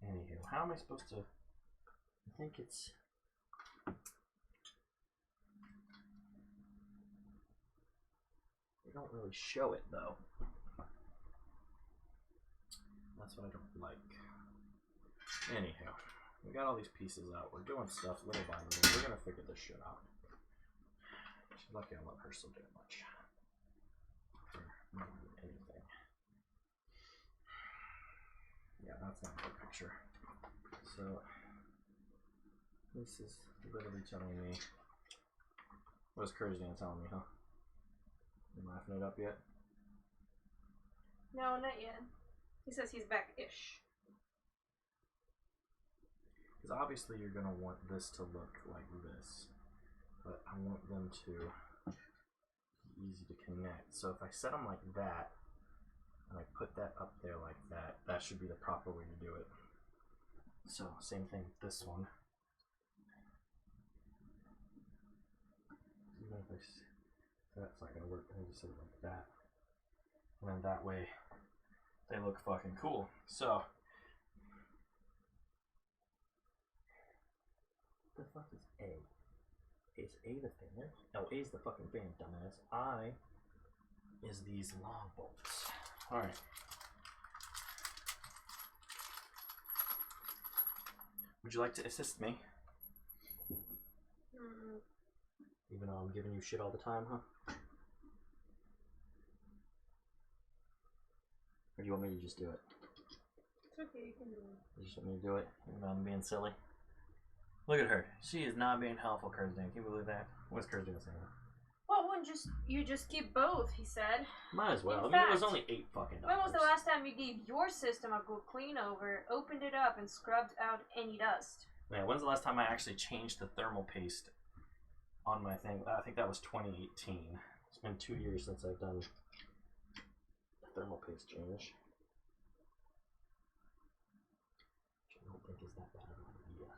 Anywho, how am I supposed to? I think it's. They don't really show it though. That's what I don't like. Anyhow, we got all these pieces out. We're doing stuff little by little. We're gonna figure this shit out. She's lucky I love her so damn much. For more than anything. Yeah, that's not a good picture. So, this is literally telling me. What's Kurzan telling me, huh? You laughing it up yet? No, not yet. He says he's back-ish. Because obviously you're going to want this to look like this. But I want them to be easy to connect. So if I set them like that, and I put that up there like that, that should be the proper way to do it. So same thing with this one. Even if that's not going to work, I just set it like that. And then that way, they look fucking cool. So, the fuck is A? Is A the fan? No, A is the fucking fan, dumbass. I is these long bolts. Alright. Would you like to assist me? Even though I'm giving you shit all the time, huh? Or do you want me to just do it? It's okay, you can do it. You just want me to do it? Even though I'm being silly? Look at her. She is not being helpful, Kurzan. Can you believe that? What's Kurzan saying? Well, you just keep both, he said. Might as well. In I mean, fact, it was only $8 fucking. When was the last time you gave your system a good clean over, opened it up, and scrubbed out any dust? Man, when's the last time I actually changed the thermal paste on my thing? I think that was 2018. It's been 2 years since I've done the thermal paste change. Which I don't think is that bad of an idea.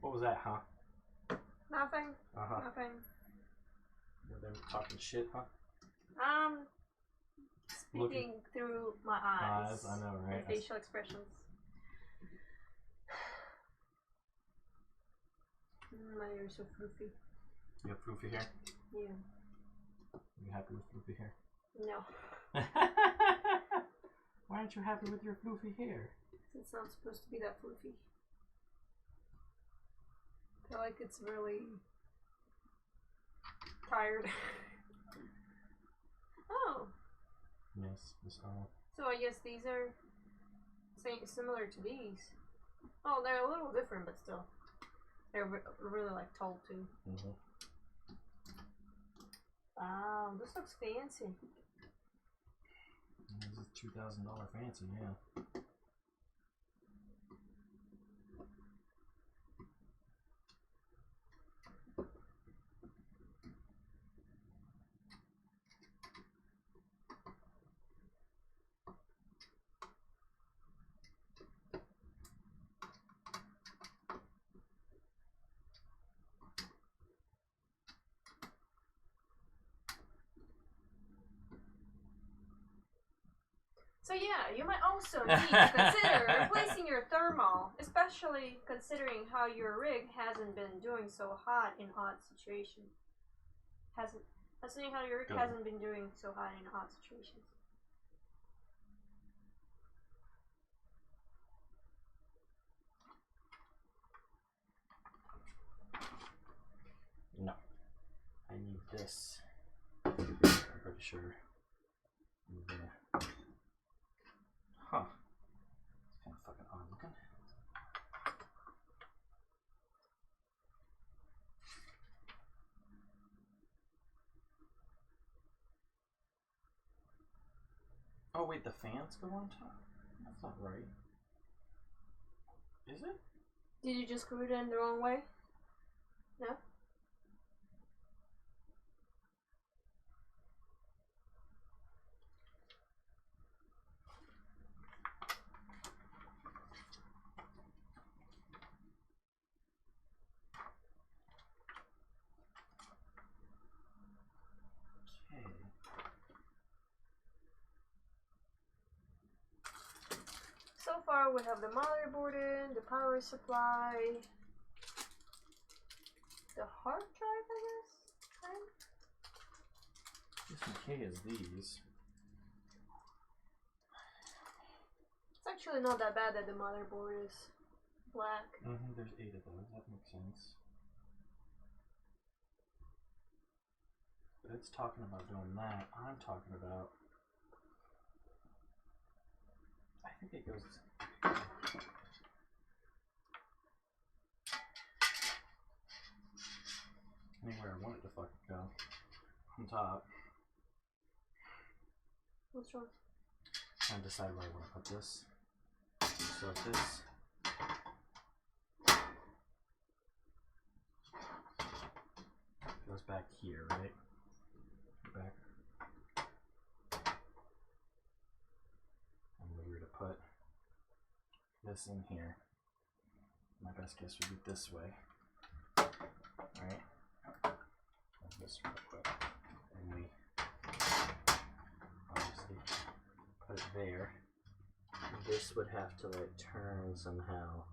What was that, huh? Nothing. Uh-huh. Nothing. Them talking shit, huh? Speaking through my eyes. I know, right? And facial expressions. My hair is so floofy. You have floofy hair? Yeah. Are you happy with floofy hair? No. Why aren't you happy with your floofy hair? It's not supposed to be that floofy. I feel like it's really tired. Oh. Yes, this all. So I guess these are similar to these. Oh, they're a little different, but still. They're really like tall too. Mm-hmm. Wow, this looks fancy. This is $2,000 fancy, yeah. So yeah, you might also need to consider replacing your thermal, especially considering how your rig hasn't been doing so hot in odd situations. Considering how your rig hasn't been doing so hot in odd situations. No. I need this. I'm pretty sure. Yeah. Huh. It's kind of fucking odd looking. Oh wait, the fans go on top? That's not right. Is it? Did you just screw it in the wrong way? No? So far we have the motherboard in, the power supply, the hard drive, I guess? Just in case these. It's actually not that bad that the motherboard is black. There's 8 of those, that makes sense. But it's talking about doing that. I'm talking about... I think it goes... anywhere I want it to fucking go. On top. What's wrong? Trying to decide where I want to put this. So if this goes back here, right? Back. And we were to put this in here. My best guess would be this way. Right? This real quick. And we obviously put it there. This would have to like turn somehow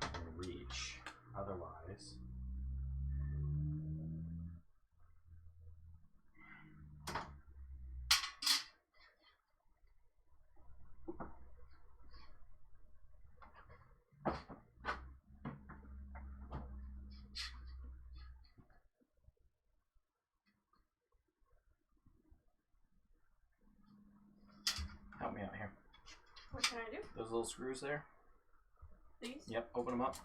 and reach. Otherwise, help me out here. What can I do? Those little screws there? These? Yep, open them up.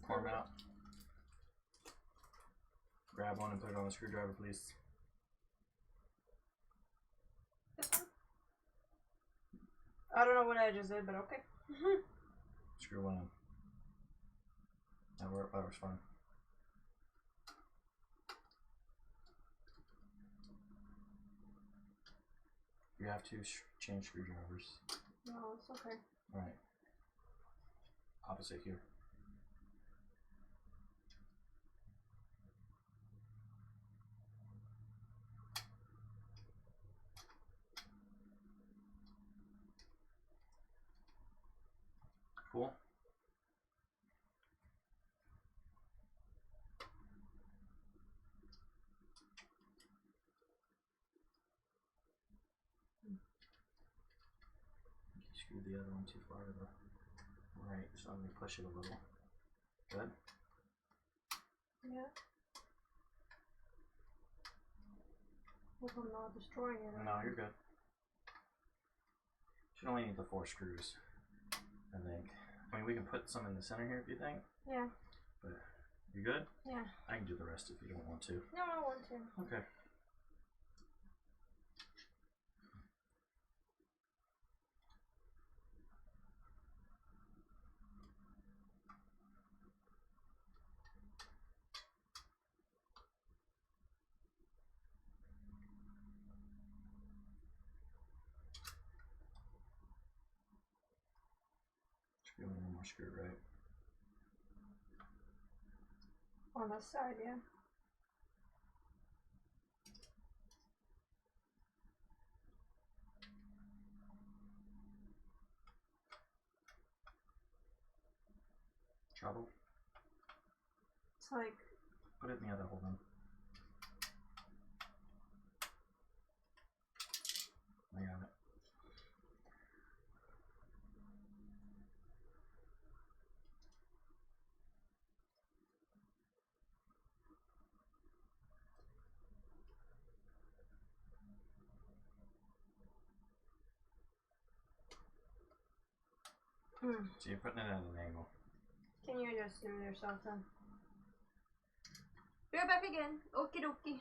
Pour them out. Grab one and put it on the screwdriver, please. This one? I don't know what I just did, but okay. Screw one in. That works fine. You have to change screwdrivers. No, it's okay. Alright. Opposite here. cool. Screw the other one too far to the right, so I'm going to push it a little. Good? Yeah. Hope I'm not destroying it. No, you're good. Should only need the 4 screws, I think. I mean, we can put some in the center here if you think. Yeah. But you good? Yeah. I can do the rest if you don't want to. No, I want to. Okay. Should be only one more screw, right? On the side, yeah. Trouble? It's like... Put it in the other hole then. I got it. So you're putting it at an angle. Can you just do it yourself then? Be right back again. Okie dokie.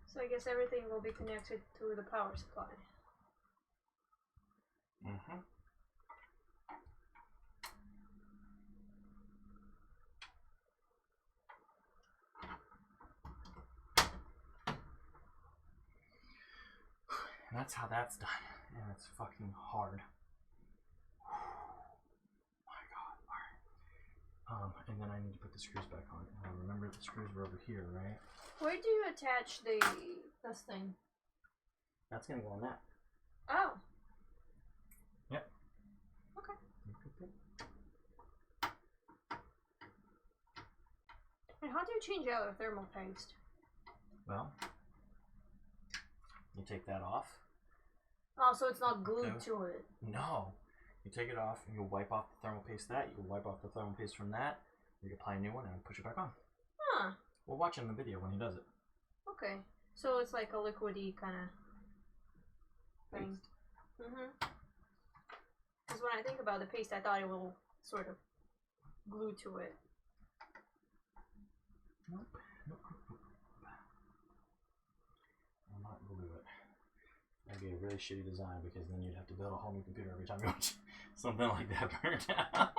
So I guess everything will be connected to the power supply. Mm-hmm. And that's how that's done. And it's fucking hard. My God, alright. And then I need to put the screws back on. Remember the screws were over here, right? Where do you attach this thing? That's gonna go on that. Oh. Yep. Okay. And how do you change out a thermal paste? Well, you take that off. Oh, so it's not glued to it. No. You take it off and you wipe off the thermal paste that. You wipe off the thermal paste from that. You apply a new one and push it back on. Huh. We'll watch in the video when he does it. Okay. So it's like a liquidy kind of thing. Because when I think about the paste, I thought it will sort of glue to it. Nope. Nope. I'll not glue it. That'd be a really shitty design because then you'd have to build a whole new computer every time you want something like that burned out.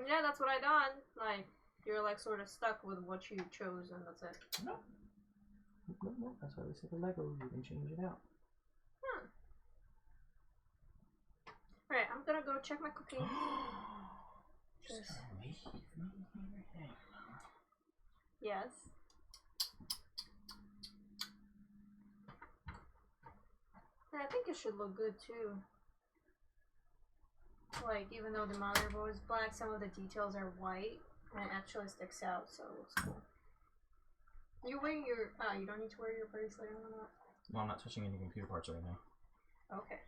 Yeah, that's what I done. Like, you're like sort of stuck with what you chose and that's it. No. No. That's why we say the Lego, you can change it out. Alright, I'm gonna go check my cookie. Just leave me here. Yes. Yeah, I think it should look good too. Like, even though the motherboard is black, some of the details are white, and it actually sticks out, so it looks cool. You wearing your... Oh, you don't need to wear your bracelet or not? No, I'm not touching any computer parts right now. Okay.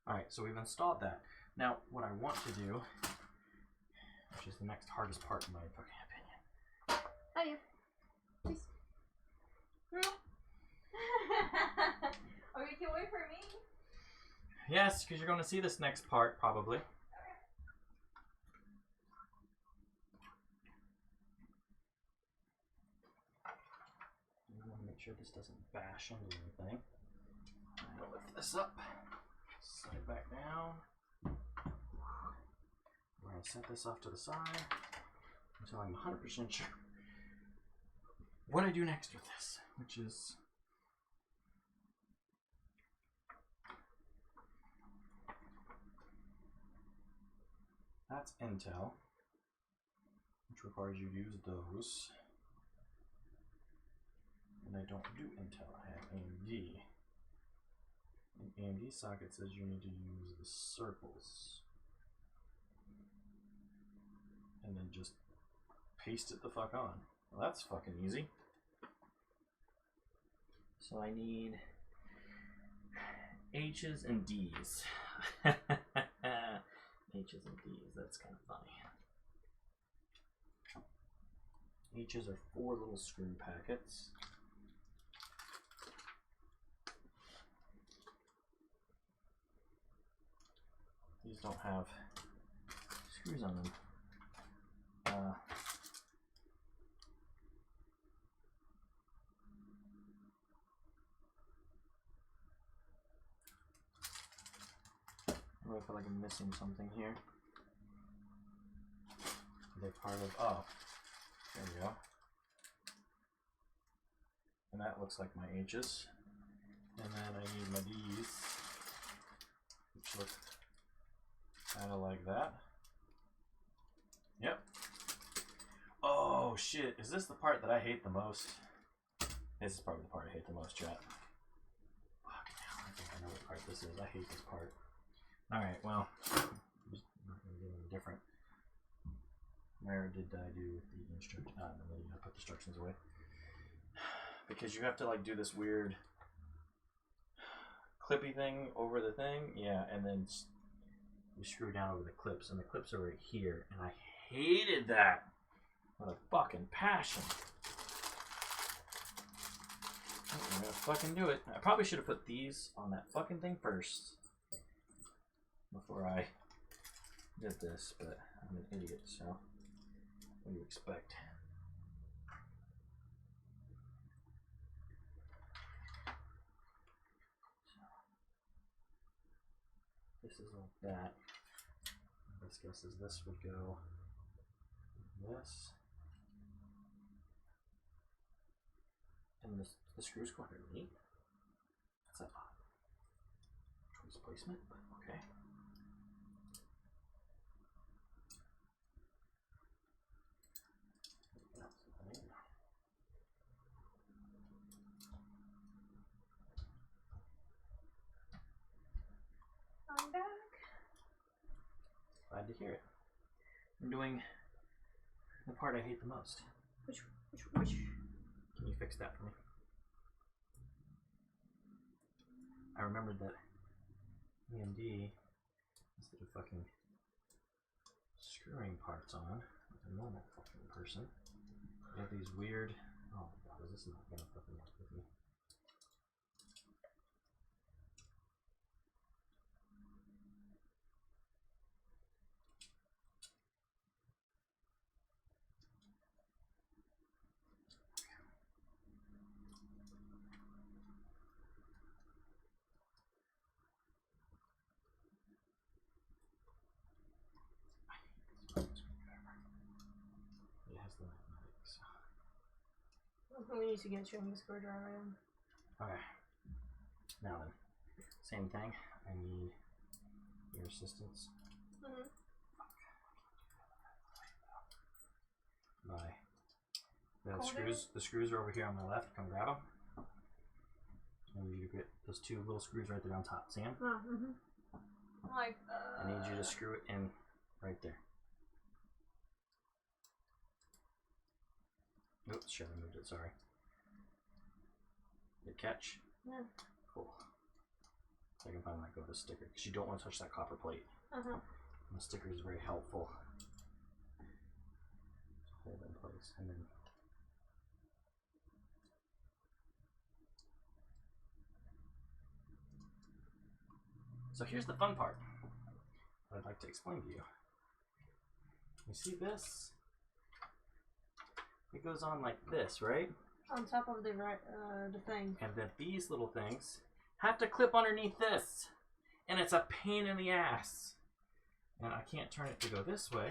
Alright, so we've installed that. Now, what I want to do, which is the next hardest part in my fucking opinion. Oh, you. Please. Oh, you can wait for me? Yes, because you're going to see this next part, probably. Okay. We want to make sure this doesn't bash into anything. I'm going to lift this up, set it back down. We're going to set this off to the side until I'm 100% sure what I do next with this, which is... That's Intel. which requires you to use those. And I don't do Intel, I have AMD. And AMD socket says you need to use the circles. And then just paste it the fuck on. Well, that's fucking easy. So I need H's and D's. H's and D's, that's kind of funny. H's are 4 little screw packets. These don't have screws on them. I feel like I'm missing something here. They're part of, oh, there we go. And that looks like my H's. And then I need my D's, which look kind of like that. Yep. Oh shit, is this the part that I hate the most? This is probably the part I hate the most, chat. Fucking hell, I think I know what part this is. I hate this part. Alright, well, just not going to do anything different. Where did I do the instructions? No, you gotta put the instructions away. Because you have to like do this weird clippy thing over the thing. Yeah, and then you screw down over the clips, and the clips are right here, and I hated that with a fucking passion. I'm gonna fucking do it. I probably should have put these on that fucking thing first before I did this, but I'm an idiot, so what do you expect? So, this is like that. My best guess is this would go like this. And the screws go underneath. That's an odd choice placement, but okay. I'm back. Glad to hear it. I'm doing the part I hate the most. Which? Can you fix that for me? I remembered that AMD, instead of fucking screwing parts on like a normal fucking person, they have these weird. Oh my god, is this not gonna fucking work with me? We need to get you a screwdriver in. Okay. Now then, same thing. I need your assistance. Bye. The screws are over here on my left. Come grab them. I need you to get those 2 little screws right there on top. See them? Like, I need you to screw it in right there. Oops, Shelly moved it, sorry. Good catch? Yeah. Cool. So I can finally let go of the sticker, because you don't want to touch that copper plate. And the sticker is very helpful to hold in place. And then so here's the fun part that I'd like to explain to you. You see this? It goes on like this, right? On top of the thing. And then these little things have to clip underneath this. And it's a pain in the ass. And I can't turn it to go this way,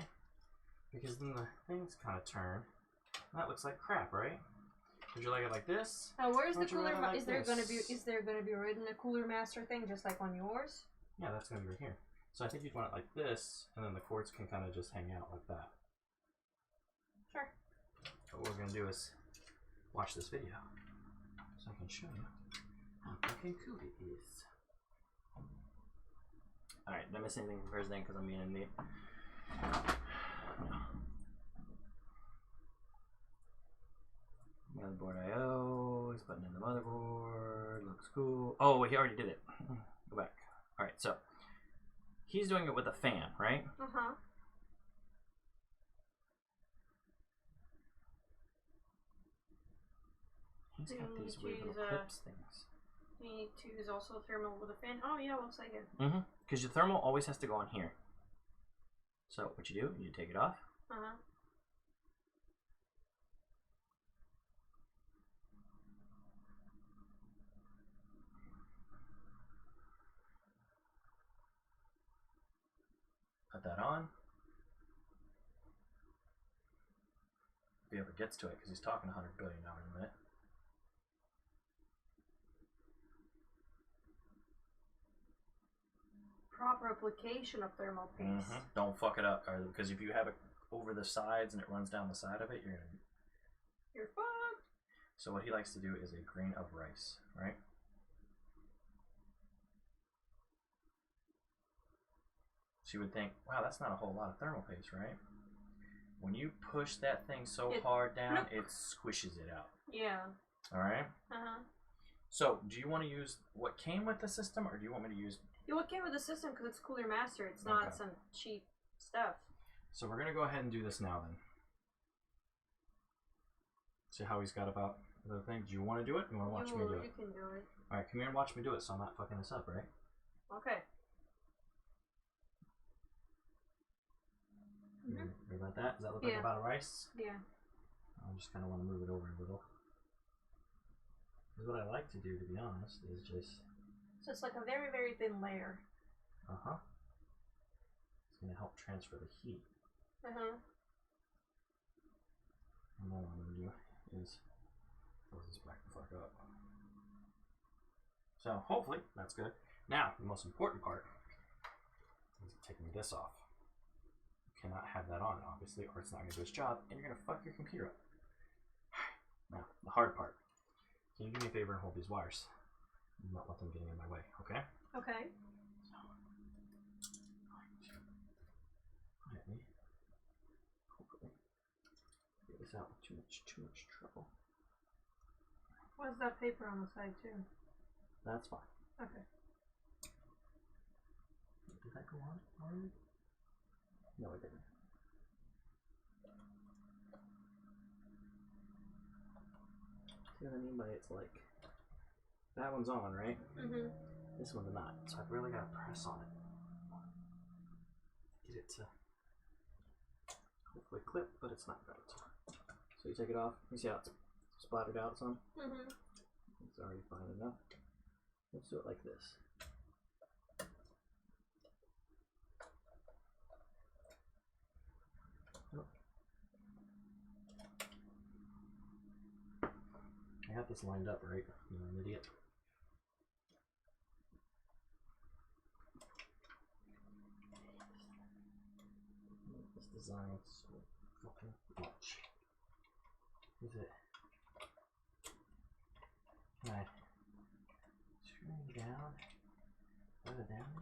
because then the things kind of turn. That looks like crap, right? Would you like it like this? Now, where's the cooler? Like is there gonna be written a cooler master thing just like on yours? Yeah, that's gonna be right here. So I think you'd want it like this, and then the cords can kind of just hang out like that. What we're gonna do is watch this video so I can show you how fucking cool it is. Alright, did I miss anything from first thing because I'm being an idiot? No. Motherboard I/O, he's putting in the motherboard, looks cool. Oh, he already did it. Go back. Alright, so he's doing it with a fan, right? Uh-huh. He's got these weird little clips things. You need to use also a thermal with a fan. Oh yeah, looks like it. Mm-hmm. Because your thermal always has to go on here. So what you do, you take it off. Uh-huh. Put that on. If he ever gets to it, because he's talking $100 billion a minute. Proper application of thermal paste. Mm-hmm. Don't fuck it up, because if you have it over the sides and it runs down the side of it, you're fucked. So what he likes to do is a grain of rice, right? So you would think, wow, that's not a whole lot of thermal paste, right? When you push that thing so hard down, it squishes it out. Yeah. All right? Uh-huh. So, do you want to use what came with the system, or do you want me to use... Yeah, what came with the system, because it's Cooler Master. It's not some cheap stuff. So we're going to go ahead and do this now, then. See how he's got about the thing? Do you want to do it? You want to watch me do it? You can do it. All right, come here and watch me do it, so I'm not fucking this up, right? Okay. Ready about that? Does that look like a pot of rice? Yeah. I just kind of want to move it over a little. Because what I like to do, to be honest, is just... So it's like a very, very thin layer. Uh-huh. It's going to help transfer the heat. Uh-huh. And then what I'm going to do is close this back the fuck up. So, hopefully, that's good. Now, the most important part is taking this off. Cannot have that on, obviously, or it's not going to do its job, and you're going to fuck your computer up. Now, the hard part. Can you do me a favor and hold these wires? And not let them get in my way, okay? Okay. So, quietly, hopefully, get this out with too much trouble. What's that paper on the side, too? That's fine. Okay. Did that go on already? No, it didn't. See what I mean by it's like that one's on, right? Mm-hmm. This one's not, so I've really got to press on it. Get it to hopefully clip, but it's not going to. So you take it off. You see how it's splattered out some? Mm-hmm. It's already fine enough. Let's do it like this. I got this lined up, right? You're an idiot. This design so fucking much. Is it? Can I screen down? Further down?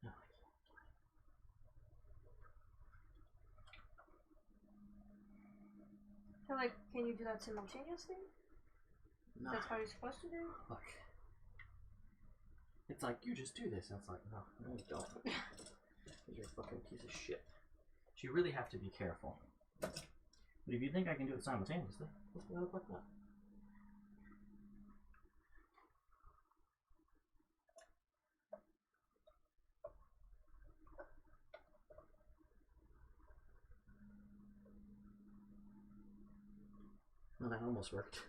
No, I can't. So, like, can you do that simultaneously? No. That's how you're supposed to do it? Look. It's like, you just do this. And it's like, no, you don't. Because you're a fucking piece of shit. So you really have to be careful. But if you think I can do it simultaneously, let's do it like that. Well, that almost worked.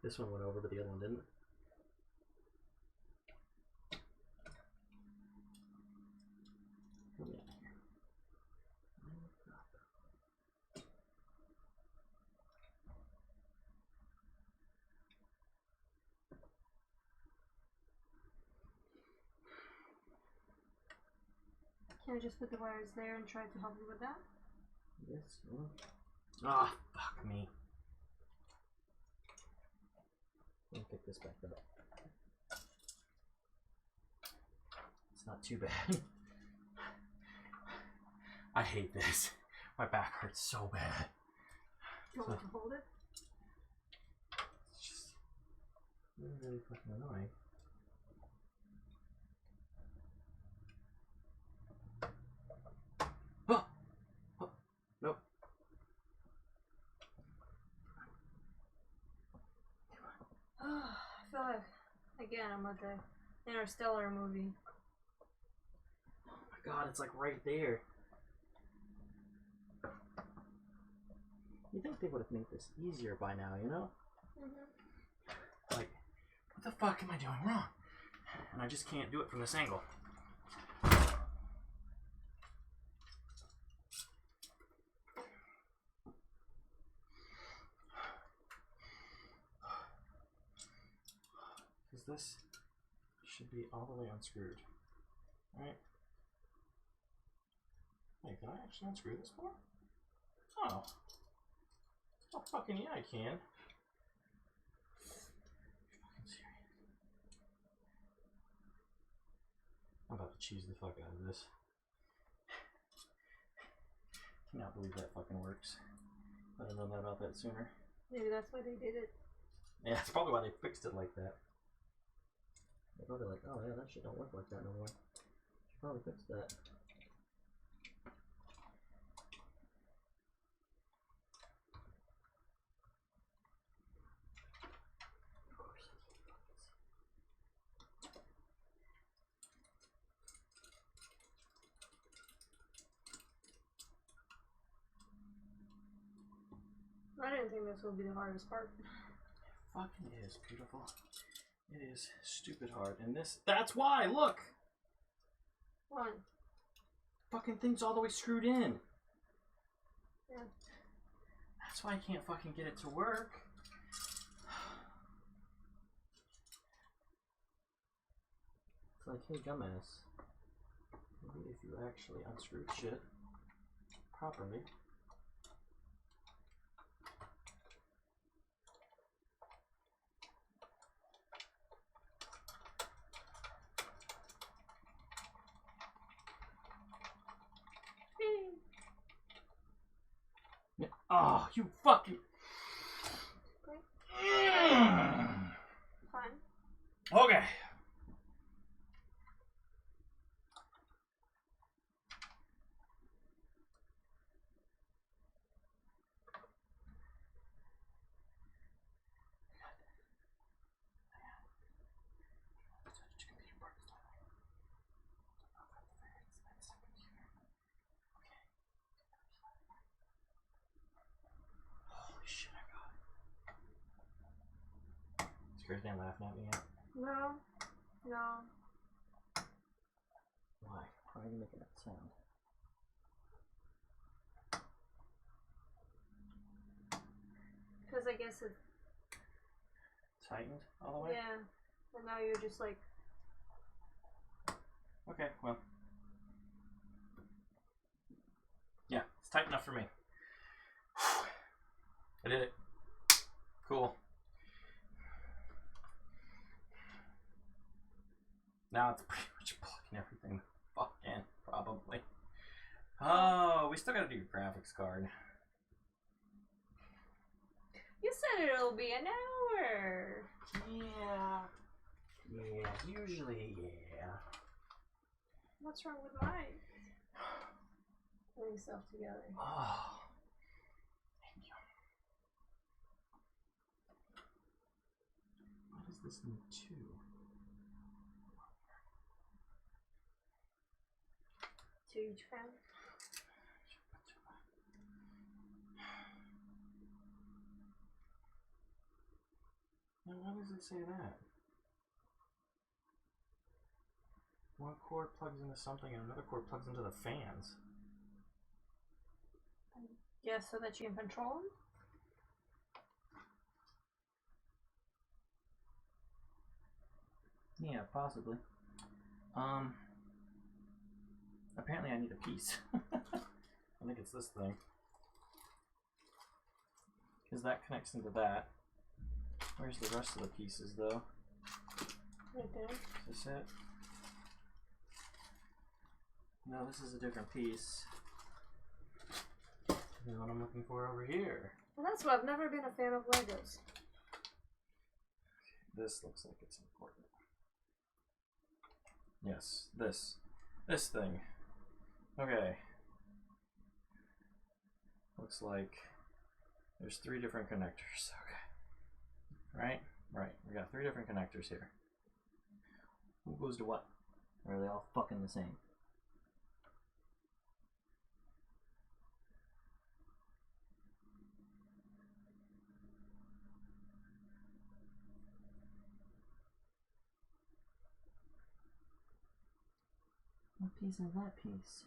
This one went over, but the other one didn't. Come in here. Can I just put the wires there and try to help you with that? Yes, well, Ah, fuck me. Let me pick this back up. It's not too bad. I hate this. My back hurts so bad. You want to hold it? It's just really, really fucking annoying. Oh! Oh! Nope. I feel like, again, I'm at the Interstellar movie. Oh my god, it's like right there. You'd think they would have made this easier by now, you know? Mm-hmm. Like, what the fuck am I doing wrong? And I just can't do it from this angle. Because this should be all the way unscrewed. Right? Wait, can I actually unscrew this more? Oh. Oh, fucking yeah, I can. I'm about to cheese the fuck out of this. Cannot believe that fucking works. I didn't know about that sooner. Maybe that's why they did it. Yeah, that's probably why they fixed it like that. They're probably like, oh yeah, that shit don't work like that no more. Should probably fix that. I didn't think this would be the hardest part. It fucking is, beautiful. It is stupid hard. And this, that's why, look! What? Fucking thing's all the way screwed in. Yeah. That's why I can't fucking get it to work. It's like, hey, dumbass. Maybe if you actually unscrewed shit properly. Oh, you fucking. Fine. Okay. Scared Dan laughing at me yet? No. No. Why? Why are you making that sound? Because I guess it tightened all the way? Yeah. And now you're just like. Okay, well. Yeah, it's tight enough for me. I did it. Cool. Now it's pretty much plugging everything the fuck in, probably. Oh, we still gotta do your graphics card. You said it'll be an hour. Yeah. Yeah, usually, yeah. What's wrong with mine? Putting stuff together. Oh. Thank you. What does this need to? To each fan. Now, why does it say that? One cord plugs into something and another cord plugs into the fans. Yeah, so that you can control them? Yeah, possibly. Apparently I need a piece. I think it's this thing. because that connects into that. Where's the rest of the pieces, though? Right there. Is this it? No, this is a different piece. This is what I'm looking for over here. Well, that's why I've never been a fan of Legos. This looks like it's important. Yes, this thing. Okay. Looks like there's 3 different connectors. Okay. Right? Right. We got 3 different connectors here. Who goes to what? Or are they all fucking the same? What piece is that piece?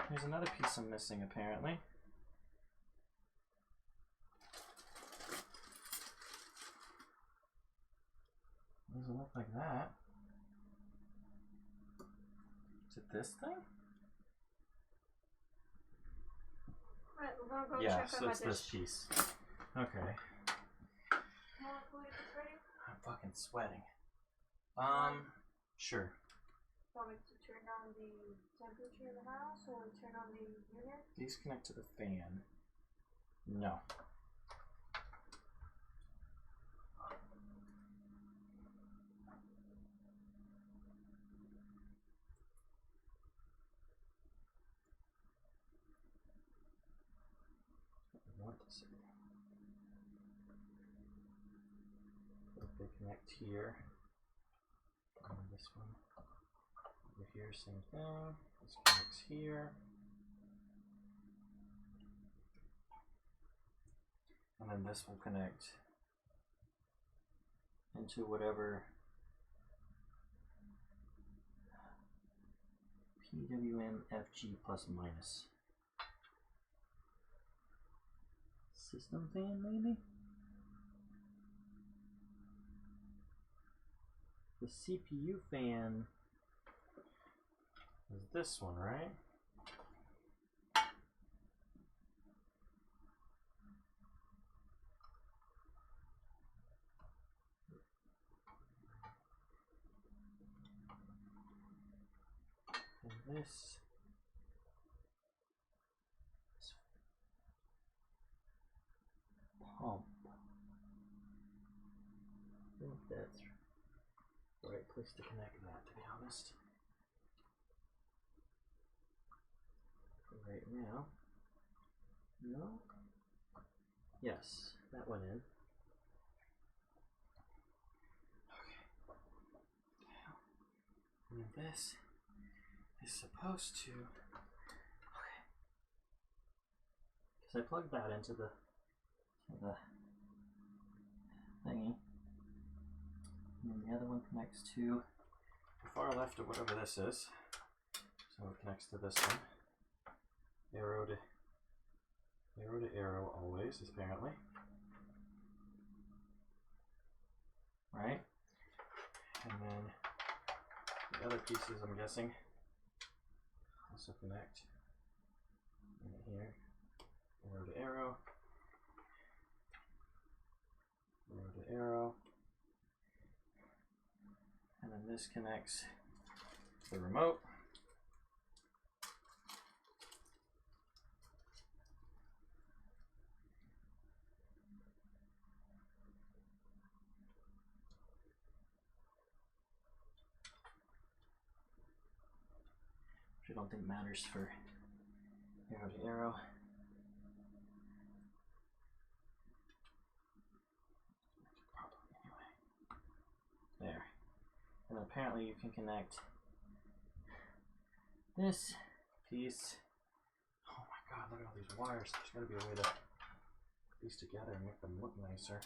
There's another piece I'm missing, apparently. Doesn't look like that. Is it this thing? Alright, we're gonna go yeah, check so out my it's dish. this piece. Okay. Wanna believe it's ready? I'm fucking sweating. Sure. Want me to turn on the temperature in the house or turn on the unit? These connect to the fan. No. I want to say. If they connect here. And this one. Over here, same thing. This connects here. And then this will connect into whatever PWM FG plus minus. System fan, maybe? The CPU fan is this one, right? And this pump. I think that's the right place to connect that, to be honest. For right now. No? Yes, that went in. Okay. And then this is supposed to. Okay. Because I plugged that into the thingy. And then the other one connects to the far left of whatever this is. So it connects to this one. Arrow to arrow always, apparently. Right? And then the other pieces, I'm guessing, also connect right here. Arrow to arrow. Arrow to arrow. And then this connects to the remote. Which I don't think matters for arrow to arrow. There. And apparently you can connect this piece. Oh my god, look at all these wires. There's gotta be a way to put these together and make them look nicer.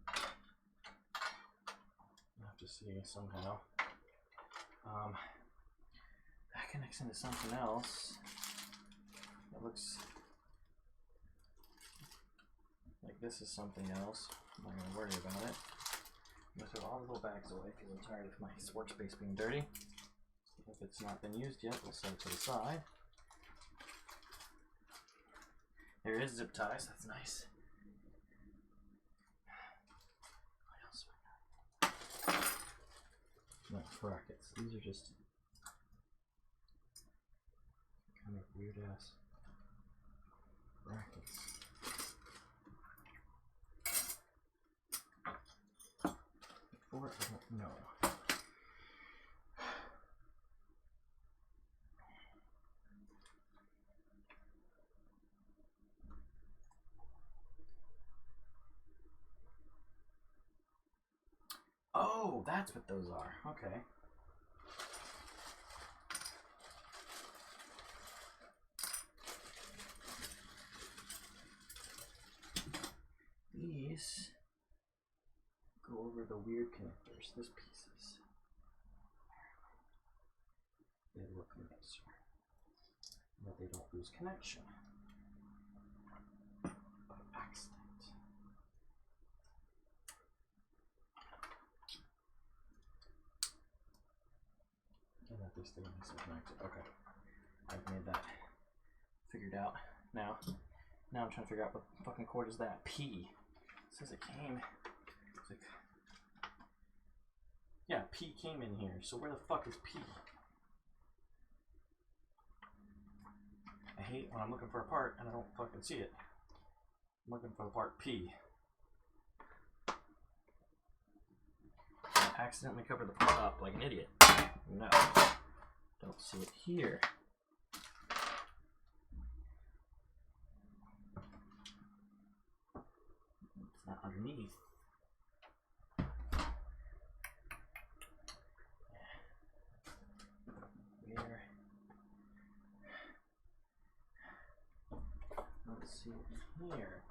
I'll have to see somehow. That connects into something else. It looks like this is something else. I'm not gonna worry about it. I'm gonna throw all the little bags away because I'm tired of my workspace being dirty. If it's not been used yet, we'll set it to the side. There is zip ties. That's nice. What else do I got? No, brackets. These are just kind of weird ass brackets. Or I don't know. Oh, that's what those are. Okay. These go over the weird connectors. This pieces. They look nicer, but they don't lose connection. By accident. And that they stay nice and connected. Okay. I've made that figured out. Now I'm trying to figure out what fucking chord is that. P. It says it came. It's like, yeah, P came in here. So where the fuck is P? I hate when I'm looking for a part and I don't fucking see it. I'm looking for the part P. I accidentally covered the part up like an idiot. No. Don't see it here. It's not underneath. Where? Let's see it here.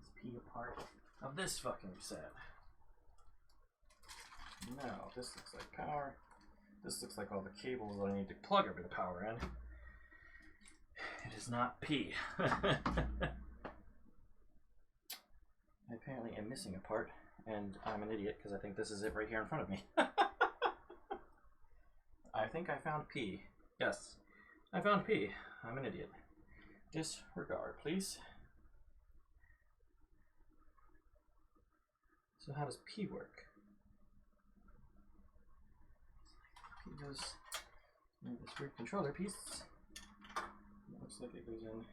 Is P a part of this fucking set? No, this looks like power. This looks like all the cables that I need to plug over the power in. It is not P. I apparently am missing a part, and I'm an idiot because I think this is it right here in front of me. I think I found P. Yes, I found P. I'm an idiot. Disregard, please. So how does P work? P goes in this weird controller piece. It looks like it goes in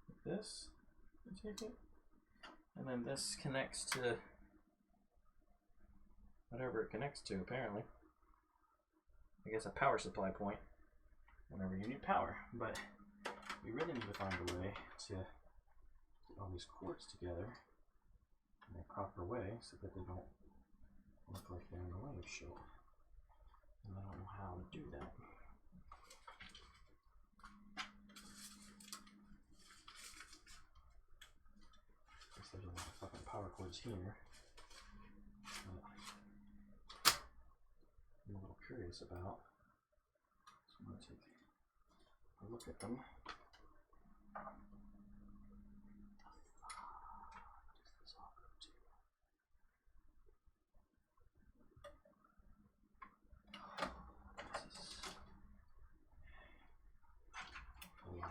like this. I take it. And then this connects to whatever it connects to, apparently. I guess a power supply point whenever you need power. But we really need to find a way to get all these cords together in a proper way so that they don't look like they're in the way of shit. And I don't know how to do that. Guess there's a lot of fucking power cords here. I'm a little curious about. So I'm going to take a look at them.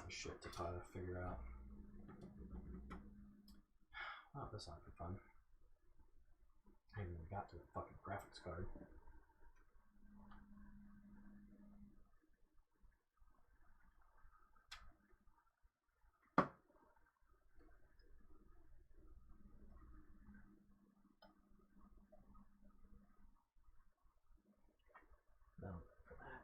Shit to try to figure out. Wow, this ought to be fun. I haven't even got to the fucking graphics card. No, for that.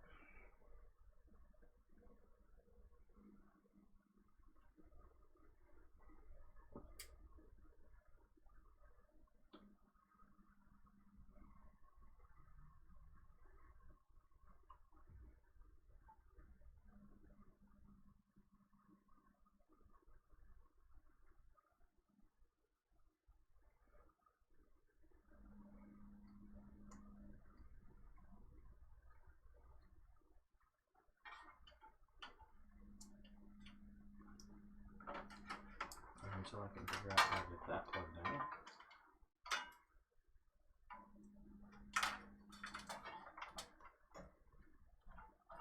Until I can figure out how to get that plugged in.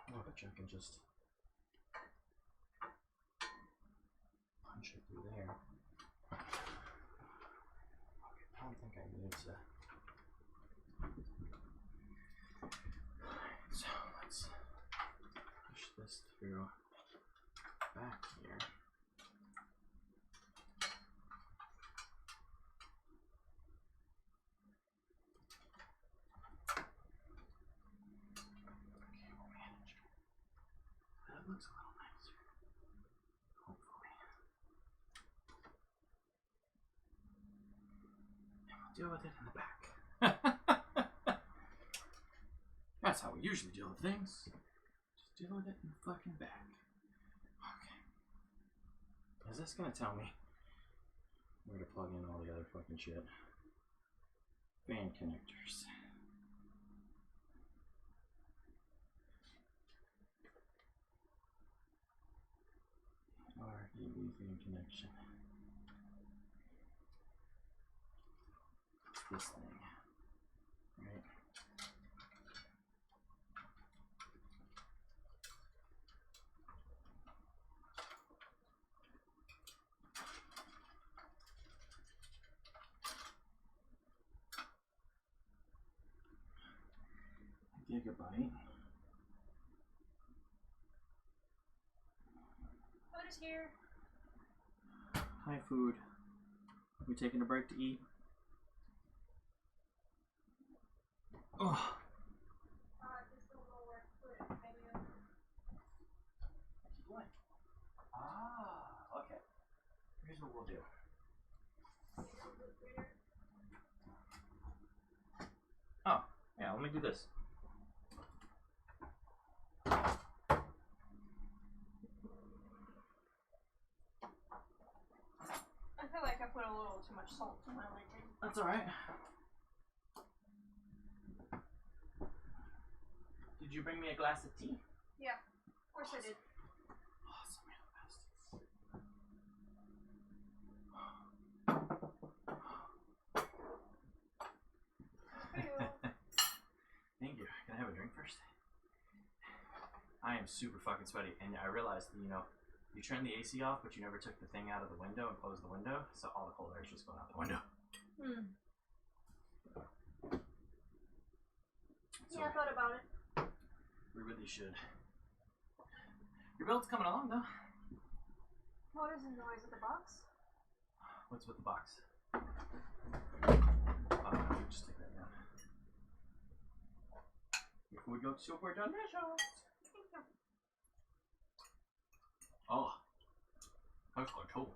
Oh, I bet you I can just shit through there. Okay, I don't think I need to. So let's push this through back here. Okay, we'll manage. That looks a little nicer. Hopefully. And we'll deal with it in the back. That's how we usually deal with things. Just deal with it in the fucking back. Okay. Is this gonna tell me where to plug in all the other fucking shit? Fan connectors. RGB fan connection. It's this thing, right? Gigabyte. Food is here. Hi, food. Are we taking a break to eat? Oh. This will work. Maybe. What? Ah, okay. Here's what we'll do. Oh, yeah, let me do this. I feel like I put a little too much salt in my liquid. That's alright. Did you bring me a glass of tea? Yeah, of course I did. Awesome, man. Thank you. Can I have a drink first? I am super fucking sweaty, and I realized, you know, you turned the AC off, but you never took the thing out of the window and closed the window, so all the cold air is just going out the window. So Yeah, I thought about it. we really should. Your build's coming along, though. What is the noise of the box? What's with the box? Just take that down. Your food looks super delicious. Oh, that's good too.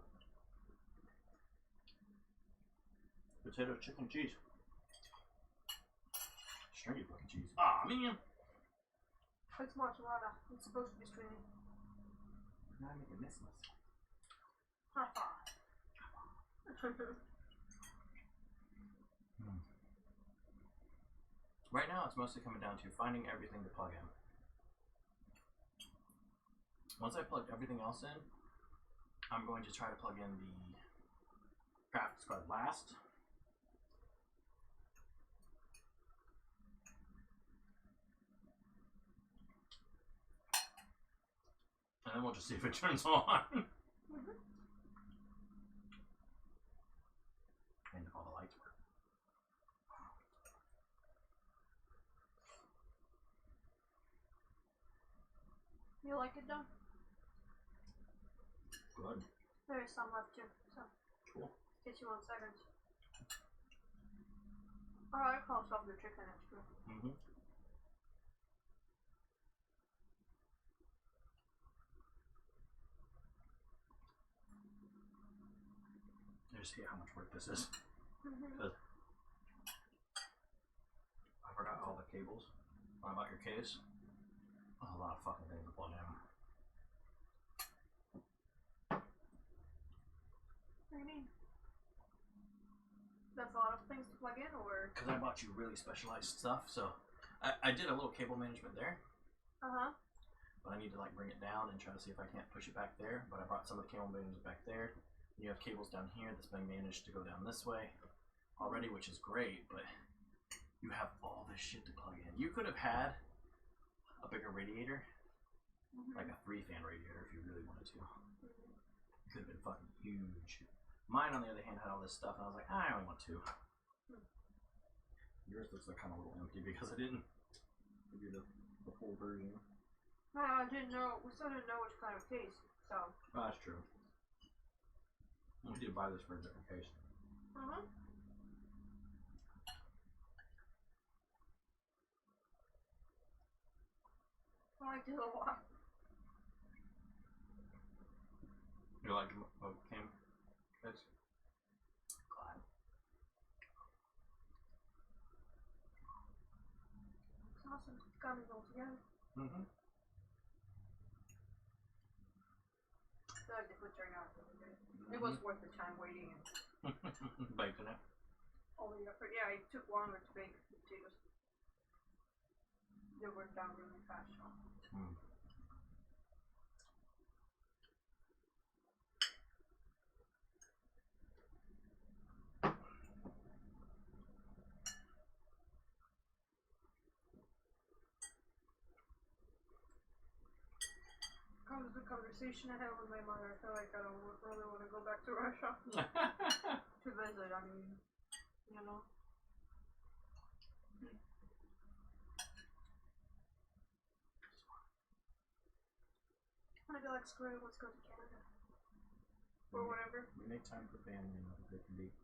Potato, chicken, cheese. Stringy fucking cheese. Aw, man. It's mozzarella. It's supposed to be stringy. We're not making this mess. High five. Right now, it's mostly coming down to finding everything to plug in. Once I plug everything else in, I'm going to try to plug in the graphics card last. And then we'll just see if it turns on. And if all the lights work. You like it, though? Good. There is some left too, so. Cool. Get you 1 second. Oh, I call some of the chicken extra. I just hate how much work this is. Because I forgot all the cables when I bought your case. Oh, a lot of fucking things to plug in. What do you mean? That's a lot of things to plug in, or? Because I bought you really specialized stuff, so I did a little cable management there. But I need to like bring it down and try to see if I can't push it back there. But I brought some of the cable management back there. You have cables down here that's been managed to go down this way already, which is great, but you have all this shit to plug in. You could have had a bigger radiator, like a 3-fan radiator if you really wanted to. could have been fucking huge. Mine, on the other hand, had all this stuff, and I was like, I only want 2. Yours looks like kind of a little empty because I didn't give you the full version. I didn't know. We still didn't know which kind of case, so. Oh, that's true. We did buy this for a different case. I liked it a lot. You liked what came? Case? Glad. It's awesome. It's coming all together. Mm-hmm. I feel like the food turned out really good. It was worth the time waiting and baking it. all the effort. Yeah, it took longer to bake the potatoes. They worked out really fast. So. Comes the conversation I had with my mother. I feel like I don't really want to go back to Russia to visit. I mean, you know. I'd be like, screw it, let's go to Canada. Or whatever. We make time for family, and it can be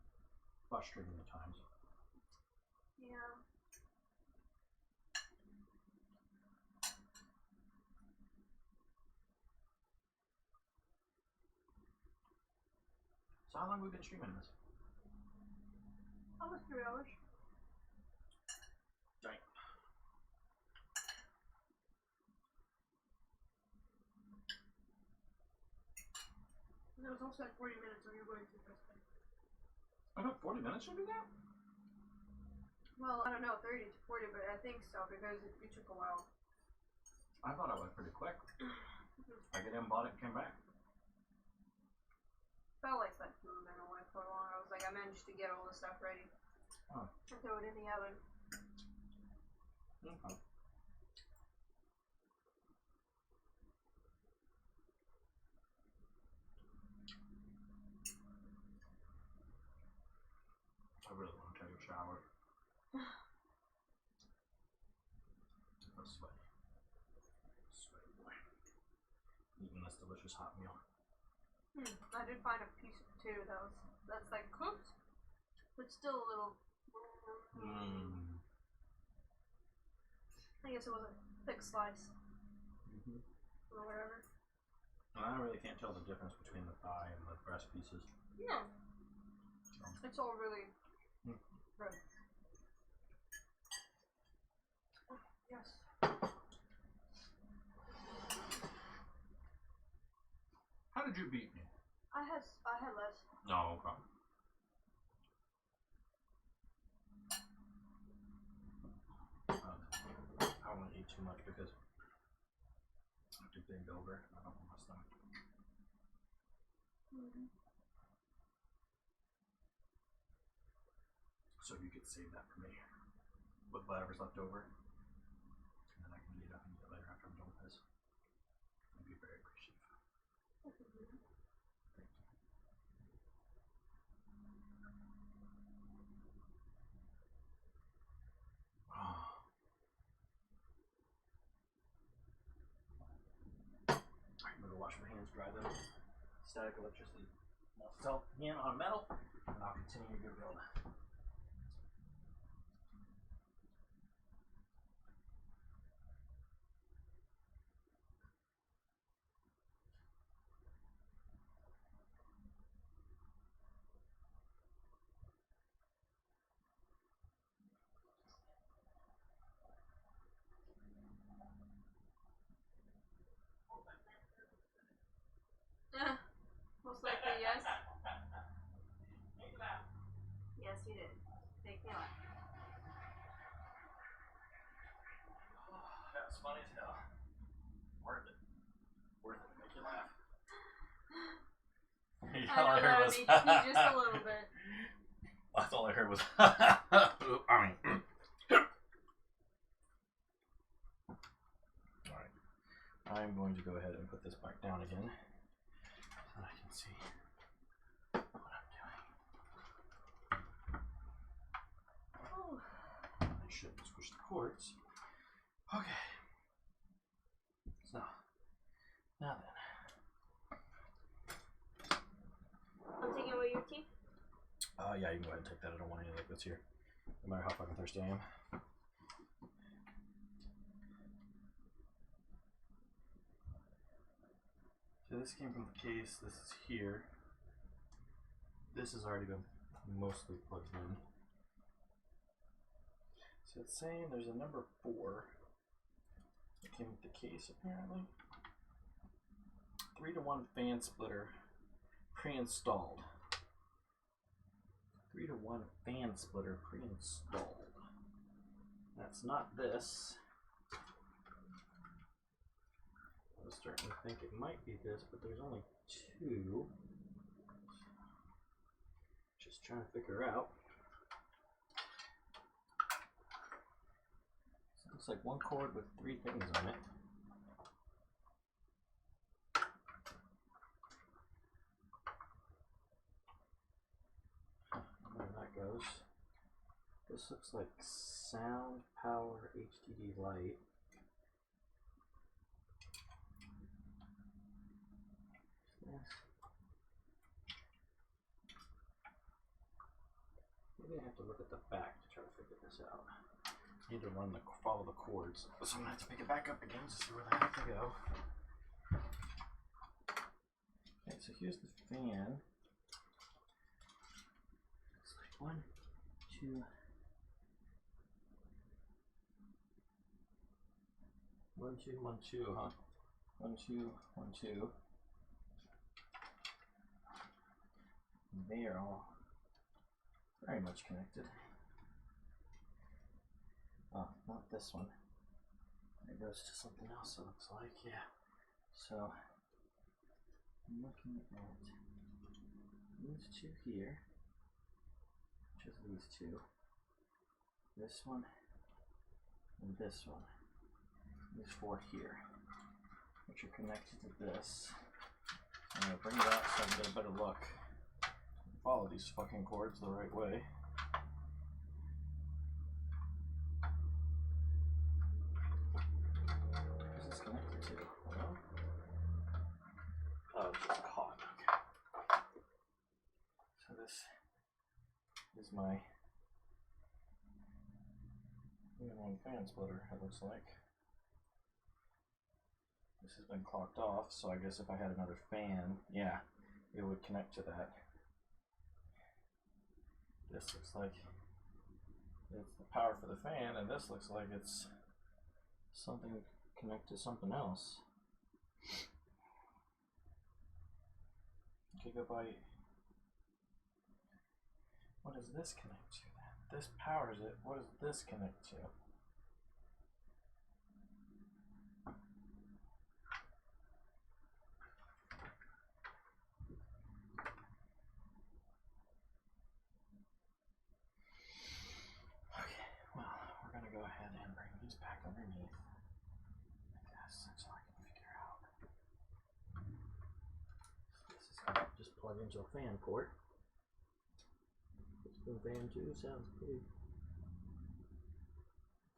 frustrating at times. Yeah. So how long have we been streaming this? Almost 3 hours. Dang. And there was also like 40 minutes of you going through this thing. I thought 40 minutes should be there? Well, I don't know, 30 to 40, but I think so because it took a while. I thought it went pretty quick. I get in, bought it, and came back. Felt like that food and it went for long. I was like, I managed to get all the stuff ready. Oh. And throw it in the oven. Okay. I really want to take a shower. I'm sweaty. Sweaty boy. Eating this delicious hot meal. I did find a piece of potato that's like cooked, but still a little. I guess it was a thick slice. Or whatever. And I really can't tell the difference between the thigh and the breast pieces. No. It's all really good. Yes. How did you beat me? I had less. No, okay. I don't want to eat too much because I have to bend over. I don't want my stomach. So you could save that for me with whatever's left over, and then I can eat it later after I'm done with this. I'd be very appreciative. I'm gonna wash my hands, dry them. Static electricity won't melt in on metal, and I'll continue your build. Most likely, yes. Yes, you did. Make me laugh. That was funny as hell. Worth it. Worth it. Make you laugh. I know that made you pee just a little bit. That's all I heard was. Alright. I'm going to go ahead and put this back down again. And I can see what I'm doing. Oh. I should squish the cords. Okay. So, now then. I'm taking away your tea? Yeah, you can go ahead and take that. I don't want any of this here. No matter how fucking thirsty I am. So this came from the case. This is here. This has already been mostly plugged in. So it's saying there's a number 4 that came with the case apparently. 3-to-1 fan splitter pre-installed. 3-to-1 fan splitter pre-installed. That's not this. I was starting to think it might be this, but there's only 2. Just trying to figure out. So it looks like one cord with 3 things on it. There that goes. This looks like sound power HDD light. Maybe I have to look at the back to try to figure this out. I need to follow the cords, so I'm gonna have to pick it back up again to see where the heck to go. Okay, so here's the fan. Looks like 1, 2, 1, 2, 1, 2, huh? 1, 2, 1, 2. They are all very much connected. Oh, not this one. It goes to something else, it looks like, yeah. So, I'm looking at these 2 here, which is these 2. This one, and this one. These 4 here, which are connected to this. I'm gonna bring it out so I can get a better look. Follow these fucking cords the right way. Where's this connected to? Well, oh, it's just caught. Okay. So this is my fan splitter, it looks like. This has been clocked off, so I guess if I had another fan, yeah, it would connect to that. This looks like it's the power for the fan, and this looks like it's something connected to something else. Gigabyte. What does this connect to then? This powers it. What does this connect to? Go ahead and bring these back underneath, I guess, until I can figure out. This is how I just plug into a fan port. Piston fan 2 sounds pretty.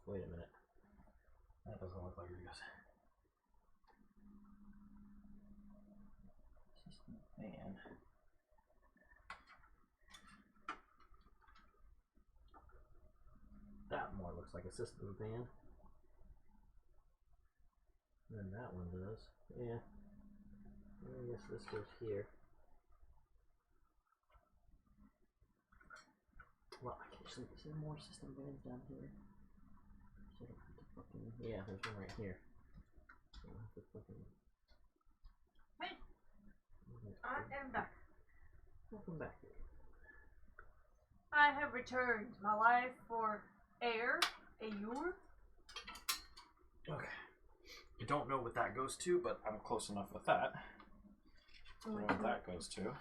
Wait a minute. That doesn't look like it goes. System fan. That more looks like a system fan. And that one does. Yeah. I guess this goes here. Well, actually, is there more system fans down here? So I don't have to fucking. Yeah, there's one right here. So I have to fucking. Hey! I am back. Welcome back. I have returned my life for air. Okay. I don't know what that goes to, but I'm close enough with that. I know what that goes to.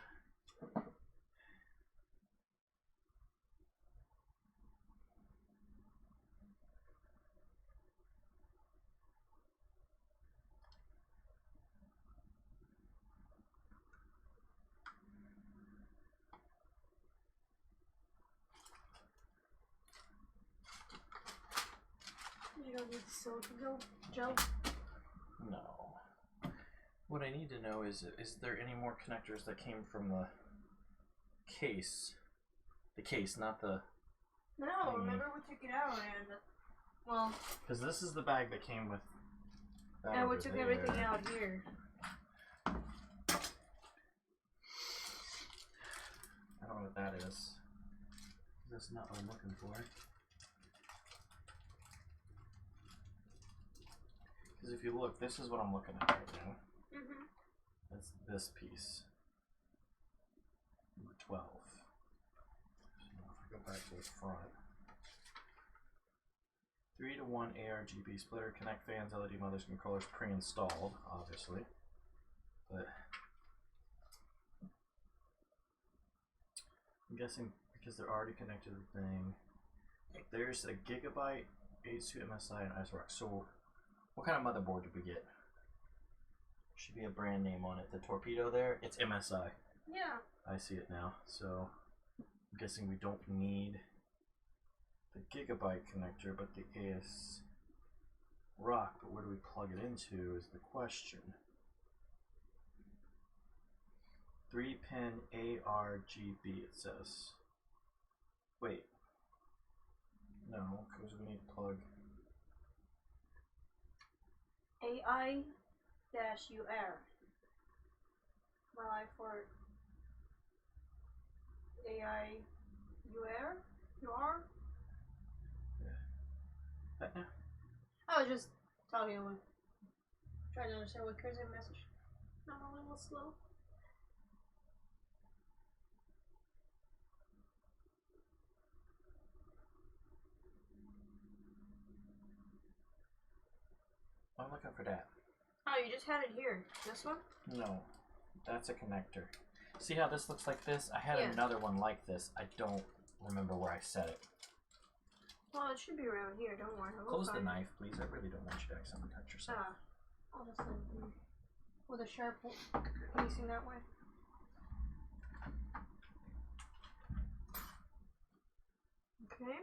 You don't need the silicone gel? No. What I need to know is there any more connectors that came from the case? The case, not the... No, remember we took it out and... Well... Because this is the bag that came with... And we took everything out here. I don't know what that is. That's not what I'm looking for. Because if you look, this is what I'm looking at right now. Mm-hmm. That's this piece. Number 12. So if I go back to the front. 3-to-1 ARGB splitter, connect fans, LED mothers, controllers pre-installed, obviously. But I'm guessing because they're already connected to the thing. There's a Gigabyte, ASUS MSI, and IceRock. So what kind of motherboard did we get? Should be a brand name on it. The torpedo there, it's MSI. Yeah. I see it now. So I'm guessing we don't need the Gigabyte connector, but the ASRock. But where do we plug it into is the question. 3-pin ARGB, it says. Wait. No, because we need to plug AI-UR. Right for AI-UR? UR? that now. I was just talking with, trying to understand what Curzon message. I'm a little slow. I'm looking for that. Oh, you just had it here. This one? No, that's a connector. See how this looks like this? I had another one like this. I don't remember where I set it. Well, it should be around here. Don't worry. Close the knife, please. I really don't want you to accidentally touch yourself. I'll just leave it with a sharp facing that way. Okay.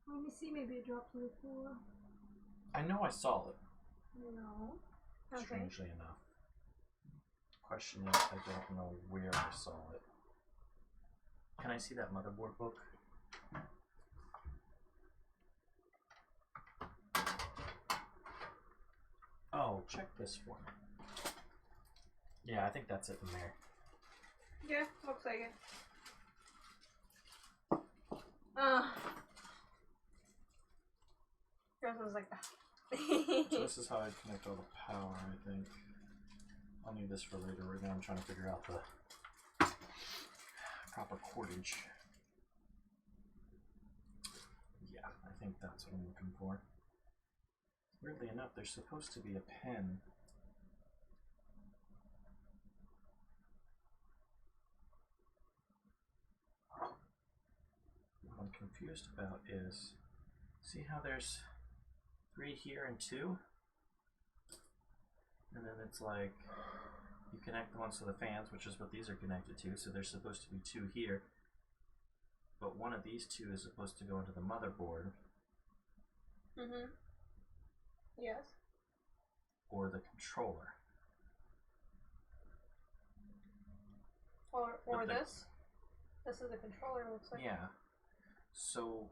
Let me see. Maybe it dropped to the floor. I know I saw it. No. Okay. Strangely enough. Question is, I don't know where I saw it. Can I see that motherboard book? Oh, check this for me. Yeah, I think that's it in there. Yeah, looks like it. Yours was like that. So this is how I connect all the power, I think. I'll need this for later. Right now I'm trying to figure out the proper cordage. Yeah, I think that's what I'm looking for. Weirdly enough, there's supposed to be a pen. What I'm confused about is, see how there's 3 here and 2? And then it's like, you connect the ones to the fans, which is what these are connected to, so there's supposed to be 2 here. But one of these 2 is supposed to go into the motherboard. Mm-hmm. Yes. Or the controller. Or this? This is the controller, it looks like. Yeah. So...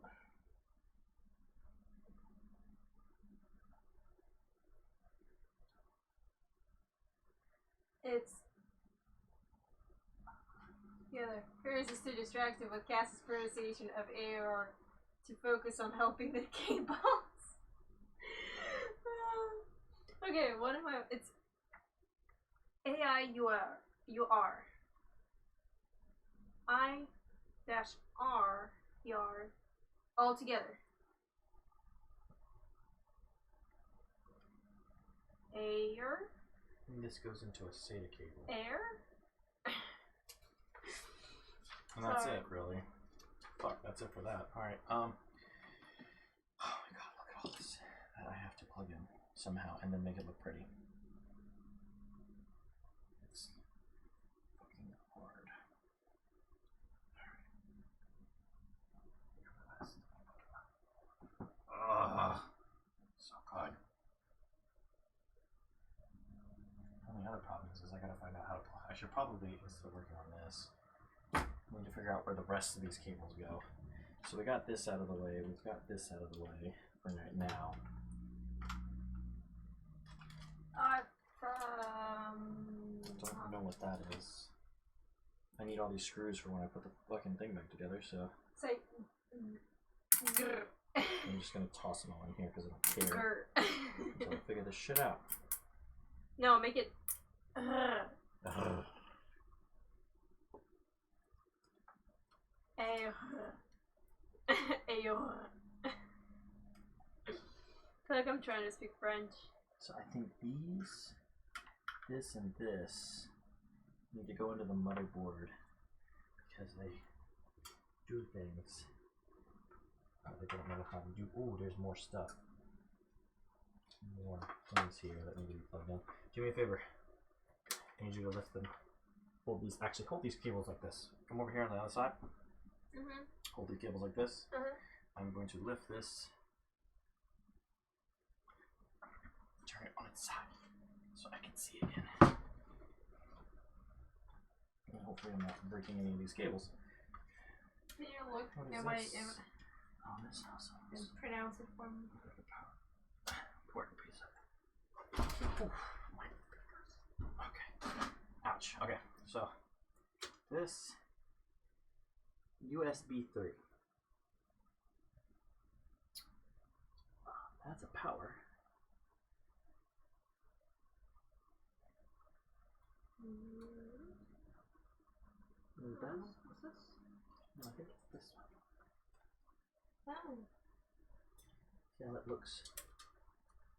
It's... Yeah, Ferris is too distracted with Cass's pronunciation of AR to focus on helping the cables. Okay, what am I... It's... AIUR. UR. I-R yard all together. Air. And this goes into a SATA cable. Air. And that's it, really. Fuck, that's it for that. Alright, oh my god, look at all this that I have to plug in somehow and then make it look pretty. It's fucking hard. Alright. should probably, instead of working on this, we need to figure out where the rest of these cables go. So we got this out of the way, we've got this out of the way for right now. Don't know what that is. I need all these screws for when I put the fucking thing back together, so. Say. I'm just gonna toss them all in here because I don't care. Until I figure this shit out. No, make it. I feel like I'm trying to speak French. So I think these, this and this need to go into the motherboard because they do things they don't know how to do. Oh, there's more stuff. More things here that need to be plugged in. Do me a favor. I need you to lift them. Hold these. Actually, hold these cables like this. Come over here on the other side. Hold these cables like this. I'm going to lift this. Turn it on its side so I can see again. And hopefully I'm not breaking any of these cables. Can you look at my oh, this also is. Pronounce it for me. Important piece of it. Oof, my fingers. Okay. Ouch. Okay, so this USB 3. That's a power. Is that? What's this? No, I think it's this one. Oh. See how that looks?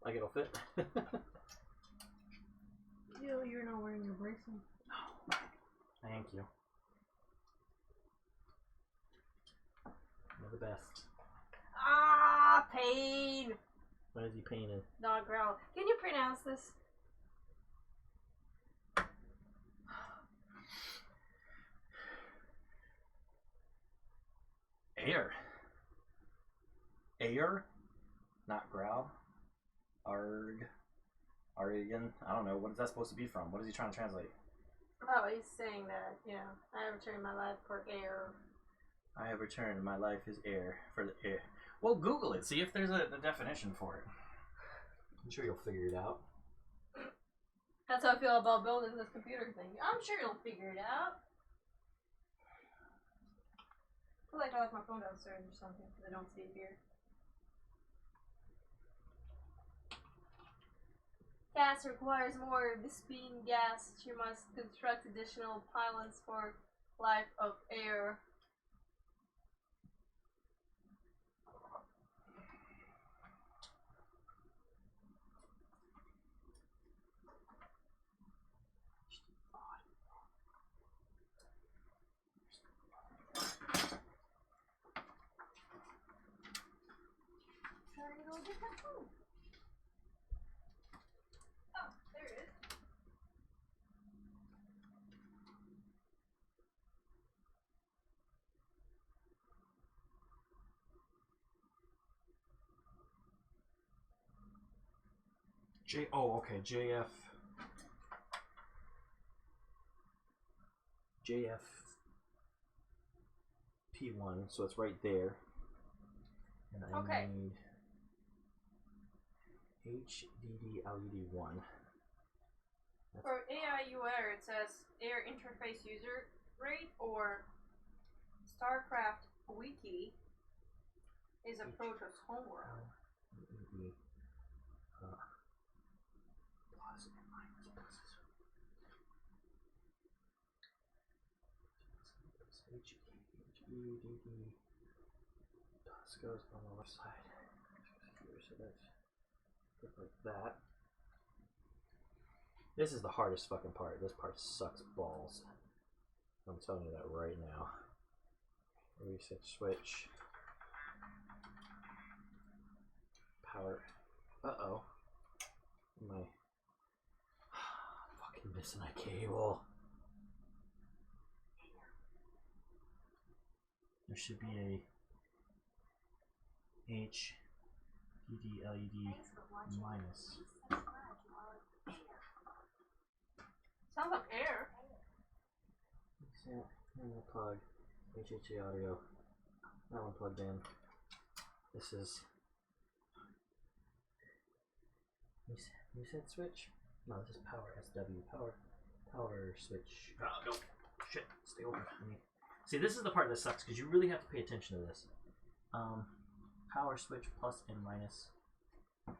Like it'll fit? You're not wearing your bracelet. Oh, thank you. You're the best. Ah, pain! Why is he painted? Dog growl. Can you pronounce this? Air. Air? Not growl. Arg. Arigan. I don't know. What is that supposed to be from? What is he trying to translate? Oh, he's saying that, you know, I have returned my life for air. I have returned my life is air for the air. Well, Google it. See if there's a definition for it. I'm sure you'll figure it out. That's how I feel about building this computer thing. I'm sure you'll figure it out. I feel like I left my phone downstairs or something because I don't see it here. Gas requires more Bisping gas. You must construct additional pylons for life of air. Trying to go get that phone. Oh, there it is. Okay, JF P1, so it's right there. And I need HDD LED1. For AIUR, it says Air Interface User Rate or StarCraft Wiki is a Protoss homeworld. Plus and minus pluses. HEDD plus goes on the left side. So that's good like that. This is the hardest fucking part. This part sucks balls. I'm telling you that right now. Reset switch. Power. Uh-oh. Am I fucking missing a cable? There should be a HDD LED minus. Sounds like air. Yeah, and the plug. HHA audio. That one plugged in. This is reset switch? No, this is power SW. Power switch. Oh, no. Shit. Stay over. See, this is the part that sucks because you really have to pay attention to this. Power switch plus and minus. What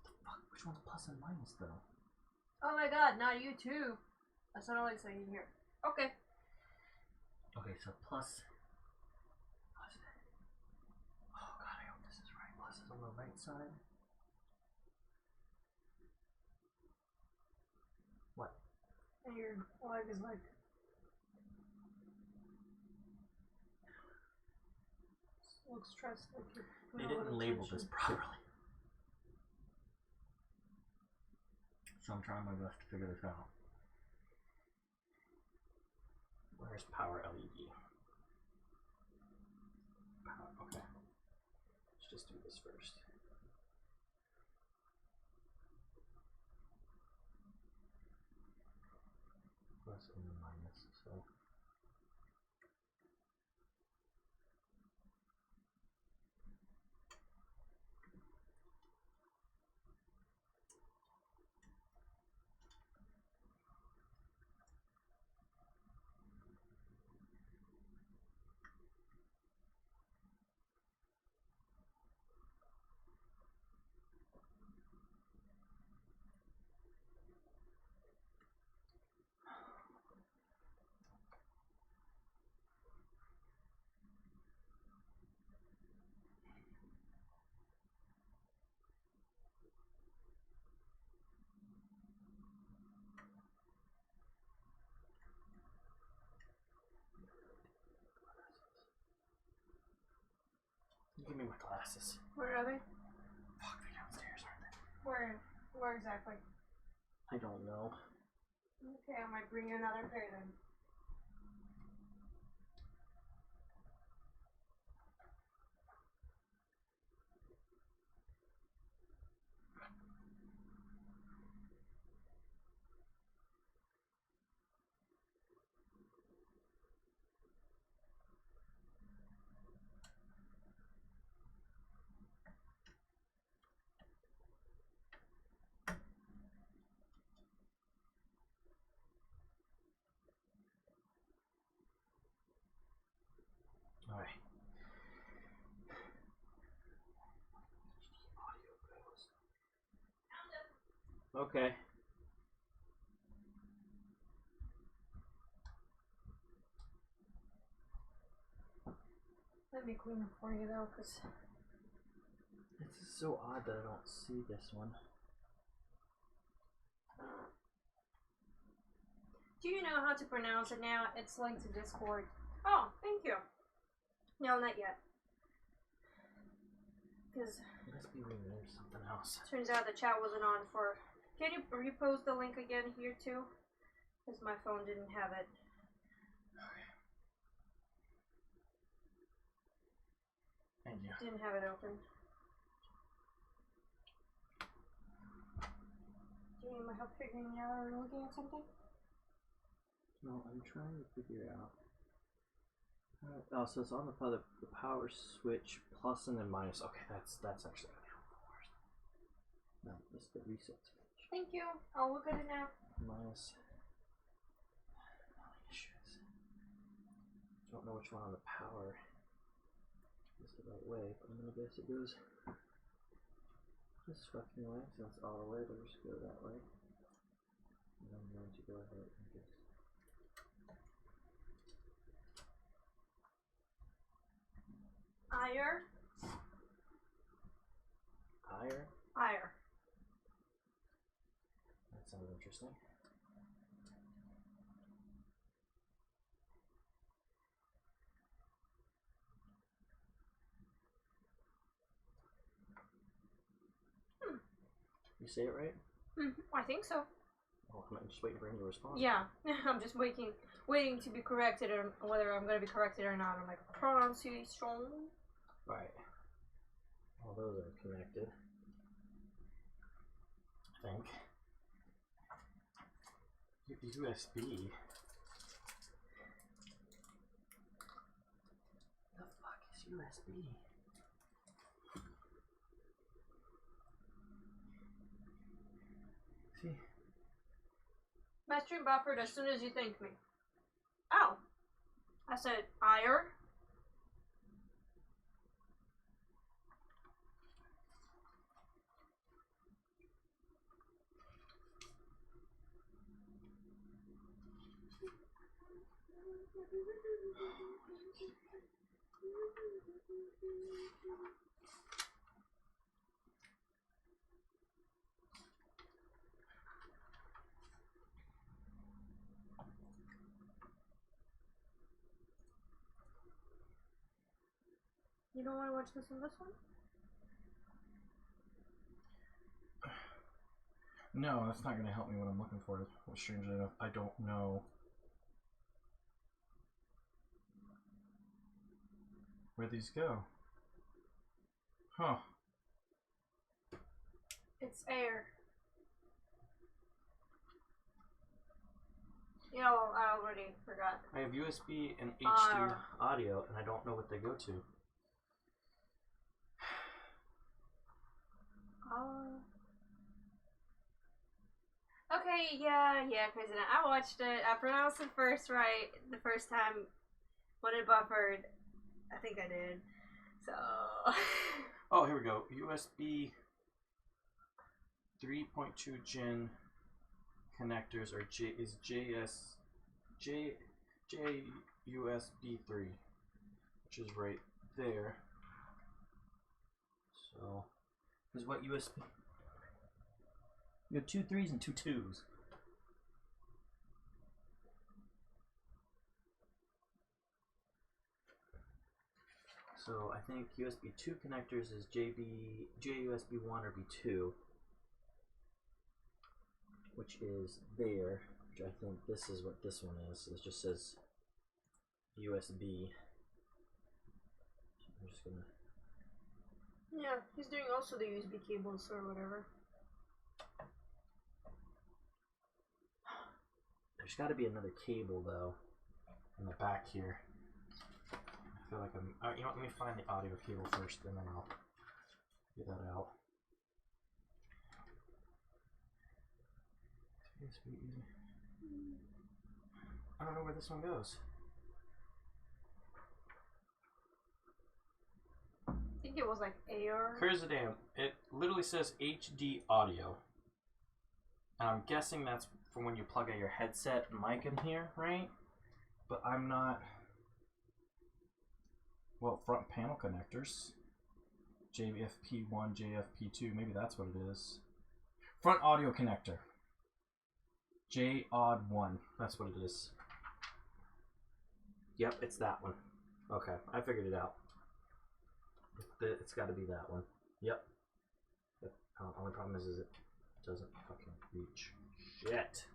the fuck? Which one's plus and minus though? Oh my god, not you too. That's not like saying here. Okay. Okay, so plus. Oh god, I hope this is right. Plus is on the right side. What? And your leg is like. Looks stressed. Like they didn't label this properly. So I'm trying my best to figure this out. Where's power LED? Power, okay. Let's just do this first. Plus and minus, so. Give me my glasses. Where are they? Fuck, they're downstairs, aren't they? Where exactly? I don't know. Okay, I might bring you another pair then. Alright. Okay. Let me clean it for you though, because it's so odd that I don't see this one. Do you know how to pronounce it now? It's linked to Discord. Oh, thank you. No, not yet. Because must be renamed something else. Turns out the chat wasn't on for. Can you repost the link again here too? Because my phone didn't have it. Okay. Thank you. Didn't have it open. Do you need my help figuring it out or looking at something? No, I'm trying to figure out. Oh, so it's on the power switch plus and then minus. Okay, that's actually gonna help the worst. No, it's the reset switch. Thank you. I'll look at it now. Minus. Issues. Don't know which one on the power is the right way, but I'm gonna guess it goes this fucking way. So it's all the way. It'll just go that way. And I'm going to go ahead and just. Ire. That sounds interesting. You say it right? I think so. Oh, I'm just waiting for him to respond. Yeah, I'm just waiting to be corrected, or whether I'm going to be corrected or not. I'm like, pronunciation. Right. All those are connected. I think. USB. The fuck is USB? See? My stream buffered as soon as you thanked me. Ow! I said, ire. You don't want to watch this one? No, that's not going to help me when I'm looking for it. Well, strangely enough, I don't know where these go. Huh. It's air. Yeah, well, I already forgot. I have USB and HD audio, and I don't know what they go to. Okay, yeah, President. I watched it. I pronounced it first right the first time when it buffered. I think I did. So. Oh, here we go. USB 3.2 gen connectors are USB 3, which is right there. So, is what USB? You have 2 3s and 2 2s. So I think USB 2 connectors is JUSB 1 or B2, which is there. Which I think this is what this one is. So it just says USB. I'm just gonna. Yeah, he's doing also the USB cables or whatever. There's got to be another cable though in the back here. I feel like I'm. You know what? Let me find the audio cable first, and then I'll get that out. I don't know where this one goes. I think it was like AR. Kurzadam. It literally says HD audio, and I'm guessing that's from when you plug in your headset mic in here, right? But I'm not. Well, front panel connectors. JFP1, JFP2, maybe that's what it is. Front audio connector. JAUD1, that's what it is. Yep, it's that one. Okay, I figured it out. It's got to be that one. Yep. Only problem is it doesn't fucking reach. Shit.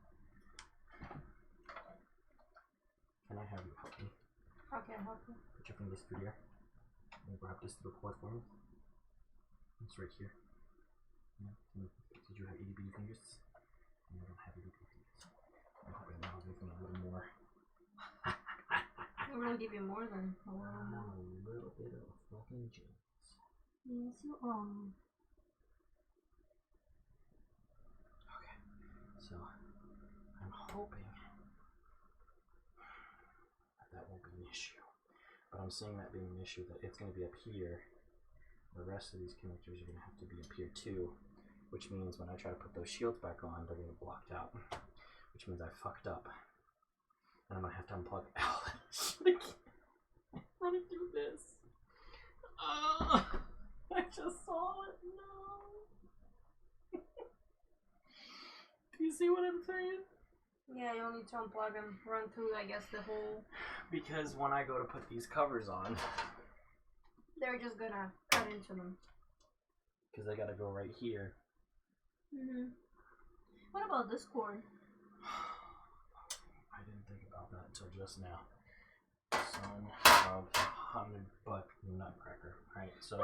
Can I have you help me? How can I help you? Put your fingers through here. And grab this little cord for me. It's right here. Yeah. Did you have itty bitty fingers? I don't have itty bitty fingers. I'm hoping that'll give me a little more. I'm gonna give you more than a little more. A little bit of fucking juice. Yes, you are. Okay. So, I'm hoping that won't be an issue. But I'm seeing that being an issue, that it's going to be up here. The rest of these connectors are going to have to be up here too. Which means when I try to put those shields back on, they're going to get blocked out. Which means I fucked up. And I'm going to have to unplug it. I can't run it through this. I just saw it. No. Do you see what I'm saying? Yeah, you'll need to unplug and run through, I guess, the whole... Because when I go to put these covers on... They're just gonna cut into them. Because they gotta go right here. What about this cord? I didn't think about that until just now. Son of a $100 nutcracker. Alright, so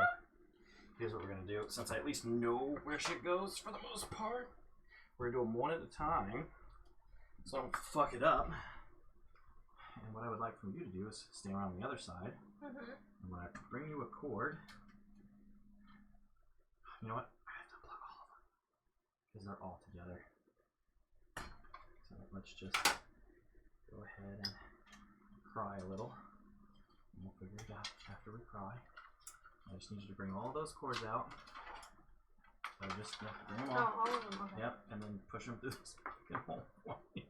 here's what we're gonna do. Since I at least know where shit goes for the most part, we're gonna do them one at a time. so I don't fuck it up. And what I would like from you to do is stay around the other side. And when I bring you a cord, you know what? I have to unplug all of them because they're all together. So let's just go ahead and cry a little. And we'll figure it out after we cry. I just need you to bring all those cords out. So just bring them all. Oh, all of them. Okay. Yep, and then push them through this fucking hole for me.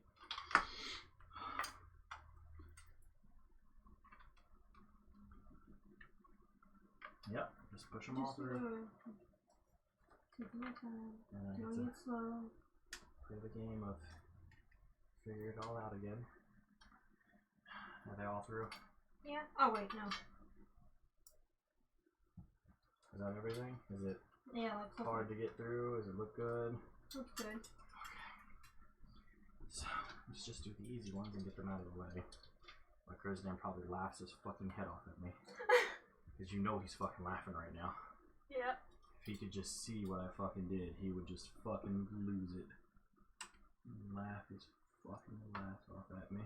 Yep, just push them all through. Take your time. And Doing it slow. Play the game of figure it all out again. Are they all through? Yeah. Oh wait, no. Is that everything? Is it like hard to get through? Does it look good? Looks good. Okay. So let's just do the easy ones and get them out of the way. My Kurzdan probably laughs his fucking head off at me. Because you know he's fucking laughing right now. Yep. If he could just see what I fucking did, he would just fucking lose it. Laugh his fucking laugh off at me.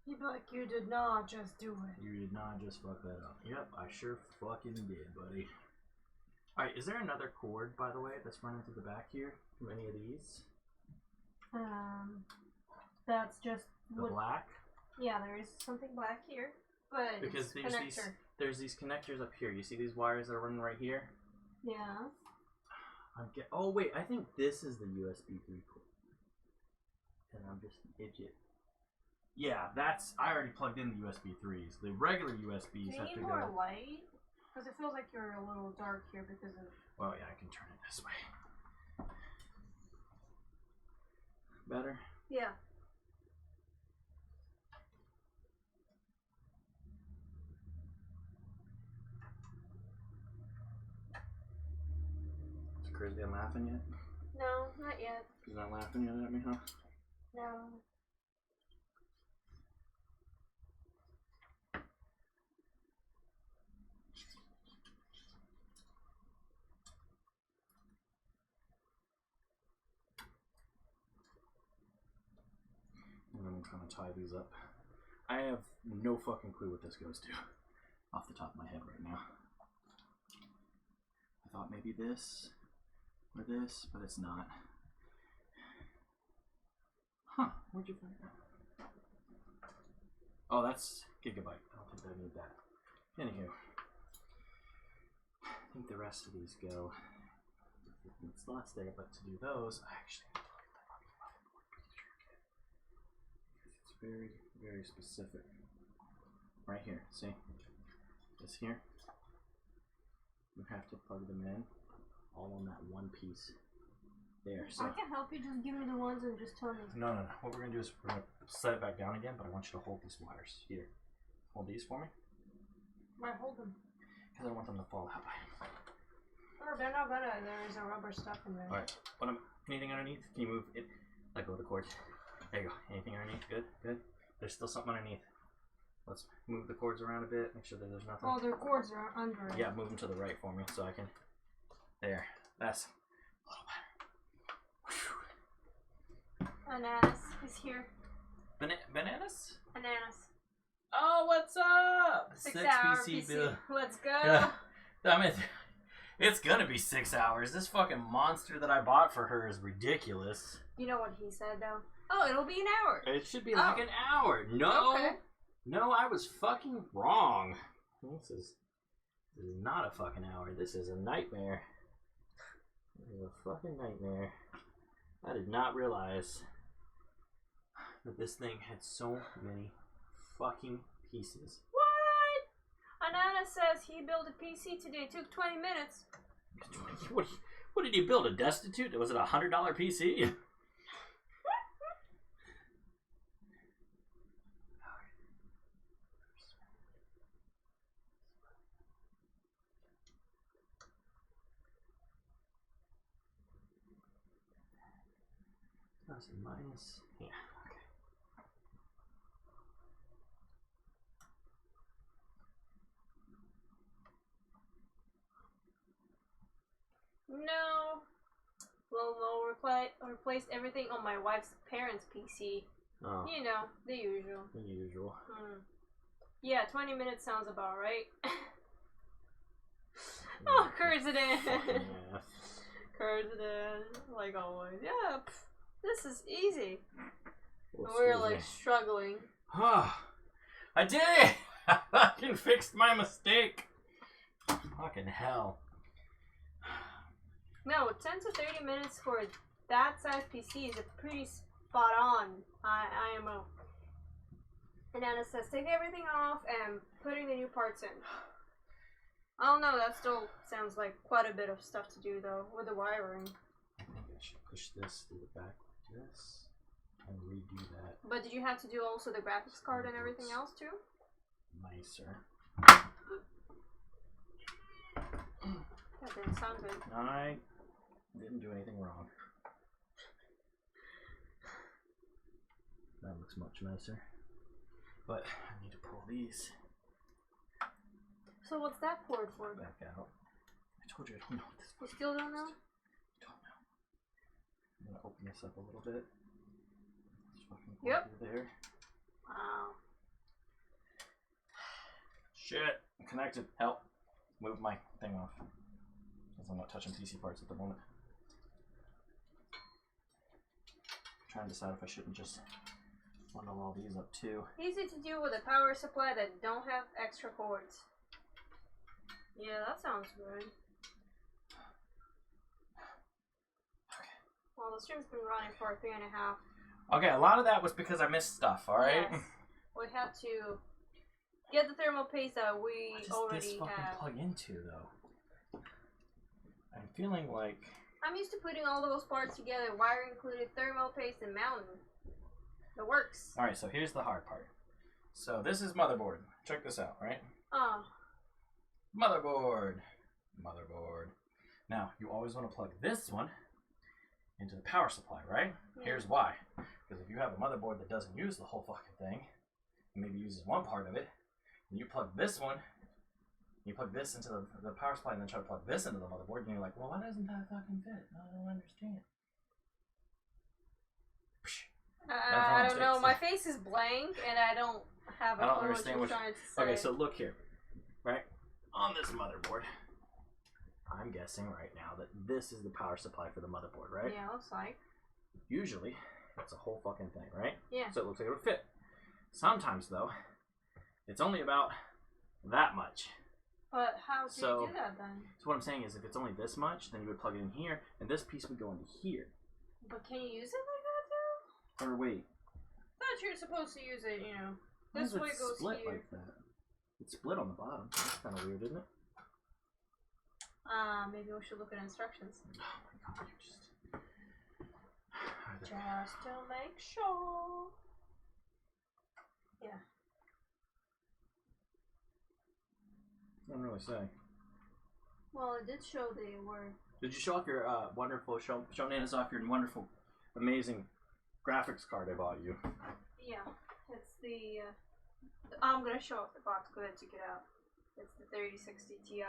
He'd be like, you did not just do it. You did not just fuck that up. Yep, I sure fucking did, buddy. Alright, is there another cord, by the way, that's running through the back here from any of these? That's just the black? Yeah, there is something black here. But because there's these connectors up here. You see these wires that are running right here? Yeah. Oh wait, I think this is the USB 3 cord. And I'm just an idiot. Yeah, I already plugged in the USB 3s. The regular USBs have to go. Do you need more light? Because it feels like you're a little dark here because of... Oh yeah, I can turn it this way. Better? Yeah. Crazy, I'm laughing yet? No, not yet. He's not laughing yet at me, huh? No. And I'm trying to tie these up. I have no fucking clue what this goes to off the top of my head right now. I thought maybe this or this, but it's not. Huh, where'd you find that? Oh, that's Gigabyte. I don't think I need that. Anywho, I think the rest of these go. It's less there, but to do those, I actually need to look at that because it's very, very specific. Right here, see? This here. You have to plug them in all on that one piece. There. So I can help you. Just give me the ones and just tell me. No. What we're gonna do is we're gonna set it back down again, but I want you to hold these wires here. Hold these for me. Why hold them? Because I don't want them to fall out. Or they're not gonna. There is a rubber stuff in there. All right. Anything underneath? Can you move it? Let go of the cord. There you go. Anything underneath? Good. Good. There's still something underneath. Let's move the cords around a bit. Make sure that there's nothing. Oh, their cords are under it. Yeah, move them to the right for me so I can. There. That's a little better. Bananas is here. Bananas? Bananas. Oh, what's up? 6 hour PC. Bill. Let's go. Yeah. I mean, it's gonna be 6 hours. This fucking monster that I bought for her is ridiculous. You know what he said though? Oh, it'll be an hour. It should be like an hour. No. Okay. No, I was fucking wrong. This is not a fucking hour. This is a nightmare. This is a fucking nightmare. I did not realize that this thing had so many fucking pieces. What? Anana says he built a PC today. It took 20 minutes. What did you build? A destitute? Was it a $100 PC? Plus and minus. Yeah, okay. No. Well, replaced everything on my wife's parents' PC. Oh. You know, the usual. The usual. Yeah, 20 minutes sounds about right. Oh, Curzon. Curzon, like always. Yeah, this is easy. Well, we're like struggling. I did it! I fucking fixed my mistake. Fucking hell. No, 10 to 30 minutes for that size PC is a pretty spot on IMO. And Anna says, take everything off and putting the new parts in. Oh no, that still sounds like quite a bit of stuff to do though, with the wiring. I think I should push this through the back like this and redo that. But did you have to do also the graphics card and everything else too? Nicer. That didn't sound good. I didn't do anything wrong. That looks much nicer. But I need to pull these. So what's that cord for? Back out. I told you I don't know what this is. You still don't know? Don't know. I'm gonna open this up a little bit. Just fucking Yep. Through there. Wow. Shit. I'm connected. Help. Move my thing off. Because I'm not touching PC parts at the moment. I'm trying to decide if I shouldn't just bundle all these up too. Easy to do with a power supply that don't have extra cords. Yeah, that sounds good. Well, the stream's been running for 3.5. Okay, a lot of that was because I missed stuff, alright? Yes. We had to get the thermal paste that we what does already this fucking have. plug into, though? I'm feeling like... I'm used to putting all those parts together, wire included, thermal paste, and mountain. It works. Alright, so here's the hard part. So this is motherboard. Check this out, right? Motherboard. Motherboard. Now, you always want to plug this one into the power supply, right? Yeah. Here's why. Because if you have a motherboard that doesn't use the whole fucking thing, and maybe uses one part of it, and you plug this one, you plug this into the power supply and then try to plug this into the motherboard, and you're like, well, why doesn't that fucking fit? I don't understand. I don't know. My face is blank, and I don't have a clue what you're trying to say. Okay, so look here. Right? On this motherboard, I'm guessing right now that this is the power supply for the motherboard, right? Yeah, looks like. Usually, it's a whole fucking thing, right? Yeah. So it looks like it would fit. Sometimes, though, it's only about that much. But how do you do that then? So what I'm saying is if it's only this much, then you would plug it in here, and this piece would go into here. But can you use it like that, though? Or wait. I thought you were supposed to use it, you know. This way goes split here. Like that? It's split on the bottom. That's kind of weird, isn't it? Maybe we should look at instructions. Oh my god, you just... Just to make sure. Yeah. I don't really say. Well, it did show they were. Did you show off your wonderful, show Nana's off your wonderful, amazing graphics card I bought you? Yeah, it's the, I'm gonna show off the box, go ahead, check it out. It's the 3060 Ti.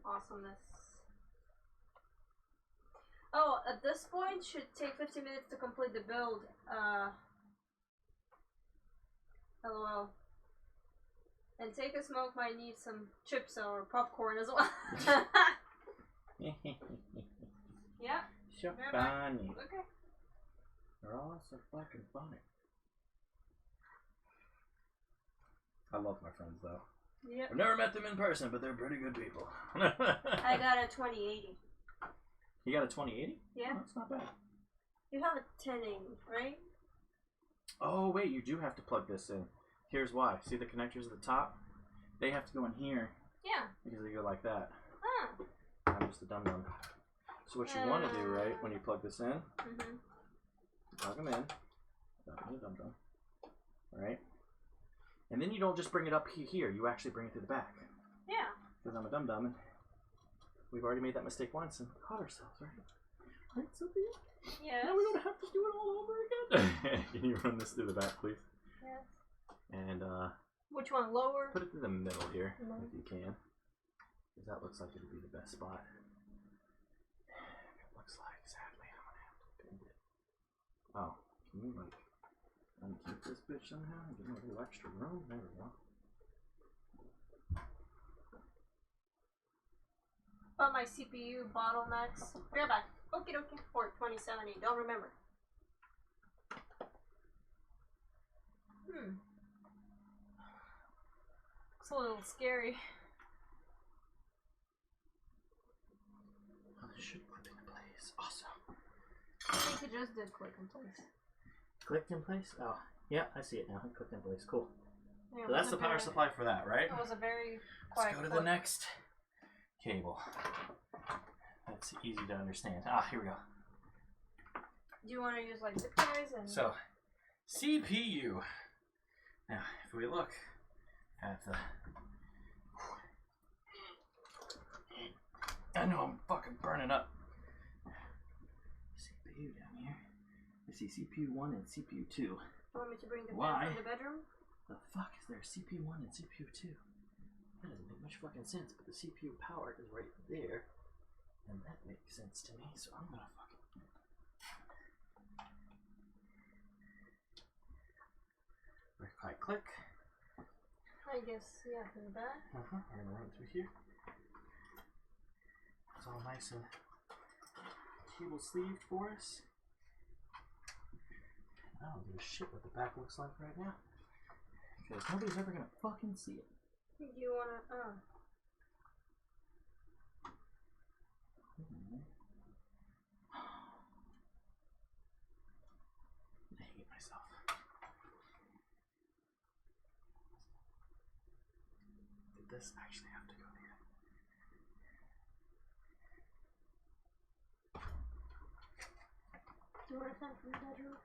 Awesomeness. Oh, at this point, should take 50 minutes to complete the build. LOL. And Take a Smoke might need some chips or popcorn as well. Yeah. So funny. Okay. They're all so fucking funny. I love my friends though. Yep. I've never met them in person, but they're pretty good people. I got a 2080. You got a 2080? Yeah. Oh, that's not bad. You have a 1080, right? Oh wait, you do have to plug this in. Here's why. See the connectors at the top? They have to go in here. Yeah. Because they go like that. Huh. I'm just a dum-dum. So what you want to do, right, when you plug this in, plug them in. Dum-dum. Right? And then you don't just bring it up here. You actually bring it to the back. Yeah. Because I'm a dum-dum and we've already made that mistake once and caught ourselves, right? Right, Sophia? Yeah. Now we don't have to do it all over again. Can you run this through the back, please? Yes. And, which one? Lower? put it through the middle here, if you can. Because that looks like it would be the best spot. looks like. Sadly, I'm gonna have to bend it. Oh, can you like unkeep this bitch somehow and give me a little extra room? There we go. But my CPU bottlenecks. Be right back. Okie dokie. Or 2070. Don't remember. Looks a little scary. Oh, this should clip into place. Awesome. I think it just did click in place. Clicked in place? Oh, yeah, I see it now. It clicked in place. Cool. Yeah, So that's the power supply for that, right? It was a very quiet Let's go to the next cable. That's easy to understand. Ah, here we go. Do you want to use like zip ties and... So, CPU. Now, if we look at the... I know I'm fucking burning up. CPU down here. I see CPU 1 and CPU 2. You want me to bring the Why? fan from the bedroom? The fuck is there CPU 1 and CPU 2? That doesn't make much fucking sense, but the CPU power is right there. And that makes sense to me, so I'm gonna fucking... Right click. I guess, yeah, from the back. We're gonna run through here. It's all nice and cable sleeved for us. I don't give a shit what the back looks like right now, because nobody's ever gonna fucking see it. Do you wanna, I hate myself. Did this actually have to go there? Do you want a fan from the bedroom?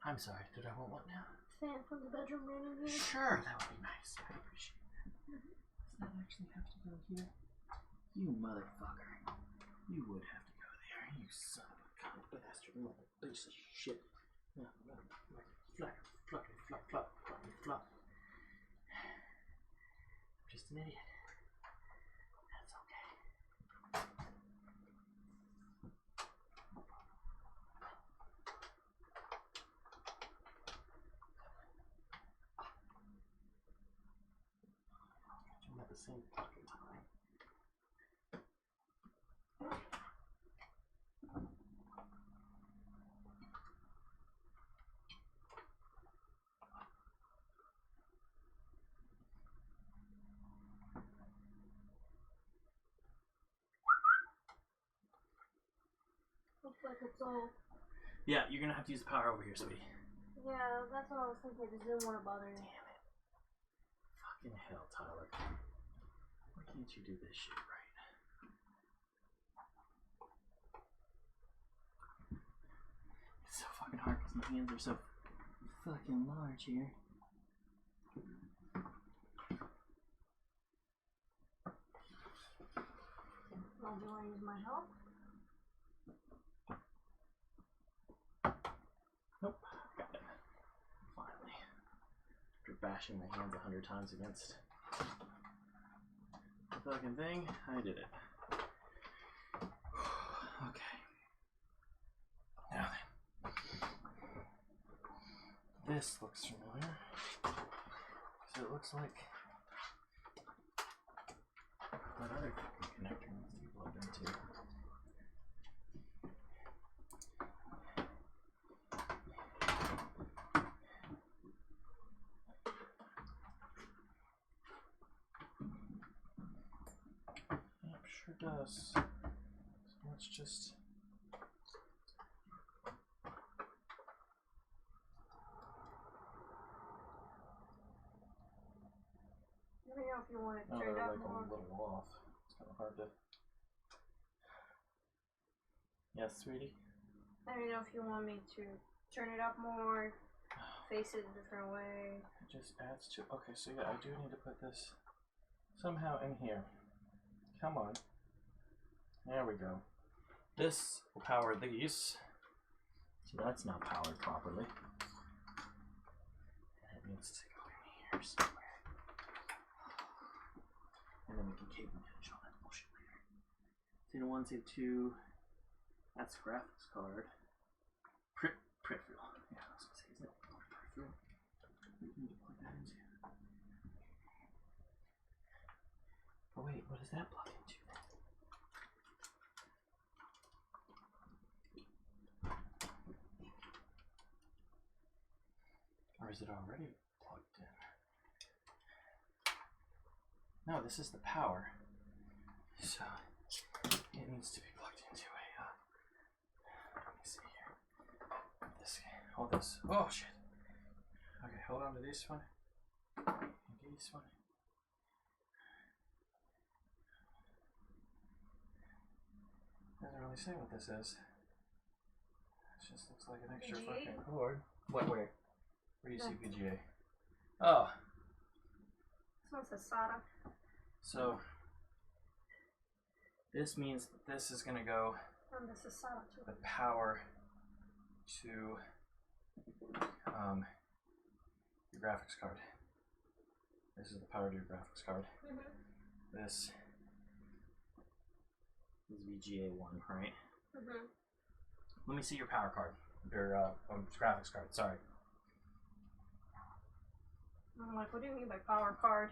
I'm sorry, did I want what now? Fan from the bedroom running here? Sure, that would be nice. I appreciate that. Does that actually have to go here? You motherfucker. You would have to go there, you son of a cunt bastard, mother piece of shit. Flap, flop, flop, flop, flop, flop. I'm just an idiot. That's okay. At the same fucking time. Looks like it's all... Yeah, you're gonna have to use the power over here, sweetie. Yeah, that's what I was thinking. I just didn't want to bother you. Damn it. Fucking hell, Tyler. Why can't you do this shit right? It's so fucking hard because my hands are so fucking large here. Well, do you want to use my help? Nope, got it. Finally. After bashing my hands 100 times against the fucking thing, I did it. Okay. Now then. This looks familiar. So it looks like that other fucking connector needs to be plugged into. Yep, sure does. So let's just... Let me know if you want to Oh, turn it they're up like more. a little off. It's kind of hard to... Yes, sweetie? Let me know if you want me to turn it up more, face it a different way. It just adds to... Okay, so yeah, I do need to put this somehow in here. Come on. There we go. This will power these. So that's not powered properly. And it needs to go in here somewhere. And then we can cable manage all that bullshit later. Zeta 1, Zeta 2. That's graphics card. Peripheral. Yeah, I was gonna say, isn't it peripheral? We need to plug that into. Oh wait, what does that plug into then? Or is it already plugged in? No, this is the power. So it needs to be plugged into a let me see here. This hold this. Oh shit. Okay, hold on to this one. And this one. Doesn't really say what this is. It just looks like an extra fucking cord. What, where? Where do you see VGA? Oh. This one says SATA. So, this means that this is going to go And this is SATA too. the power to your graphics card. This is the power to your graphics card. This is VGA 1, right? Let me see your power card. Your graphics card, sorry. I'm like, what do you mean by power card?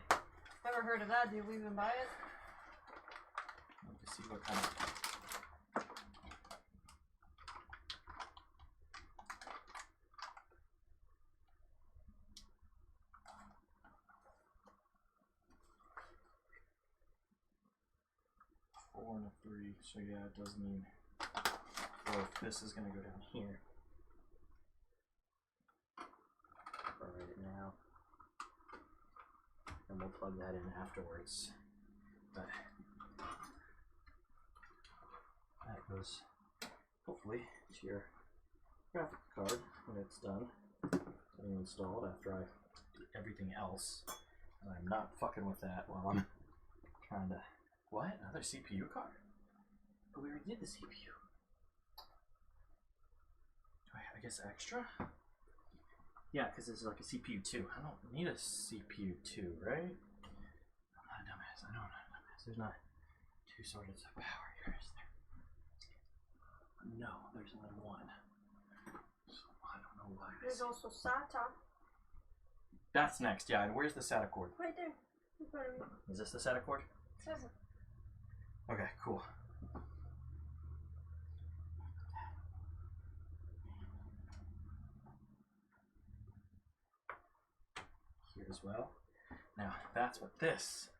Never heard of that. Did we even buy it? Let me see what kind of. Four and a 3, so yeah, it does mean. Well, this is going to go down here. For right now. And we'll plug that in afterwards. But that goes, hopefully, to your graphics card when it's done. Getting installed after I do everything else. And I'm not fucking with that while I'm trying to. What? Another CPU card? But we already did the CPU. I guess extra? Yeah, because this is like a CPU 2. I don't need a CPU 2, right? I'm not a dumbass. I know I'm not a dumbass. There's not two sources of power here, is there? No, there's only one. So I don't know why. There's also SATA. That's next, yeah. And where's the SATA cord? Right there. In front of me. Is this the SATA cord? It says it. Okay, cool. Here as well. Now, that's what this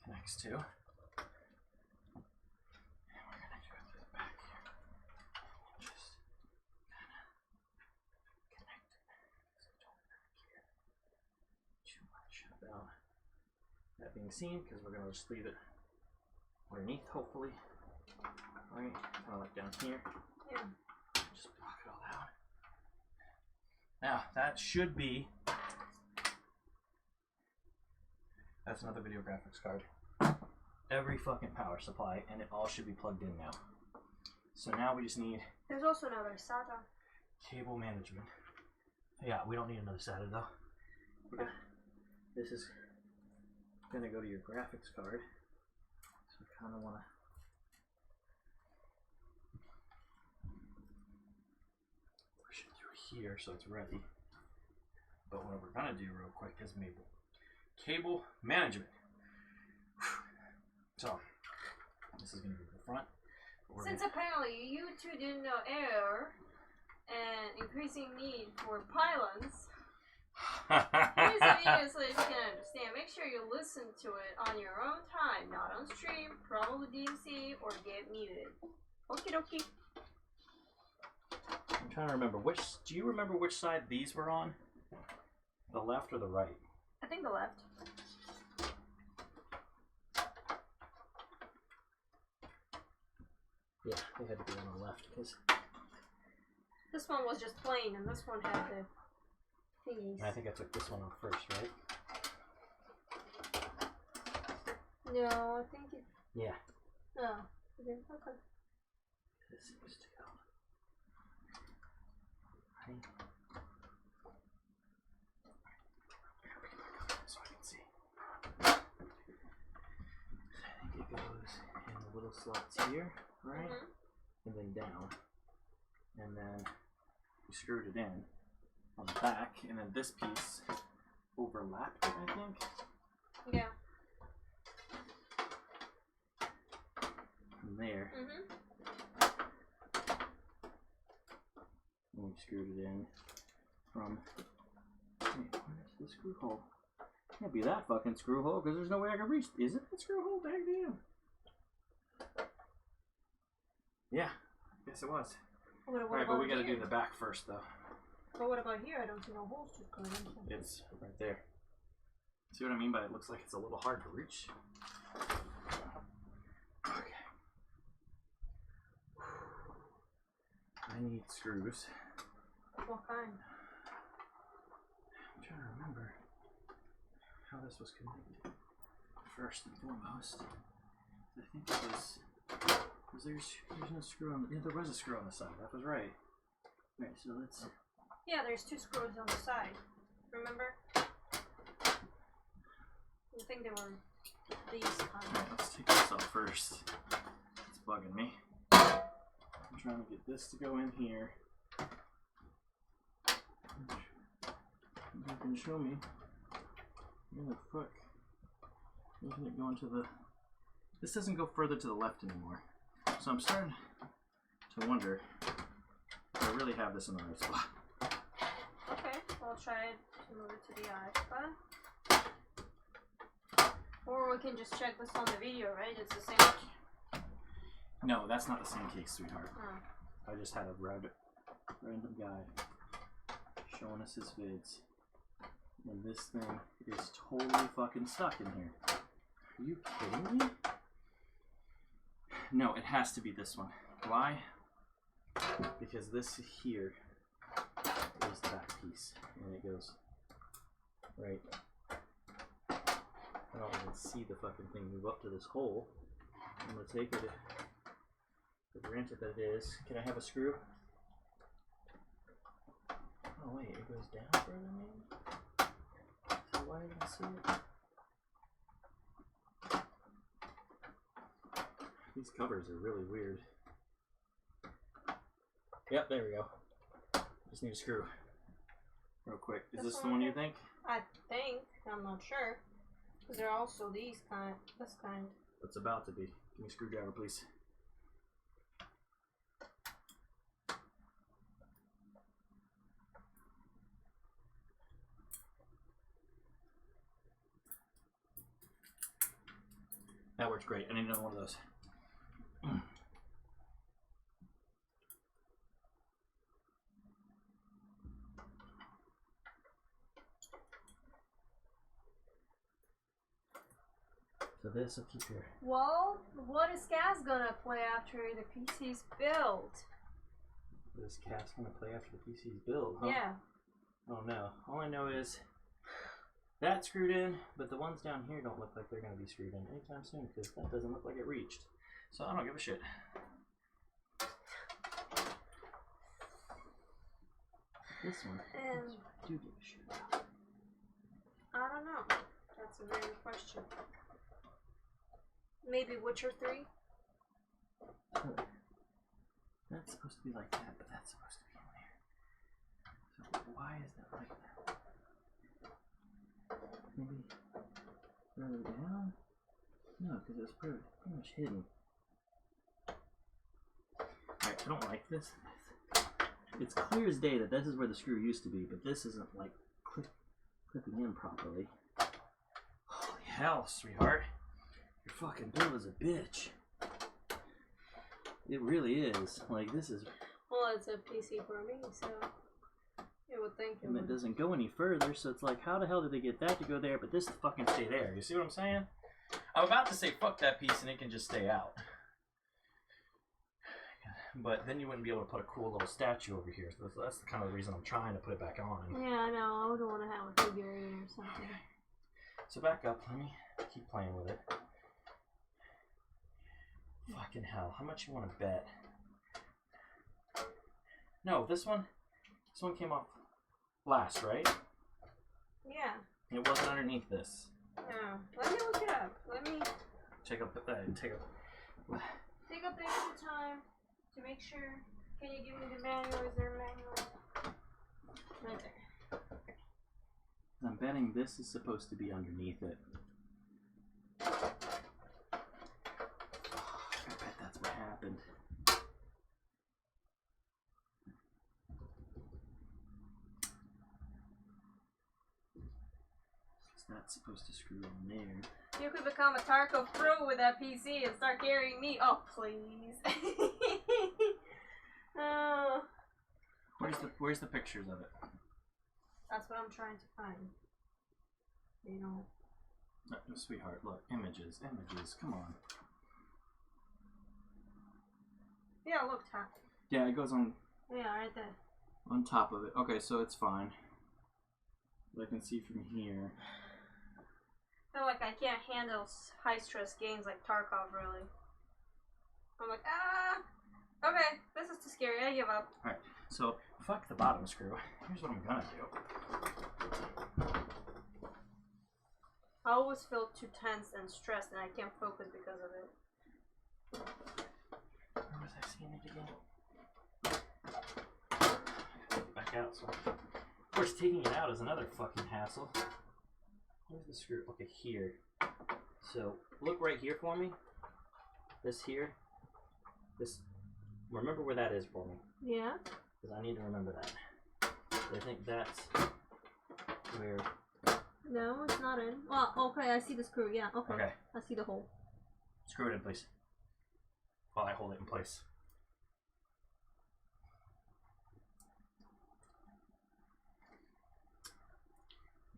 connects to. And we're going to go through the back here. Just kind of connect it. So don't back here too much about that being seen, because we're going to just leave it underneath, hopefully. Right, kind of like down here. Yeah. Just block it all out. Now, that should be. That's another video graphics card. Every fucking power supply, and it all should be plugged in now. So now we just need. There's also another SATA. Cable management. Yeah, we don't need another SATA though. Okay. This is gonna go to your graphics card. So I kind of want to. Push it through here so it's ready. But what we're gonna do real quick is maybe cable management. So this is gonna be the front. Since apparently you two didn't know air and increasing need for pylons, here's a video so that you can understand. Make sure you listen to it on your own time, not on stream, probably DMC, or get muted. Okie dokie. I'm trying to remember which. Do you remember which side these were on? The left or the right? I think the left. Yeah, they had to be on the left because. This one was just plain, and this one had the thingies. I think I took this one off first, right? No, I think it. Yeah. Oh, okay. Okay. This seems to go. Right. So I can see. I think it goes in the little slots here, right? and then down, and then we screwed it in on the back, and then this piece overlapped it, I think. Yeah. From there. And we screwed it in from. Wait, where's the screw hole? Can't be that fucking screw hole because there's no way I can reach. Is it that screw hole? Dang damn. Yeah, I guess it was. Alright, but we gotta do the back first though. But what about here? I don't see no holes to screw in. It's right there. See what I mean by it looks like it's a little hard to reach? Okay. I need screws. What kind? I'm trying to remember how this was connected. First and foremost, I think it was there's no screw on. Yeah, there was a screw on the side. That was right. Right. So let's. Yeah, there's 2 screws on the side. Remember? I think they were these kind. Right, let's take this off first. It's bugging me. I'm trying to get this to go in here. You can show me. Where the fuck? Making it go into the. This doesn't go further to the left anymore. So I'm starting to wonder if I really have this in the right spot. Okay, I'll try to move it to the eye spot. Or we can just check this on the video, right? It's the same. No, that's not the same case, sweetheart. Oh. I just had a random guy showing us his vids. And this thing is totally fucking stuck in here. Are you kidding me? No, it has to be this one. Why? Because this here is the back piece. And it goes right. I don't even see the fucking thing move up to this hole. I'm going to take it for granted that it is. Can I have a screw? Oh wait, it goes down further maybe? So why didn't I see it? These covers are really weird. Yep, there we go. Just need a screw. Real quick. Is this the one you think? I think. I'm not sure. Because there are also these kind. This kind. It's about to be. Give me a screwdriver, please. That works great. I need another one of those. So this will keep your. Well, what is Cass gonna play after the PC's built? What is Cass gonna play after the PC's built? Huh? Yeah. Oh no. All I know is that's screwed in, but the ones down here don't look like they're gonna be screwed in anytime soon because that doesn't look like it reached. So I don't give a shit. This one. And I do give a shit about. I don't know. That's a very good question. Maybe Witcher 3? That's supposed to be like that, but that's supposed to be in there. So why is that like that? Maybe further down? No, because it's pretty much hidden. Alright, I don't like this. It's clear as day that this is where the screw used to be, but this isn't like clipping in properly. Holy hell, sweetheart. Your fucking build is a bitch. It really is. Like, this is. Well, it's a PC for me, so you would think it would. It doesn't go any further, so it's like, how the hell did they get that to go there, but this to fucking stay there? You see what I'm saying? I'm about to say fuck that piece and it can just stay out. But then you wouldn't be able to put a cool little statue over here. So that's the kind of reason I'm trying to put it back on. Yeah, I know. I would want to have a figurine or something. Okay. So back up. Let me keep playing with it. Fucking hell. How much you want to bet? No, this one came off last, right? Yeah. It wasn't underneath this. No. Let me look it up. Let me take up the extra time to make sure. Can you give me the manual? Is there a manual? Right there. I'm betting this is supposed to be underneath it. I bet that's what happened. It's not supposed to screw in there. You could become a Tarkov Pro with that PC and start carrying me. Oh, please. Oh. Where's the pictures of it? That's what I'm trying to find. You know. Sweetheart, look, images, come on. Yeah, look, top. Yeah, it goes on. Yeah, right there. On top of it. Okay, so it's fine. But I can see from here. I feel like I can't handle high stress games like Tarkov, really. I'm like, okay, this is too scary, I give up. Alright, so fuck the bottom screw. Here's what I'm gonna do. I always feel too tense and stressed and I can't focus because of it. Where was I seeing it again? Back out, so. Of course, taking it out is another fucking hassle. Where's the screw? Okay, here. So, look right here for me. This here. This. Remember where that is for me. Yeah. Because I need to remember that. I think that's where. No, it's not in. Well, okay, I see the screw. Yeah, okay. Okay. I see the hole. Screw it in, please. While I hold it in place.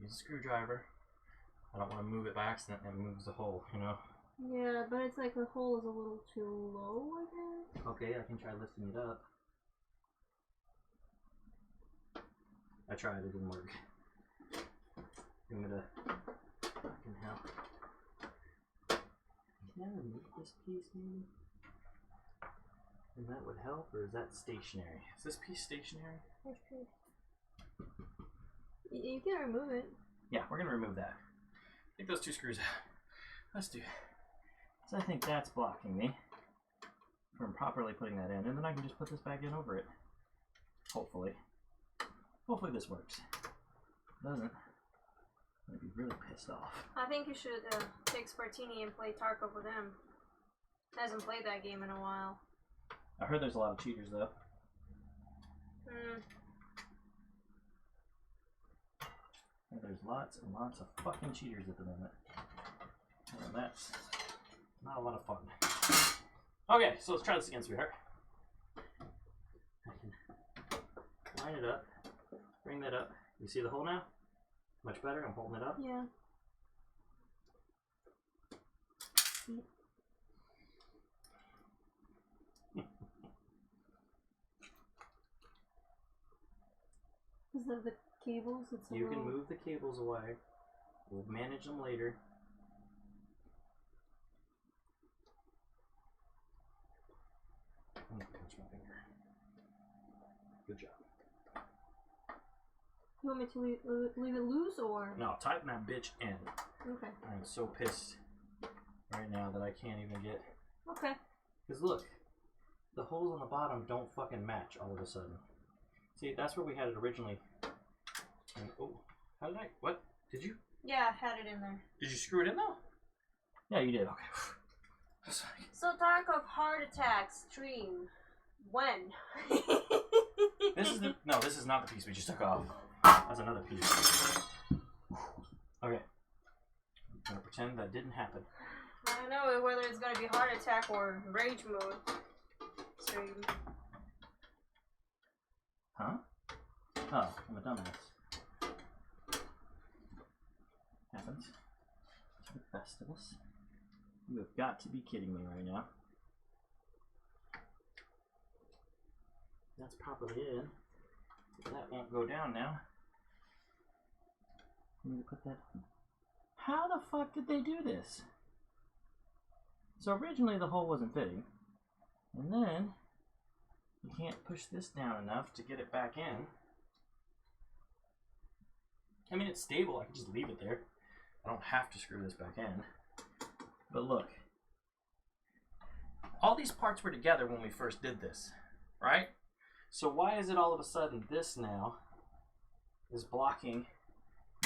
Use a screwdriver. I don't want to move it by accident and it moves the hole, you know? Yeah, but it's like the hole is a little too low, I guess. Okay, I can try lifting it up. I tried, it didn't work. I'm gonna fucking help. Can I remove this piece maybe? And that would help, or is that stationary? Is this piece stationary? Which piece? You can remove it. Yeah, we're gonna remove that. Take those two screws out. Let's do. So I think that's blocking me from properly putting that in, and then I can just put this back in over it. Hopefully. Hopefully this works. Doesn't. I'm gonna be really pissed off. I think you should take Spartini and play Tarkov with him. Hasn't played that game in a while. I heard there's a lot of cheaters though. And there's lots and lots of fucking cheaters at the moment. And that's not a lot of fun. Okay, so let's try this again, sweetheart. I can line it up, bring that up. You see the hole now? Much better, I'm holding it up. Yeah. Is that the cables? You can move the cables away. We'll manage them later. I'm gonna pinch my finger. Good job. You want me to leave it loose or? No, tighten that bitch in. Okay. I'm so pissed right now that I can't even get. Okay. Because look, the holes on the bottom don't fucking match all of a sudden. See, that's where we had it originally. And, oh, how did I? What? Did you? Yeah, I had it in there. Did you screw it in though? Yeah, you did. Okay. So Tarkov Heart Attack stream. When? This is the this is not the piece we just took off. That's another piece. Okay. I'm gonna pretend that didn't happen. I don't know whether it's gonna be heart attack or rage mode stream. Huh? Oh, I'm a dumbass. Happens to the best of us. You have got to be kidding me right now. That's properly in. That won't go down now. I'm gonna put that. How the fuck did they do this? So originally the hole wasn't fitting, and then you can't push this down enough to get it back in. I mean, it's stable. I can just leave it there. I don't have to screw this back in. But look, all these parts were together when we first did this, right? So why is it all of a sudden this now is blocking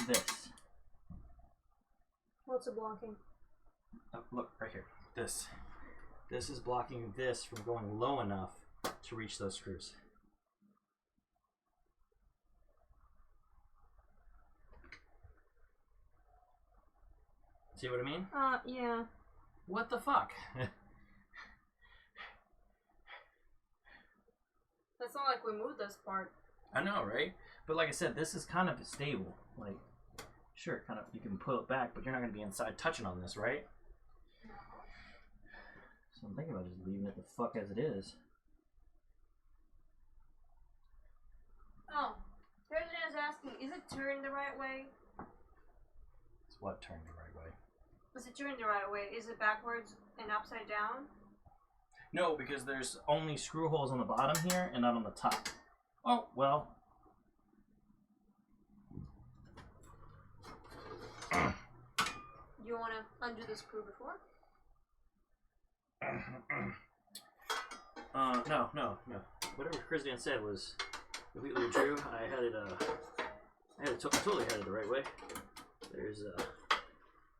this? What's it blocking? Oh, look, right here. This. This is blocking this from going low enough to reach those screws. See what I mean? Yeah. What the fuck? That's not like we moved this part. I know, right? But like I said, this is kind of stable. Like, sure, kind of, you can pull it back, but you're not going to be inside touching on this, right? So I'm thinking about just leaving it the fuck as it is. Oh, President is asking, is it turned the right way? It's what turned the right way? Is it turned the right way? Is it backwards and upside down? No, because there's only screw holes on the bottom here and not on the top. Oh, well. You want to undo the screw before? No. Whatever Christian said was completely true. I totally had it the right way. There's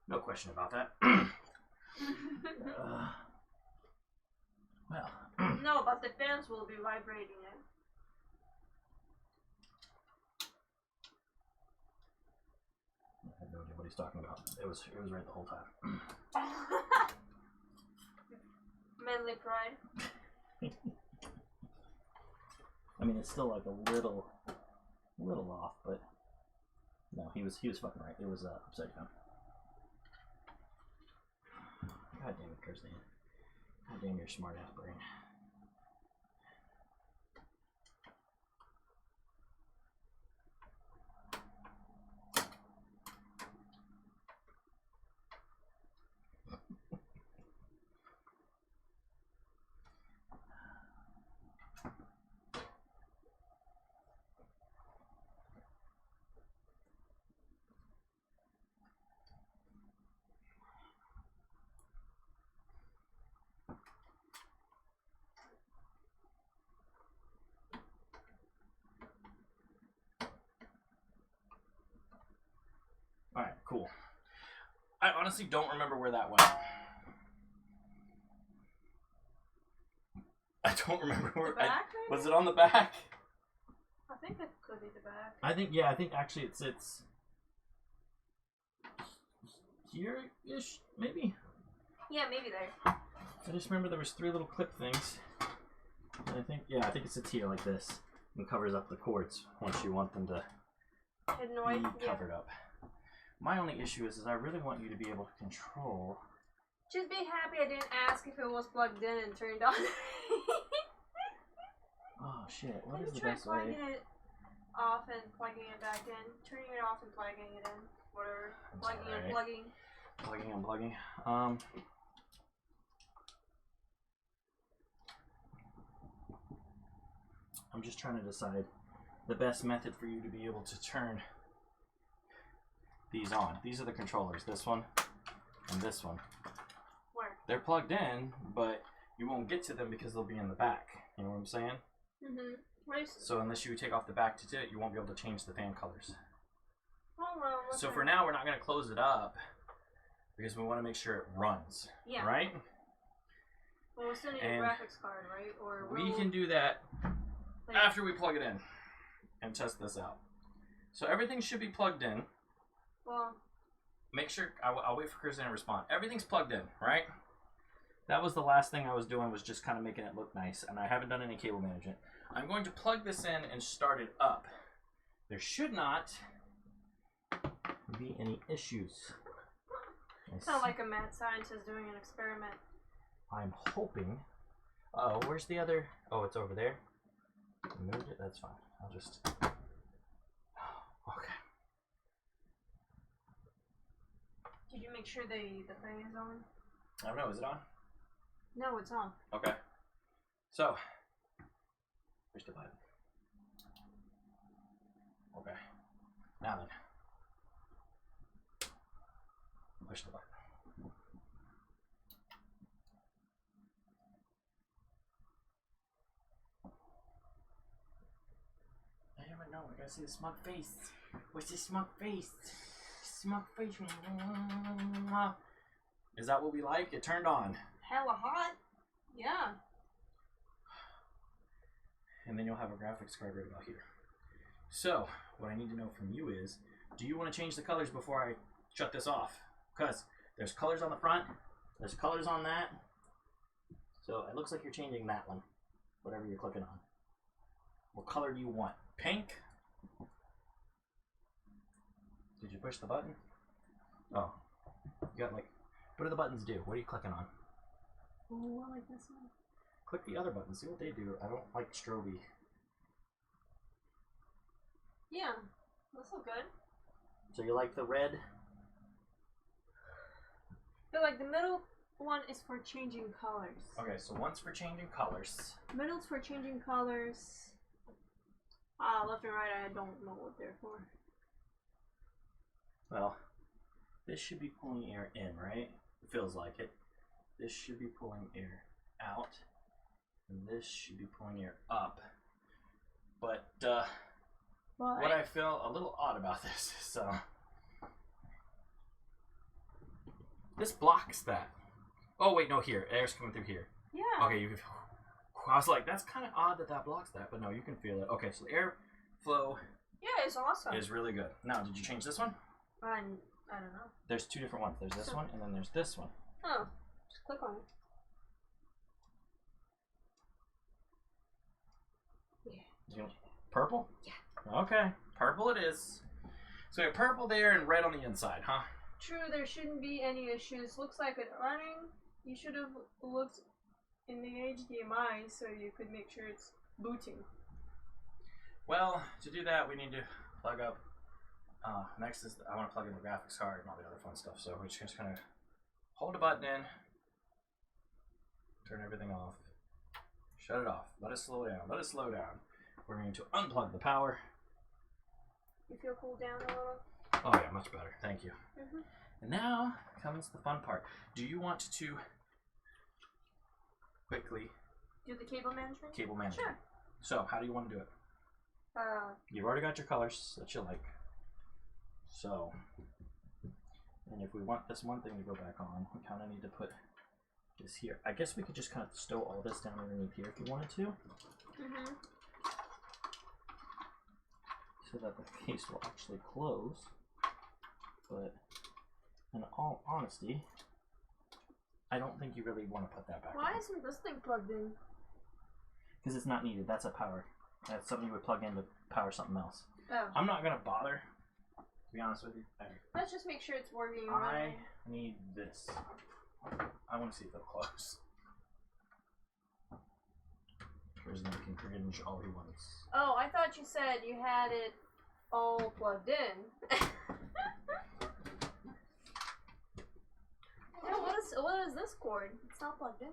no question about that. Well. No, but the fans will be vibrating it. I have no idea what he's talking about. It was right the whole time. Manly pride. I mean, it's still like a little off, but no, he was fucking right. It was upside down. God damn it, Kirsten. God damn your smart ass brain. Alright, cool. I honestly don't remember where that went. I don't remember where. The back, maybe? Was it on the back? I think that could be the back. I think actually it sits here-ish, maybe? Yeah, maybe there. I just remember there was 3 little clip things. And I think it sits here like this and covers up the cords once you want them to be covered up. My only issue is I really want you to be able to control. Just be happy I didn't ask if it was plugged in and turned on. Oh shit, what is the try best way? plugging it off and plugging it back in. Turning it off and plugging it in. Whatever. Plugging and plugging. Plugging and plugging. I'm just trying to decide the best method for you to be able to turn these on. These are the controllers, this one and this one. Where? They're plugged in, but you won't get to them because they'll be in the back. You know what I'm saying? Mm-hmm. So unless you take off the back to do it, you won't be able to change the fan colors. Oh, well, so for now, we're not going to close it up because we want to make sure it runs. Yeah. Right? Well, we still need a graphics card, right? Or we can do that after we plug it in and test this out. So everything should be plugged in. Well, make sure, I'll wait for Kristen to respond. Everything's plugged in, right? That was the last thing I was doing, was just kind of making it look nice, and I haven't done any cable management. I'm going to plug this in and start it up. There should not be any issues. Kind of like a mad scientist doing an experiment. I'm hoping. Oh, where's the other? Oh, it's over there. Moved it. That's fine. I'll just. Okay. Did you make sure the thing is on? I don't know. Is it on? No, it's on. Okay. So, push the button. Okay. Now then. Push the button. I gotta see the smug face. What's the smug face? Smug face. Is that what we like? It turned on. Hella hot. Yeah. And then you'll have a graphics card right about here. So, what I need to know from you is, do you want to change the colors before I shut this off? Because there's colors on the front, there's colors on that. So it looks like you're changing that one, whatever you're clicking on. What color do you want? Pink? Did you push the button? Oh, you got like, what do the buttons do? What are you clicking on? Oh, I like this one. Click the other buttons, see what they do. I don't like strobe. Yeah, those look good. So you like the red? I feel like the middle one is for changing colors. Okay, so one's for changing colors. Middle's for changing colors. Left and right, I don't know what they're for. Well, this should be pulling air in, right? It feels like it. This should be pulling air out. And this should be pulling air up. But, what I feel a little odd about this is, this blocks that. Oh, wait, no, here. Air's coming through here. Yeah. Okay, you can feel. I was like, that's kind of odd that that blocks that, but no, you can feel it. Okay, so the air flow. Yeah, it's awesome. Is really good. Now, did you change this one? I don't know. There's two different ones. There's this one, and then there's this one. Oh, just click on it. Yeah. Purple? Yeah. Okay, purple it is. So we have purple there and red on the inside, huh? True, there shouldn't be any issues. Looks like it running. You should have looked in the HDMI so you could make sure it's booting. Well, to do that, we need to plug up. Next is I want to plug in the graphics card and all the other fun stuff. So we just kind of hold the button in, turn everything off, shut it off, let it slow down, let it slow down. We're going to unplug the power. You feel cooled down a little? Oh yeah, much better. Thank you. Mm-hmm. And now comes the fun part. Do you want to quickly do the cable management? Cable management. Sure. So how do you want to do it? You've already got your colors that you like. So, and if we want this one thing to go back on, we kind of need to put this here. I guess we could just kind of stow all this down underneath here if you wanted to. Mm-hmm. So that the case will actually close. But in all honesty, I don't think you really want to put that back Why on. isn't this thing plugged in? Because it's not needed. That's a power. That's something you would plug in to power something else. Oh. I'm not going to bother, to be honest with you. Let's just make sure it's working. I need this. I want to see if it'll close. Prism can cringe all he wants. Oh, I thought you said you had it all plugged in. Yeah, what is this cord? It's not plugged in.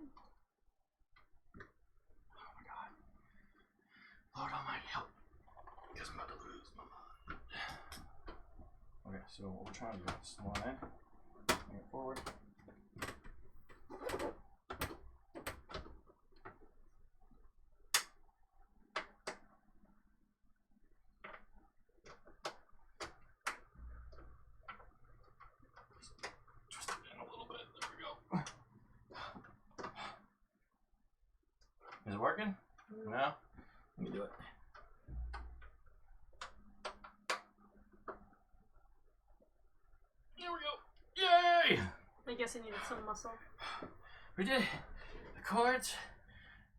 Oh my god. Lord Almighty, help. Because I'm about to lose my mind. Okay, so what we're trying to do is one in, bring it forward. Twist it in a little bit. There we go. Is it working? No? Let me do it. Here we go. Yay! I guess I needed some muscle. We did it. The cords.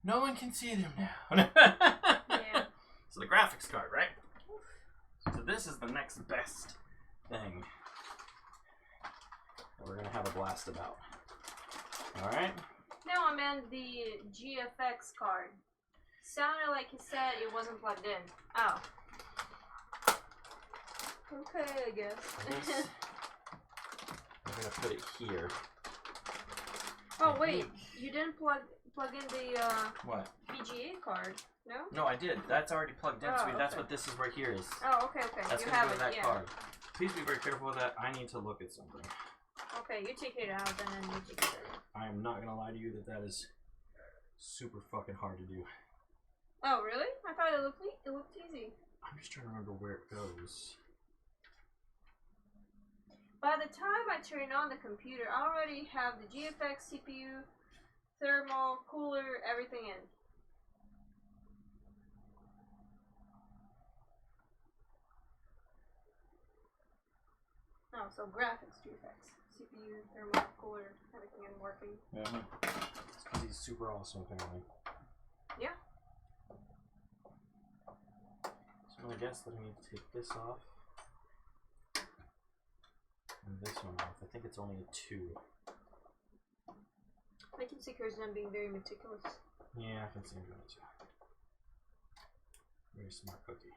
No one can see them now. Yeah. So the graphics card, right? So this is the next best thing that we're going to have a blast about. Alright? Now I'm in the GFX card. Sounded like you said it wasn't plugged in. Oh. Okay, I guess. I'm going to put it here. Oh wait, you didn't plug in the What? VGA card, no? No, I did. That's already plugged in. Oh, So that's okay. what this is right here is. Oh, okay. That's you going to have go it, to that yeah. card. Please be very careful with that. I need to look at something. Okay, you take it out and then you take it out. I am not going to lie to you that that is super fucking hard to do. Oh, really? I thought it looked easy. I'm just trying to remember where it goes. By the time I turn on the computer, I already have the GFX CPU, thermal, cooler, everything in. Oh, so graphics, GFX, CPU, thermal, cooler, everything in working. Mm-hmm. It's because he's super awesome, apparently. Yeah. So I guess that I need to take this off. And this one off. I think it's only a 2. I can see Curzon being very meticulous. Yeah, I can see him doing it too. Very smart cookie.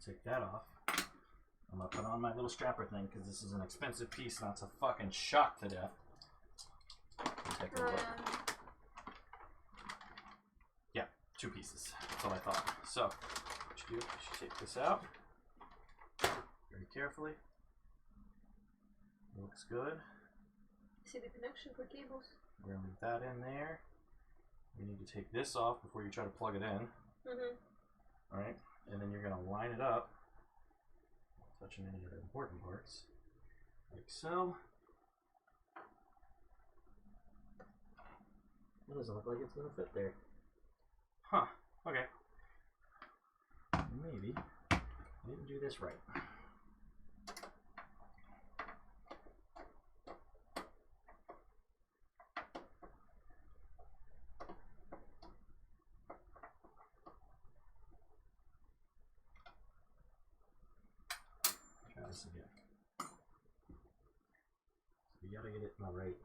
Take that off. I'm gonna put on my little strapper thing because this is an expensive piece not to fucking shock to death. Take a look. Yeah, 2 pieces. That's all I thought. So, what you do is you take this out very carefully. Looks good. See the connection for cables? We're gonna leave that in there. We need to take this off before you try to plug it in. Mm-hmm. Alright, and then you're gonna line it up, not touching any of the important parts, like so. It doesn't look like it's gonna fit there. Huh, okay. Maybe I didn't do this right. Try this again. So you gotta get it in the right.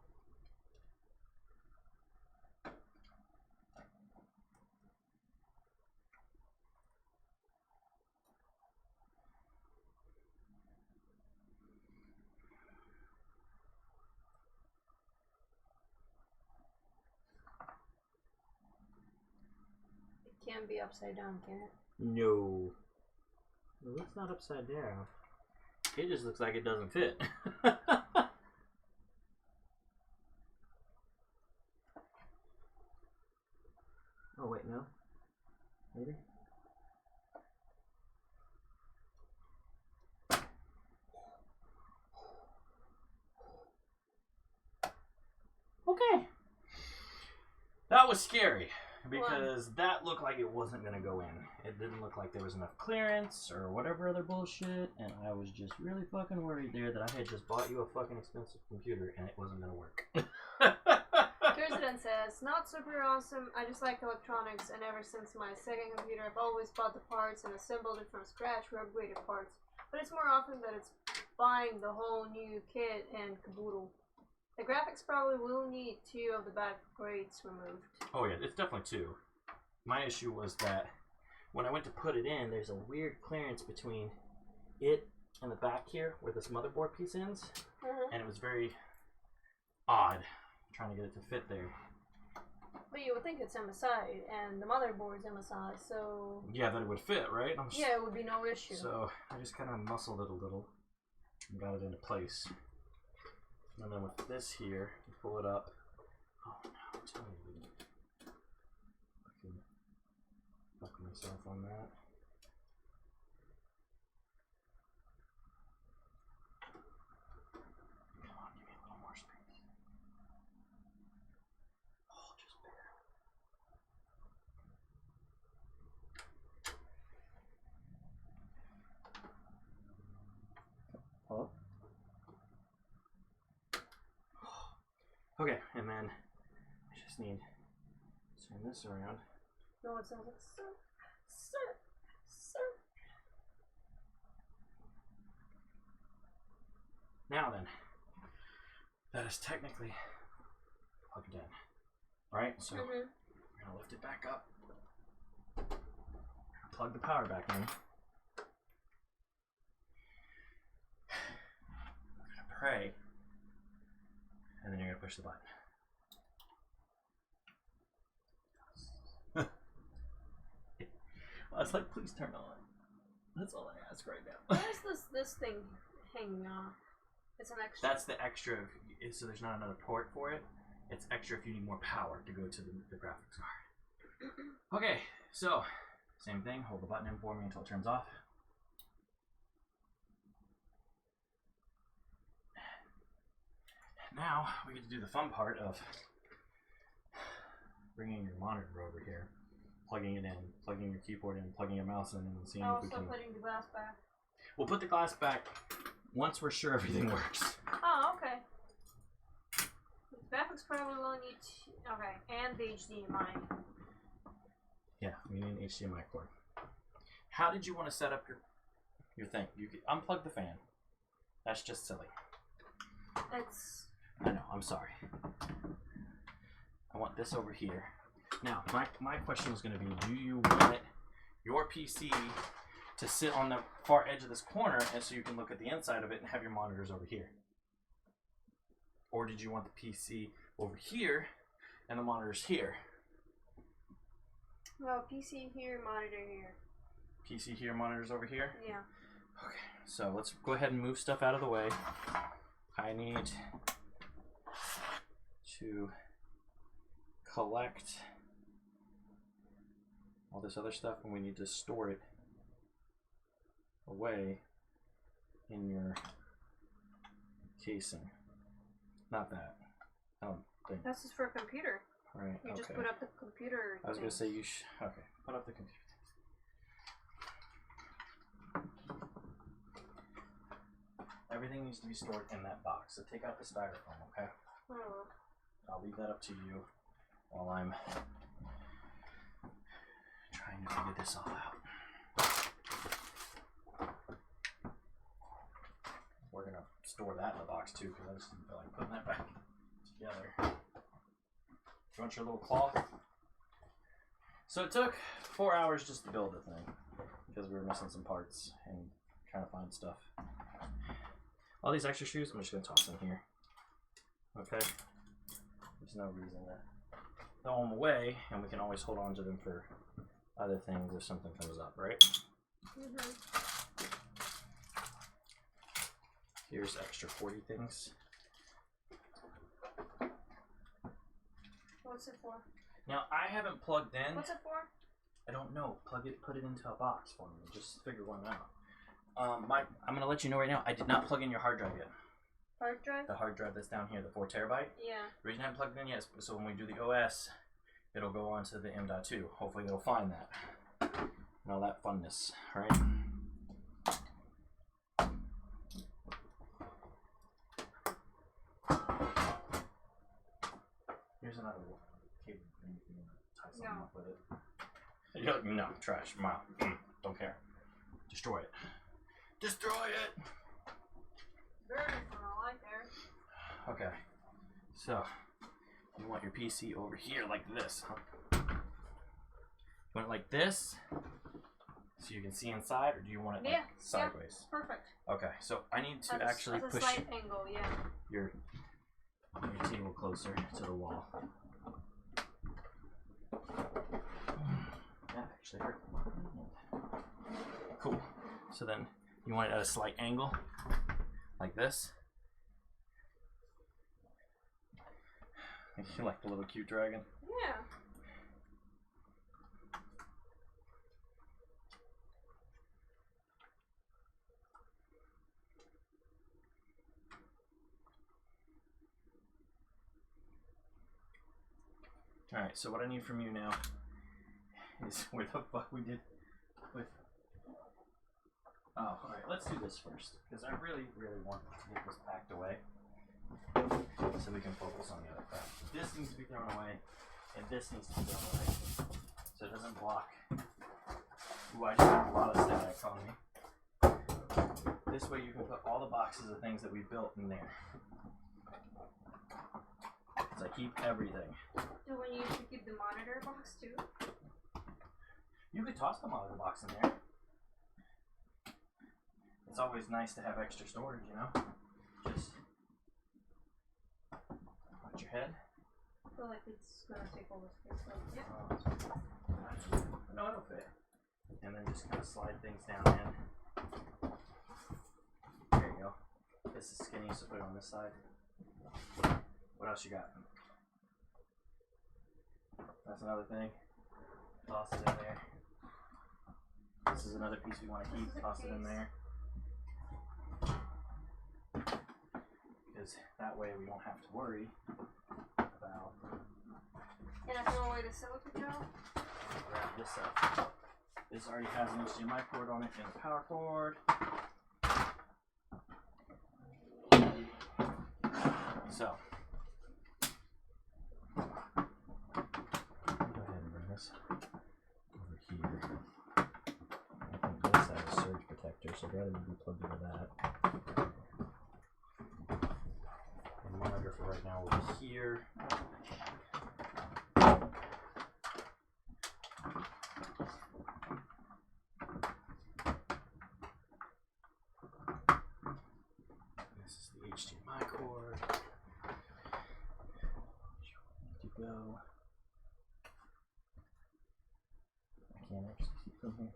Can't be upside down, can it? No. It looks not upside down. It just looks like it doesn't fit. Oh wait, no. Maybe? Okay. That was scary. Because that looked like it wasn't going to go in. It didn't look like there was enough clearance or whatever other bullshit. And I was just really fucking worried there that I had just bought you a fucking expensive computer and it wasn't going to work. Curzon says, not super awesome. I just like electronics, and ever since my second computer, I've always bought the parts and assembled it from scratch for upgraded parts. But it's more often that it's buying the whole new kit and caboodle. The graphics probably will need 2 of the back grades removed. Oh yeah, it's definitely 2. My issue was that when I went to put it in, there's a weird clearance between it and the back here where this motherboard piece ends. And it was very odd trying to get it to fit there. But you would think it's MSI, and the motherboard's MSI, so... Yeah, that it would fit, right? Yeah, it would be no issue. So I just kind of muscled it a little and got it into place. And then with this here, you pull it up. Oh no, I'm telling you, I can fuck myself on that. Come on, give me a little more space. Oh, just barely. Hello? Okay, and then I just need to turn this around. No, it sounds like sir. Now then, that is technically plugged in. Alright, so we're going to lift it back up. Plug the power back in. We're going to pray. And then you're going to push the button. I was like, please turn on. That's all I ask right now. Why is this thing hanging off? It's an extra. That's the extra, so there's not another port for it. It's extra if you need more power to go to the graphics card. Okay, so same thing. Hold the button in for me until it turns off. Now we get to do the fun part of bringing your monitor over here, plugging it in, plugging your keyboard in, plugging your mouse in, and seeing if we can. Putting the glass back. We'll put the glass back once we're sure everything works. Oh, okay. The graphics probably will need. Okay, and the HDMI. Yeah, we need an HDMI cord. How did you want to set up your thing? You could unplug the fan. That's just silly. I know, I'm sorry. I want this over here. Now, my question was going to be, do you want your PC to sit on the far edge of this corner and so you can look at the inside of it and have your monitors over here? Or did you want the PC over here and the monitors here? Well, PC here, monitor here. PC here, monitors over here? Yeah. Okay, so let's go ahead and move stuff out of the way. I need to collect all this other stuff, and we need to store it away in your casing. Not that. I don't think. That's just for a computer. Right. You just put up the computer. I was gonna say you should. Okay, put up the computer. Everything needs to be stored in that box. So take out the styrofoam, okay? Oh. I'll leave that up to you while I'm trying to figure this all out. We're gonna store that in the box too, because I just didn't feel like putting that back together. You want your little cloth? So it took 4 hours just to build the thing, because we were missing some parts and trying to find stuff. All these extra shoes, I'm just going to toss in here. Okay? There's no reason to throw them away, and we can always hold on to them for other things if something comes up, right? Mm-hmm. Here's extra 40 things. What's it for? Now, I haven't plugged in. What's it for? I don't know. Put it into a box for me. Just figure one out. I'm going to let you know right now, I did not plug in your hard drive yet. Hard drive? The hard drive that's down here, the 4 terabyte. Yeah. The reason I haven't plugged it in yet is so when we do the OS, it'll go onto the M.2. Hopefully it'll find that. And all that funness, right? Here's another cable thing. You can tie something up with it. You're like, no, trash. Mom, don't care. Destroy it. Destroy it! Very from all right there. Okay. So, you want your PC over here like this, huh? You want it like this? So you can see inside, or do you want it like sideways? Yeah, perfect. Okay, so I need to actually push a slight angle, yeah. your table closer to the wall. That actually hurt. Cool. So then you want it at a slight angle, like this. You like the little cute dragon? Yeah. Alright, so what I need from you now is where the fuck we did with... Oh, alright, let's do this first, because I really, really want to get this packed away so we can focus on the other crap. This needs to be thrown away, and this needs to be thrown away, so it doesn't block. Ooh, I just have a lot of static on me. This way you can put all the boxes of things that we built in there. So I keep everything. Do we need to keep the monitor box too? You could toss the monitor box in there. It's always nice to have extra storage, you know? Just watch your head. I feel like it's gonna take all the space. So, yeah. No, it'll fit. And then just kind of slide things down in. There you go. This is skinny, so put it on this side. What else you got? That's another thing. Toss it in there. This is another piece we want to keep. Toss it in there. Because that way we don't have to worry about. Can I throw away the silica gel? Grab this up. This already has an HDMI cord on it and a power cord. So, go ahead and bring this over here. I think this has a surge protector, so rather than be plugged into that. The monitor for right now will be here. This is the HDMI cord. Go. I can't actually see from here.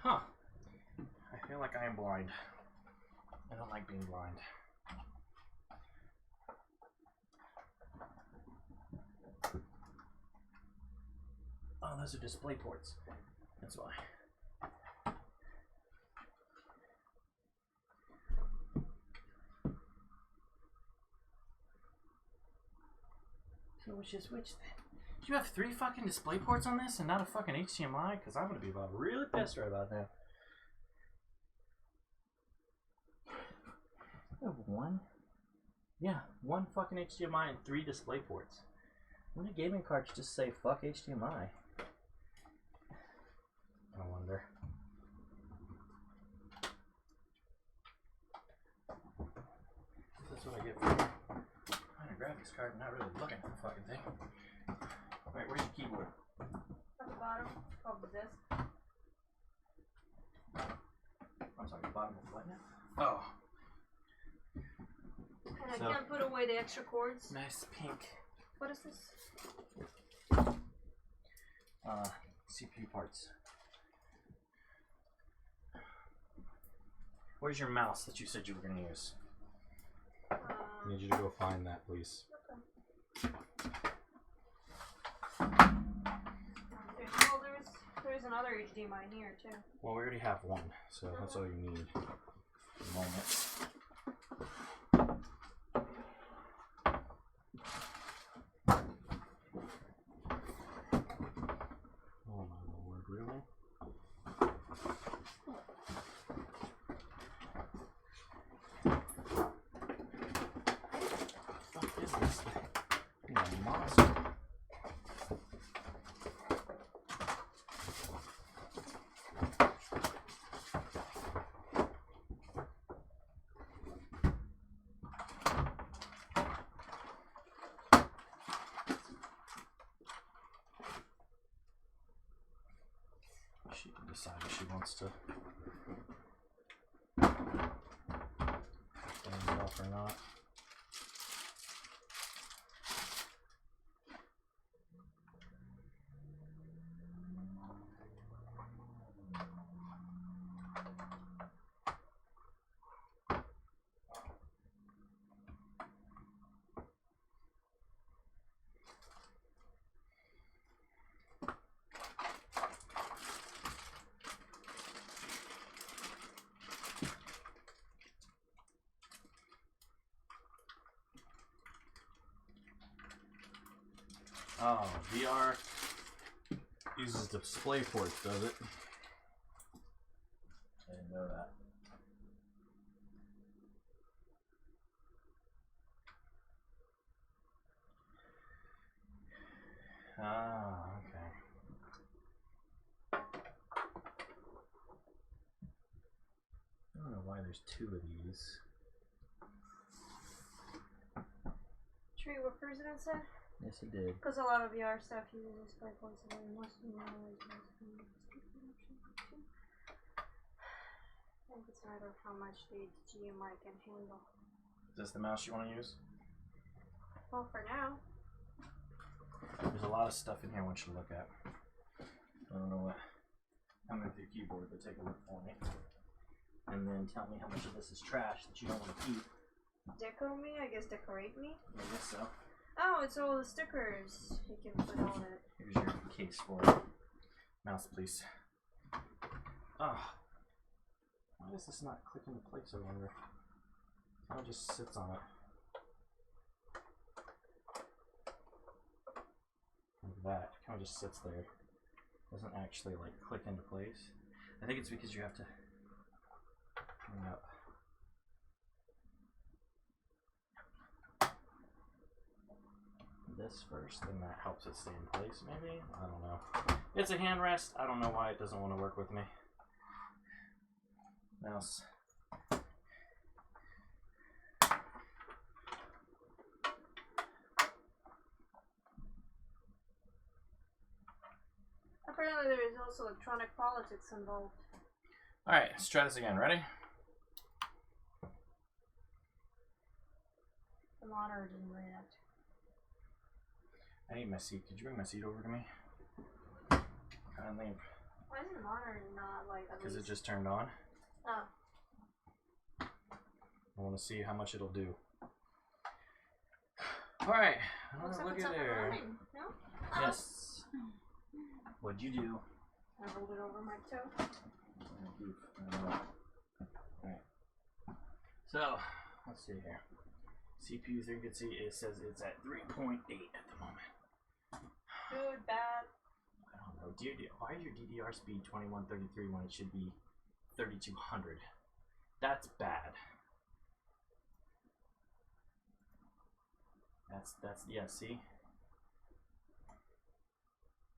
Huh. I feel like I am blind. I don't like being blind. Oh, those are display ports. That's why. So which is which then? You have 3 fucking display ports on this and not a fucking HDMI? Because I'm going to be about really pissed right about that. You have 1? Yeah, 1 fucking HDMI and 3 display ports. When do gaming cards just say fuck HDMI? I wonder. That's what I get for buying a graphics card and not really looking at the fucking thing. Wait, where's your keyboard? At the bottom of the disc. I'm sorry, the bottom of what now? Oh. And I can't put away the extra cords. Nice pink. What is this? CPU parts. Where's your mouse that you said you were going to use? I need you to go find that, please. Okay. Well, there's another HDMI here too. Well, we already have one, so that's all you need. A moment. Oh my lord, really? What the fuck is this thing? You're a monster. She can decide if she wants to turn it off or not. Oh, VR Uses display ports, does it? I didn't know that. Ah, okay. I don't know why there's 2 of these. Tree, what president said? Yes, it did. Because a lot of VR stuff uses display ports and most of them always use. I think it's a matter of how much the HDMI can handle. Is this the mouse you want to use? Well, for now. There's a lot of stuff in here I want you to look at. I don't know what. Come with your keyboard, but take a look for me. And then tell me how much of this is trash that you don't want to keep. Deco me? I guess decorate me? I guess so. Oh, it's all the stickers. You can put on it. Here's your case for it. Mouse, please. Ah. Why does this not click into place, I wonder? How it just sits on it. Like that. It kind of just sits there. Doesn't actually like click into place. I think it's because you have to bring up. This first, and that helps it stay in place, maybe? I don't know. It's a hand rest. I don't know why it doesn't want to work with me. Mouse. Apparently there is also electronic politics involved. Alright, let's try this again. Ready? The monitor didn't react. I need my seat. Could you bring my seat over to me? Kindly. Why is the monitor not like at Because it least... just turned on. Oh. I want to see how much it'll do. Alright. Looks like Look it's at up and there. running. No? Yes. What'd you do? I rolled it over my toe. Alright. So, let's see here. CPU efficiency, it says it's at 3.8 at the moment. Good, bad. I don't know. Why is your DDR speed 2133 when it should be 3200? That's bad. That's yeah, see?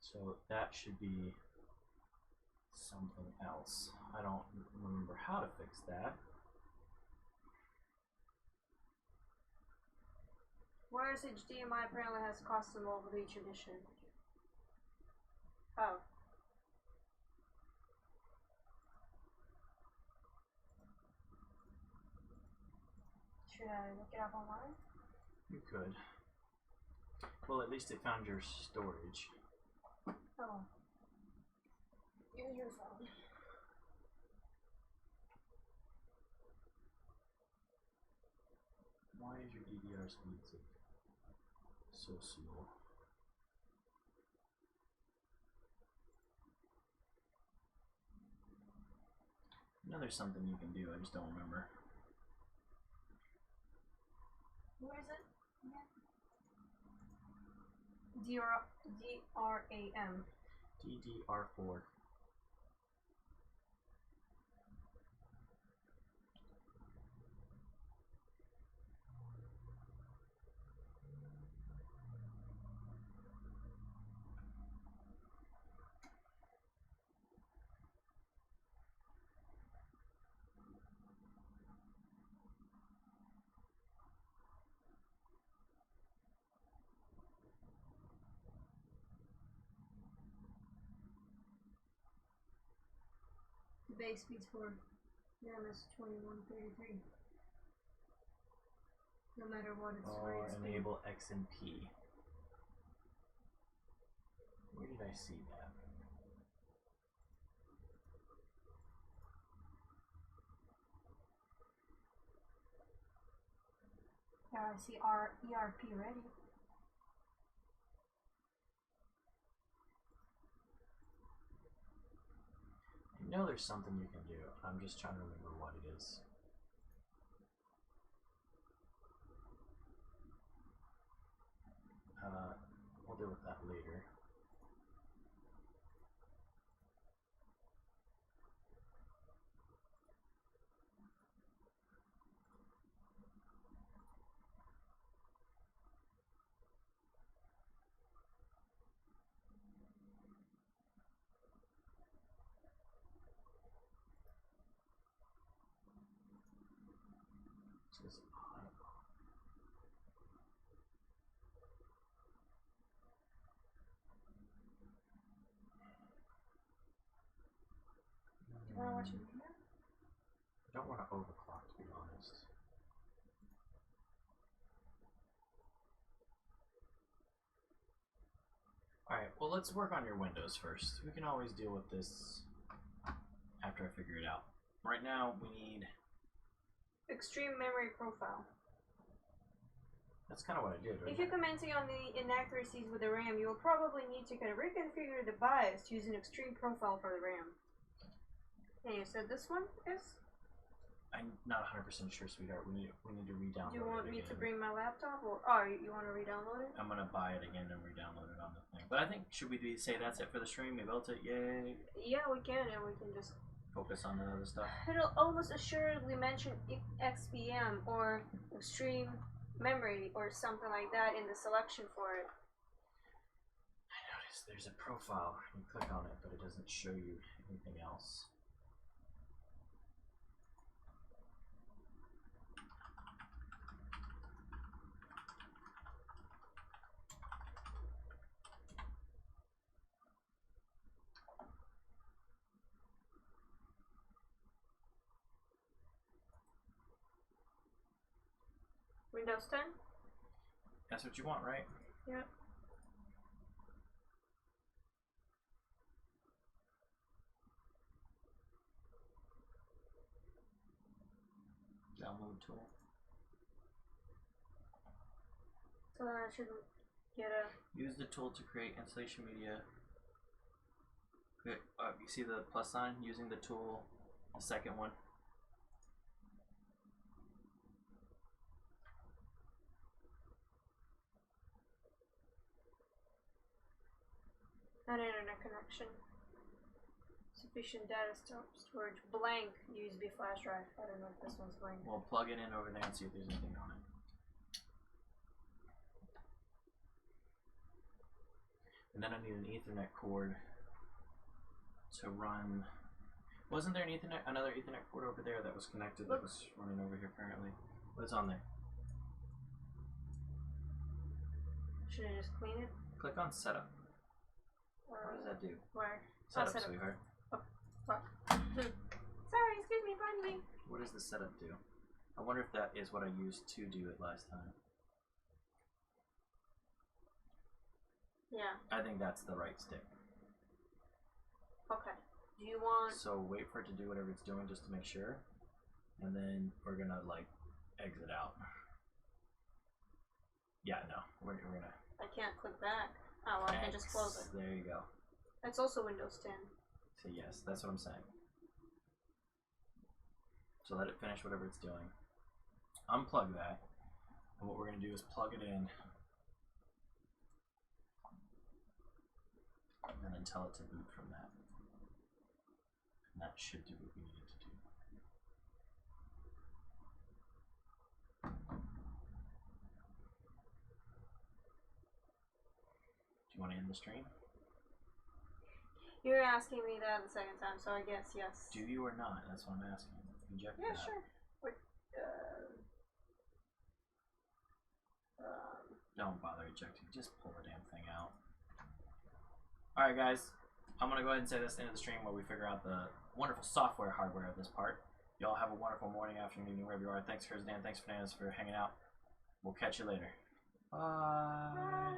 So that should be something else. I don't remember how to fix that. Wireless HDMI apparently has cost involved with each edition. Oh. Should I look it up online? You could. Well, at least it found your storage. Oh. Use your phone. Why is your DDR speed so slow? I know there's something you can do, I just don't remember. What is it? DRAM. DDR4. The base speeds for RAM is 2133. No matter what its rate speed. Enable XMP. Where did I see that? Yeah, I see ERP ready. I know there's something you can do. I'm just trying to remember what it is. We'll deal with that later. This is odd. You wanna watch a video? I don't want to overclock, to be honest. Alright, well let's work on your Windows first. We can always deal with this after I figure it out. Right now, we need... Extreme memory profile. That's kind of what I did, right? If you're commenting on the inaccuracies with the RAM, you will probably need to kind of reconfigure the BIOS to use an extreme profile for the RAM. And you said this one is? I'm not 100% sure, sweetheart. We need to re-download it. Do you want me again. to bring my laptop, or you want to re-download it? I'm gonna buy it again and re-download it on the thing. But I think, should we say that's it for the stream? We built it, yay! Yeah, we can, and we can just Focus on the other stuff. It'll almost assuredly mention XPM or extreme memory or something like that in the selection for it. I noticed there's a profile. You click on it, but it doesn't show you anything else. Windows 10? That's what you want, right? Yeah. Download tool. So then I should get a... Use the tool to create installation media. You see the plus sign? Using the tool, the second one. Not internet connection. Sufficient data storage. Blank USB flash drive. I don't know if this one's blank. We'll plug it in over there and see if there's anything on it. And then I need an Ethernet cord to run. Wasn't there another Ethernet cord over there that was connected that was running over here apparently? What's on there? Should I just clean it? Click on setup. What does that do? Where? Setup, sweetheart. Oh, what? Sorry, excuse me, pardon me. What does the setup do? I wonder if that is what I used to do it last time. Yeah. I think that's the right stick. Okay. Do you want... So wait for it to do whatever it's doing just to make sure. And then we're gonna like exit out. Yeah, no. We're gonna... I can't click back. Oh, well, I can just close it. There you go. That's also Windows 10. So yes, that's what I'm saying. So let it finish whatever it's doing. Unplug that. And what we're going to do is plug it in. And then tell it to boot from that. And that should do what we need it to do. Do you want to end the stream? You're asking me that the second time, so I guess yes. Do you or not? That's what I'm asking. Eject yeah, that. sure. Wait, Don't bother ejecting. Just pull the damn thing out. Alright, guys. I'm going to go ahead and say this into the stream while we figure out the wonderful software hardware of this part. Y'all have a wonderful morning, afternoon, evening, wherever you are. Thanks, Kurzdan. Thanks, Fernandez, for hanging out. We'll catch you later. Bye. Bye.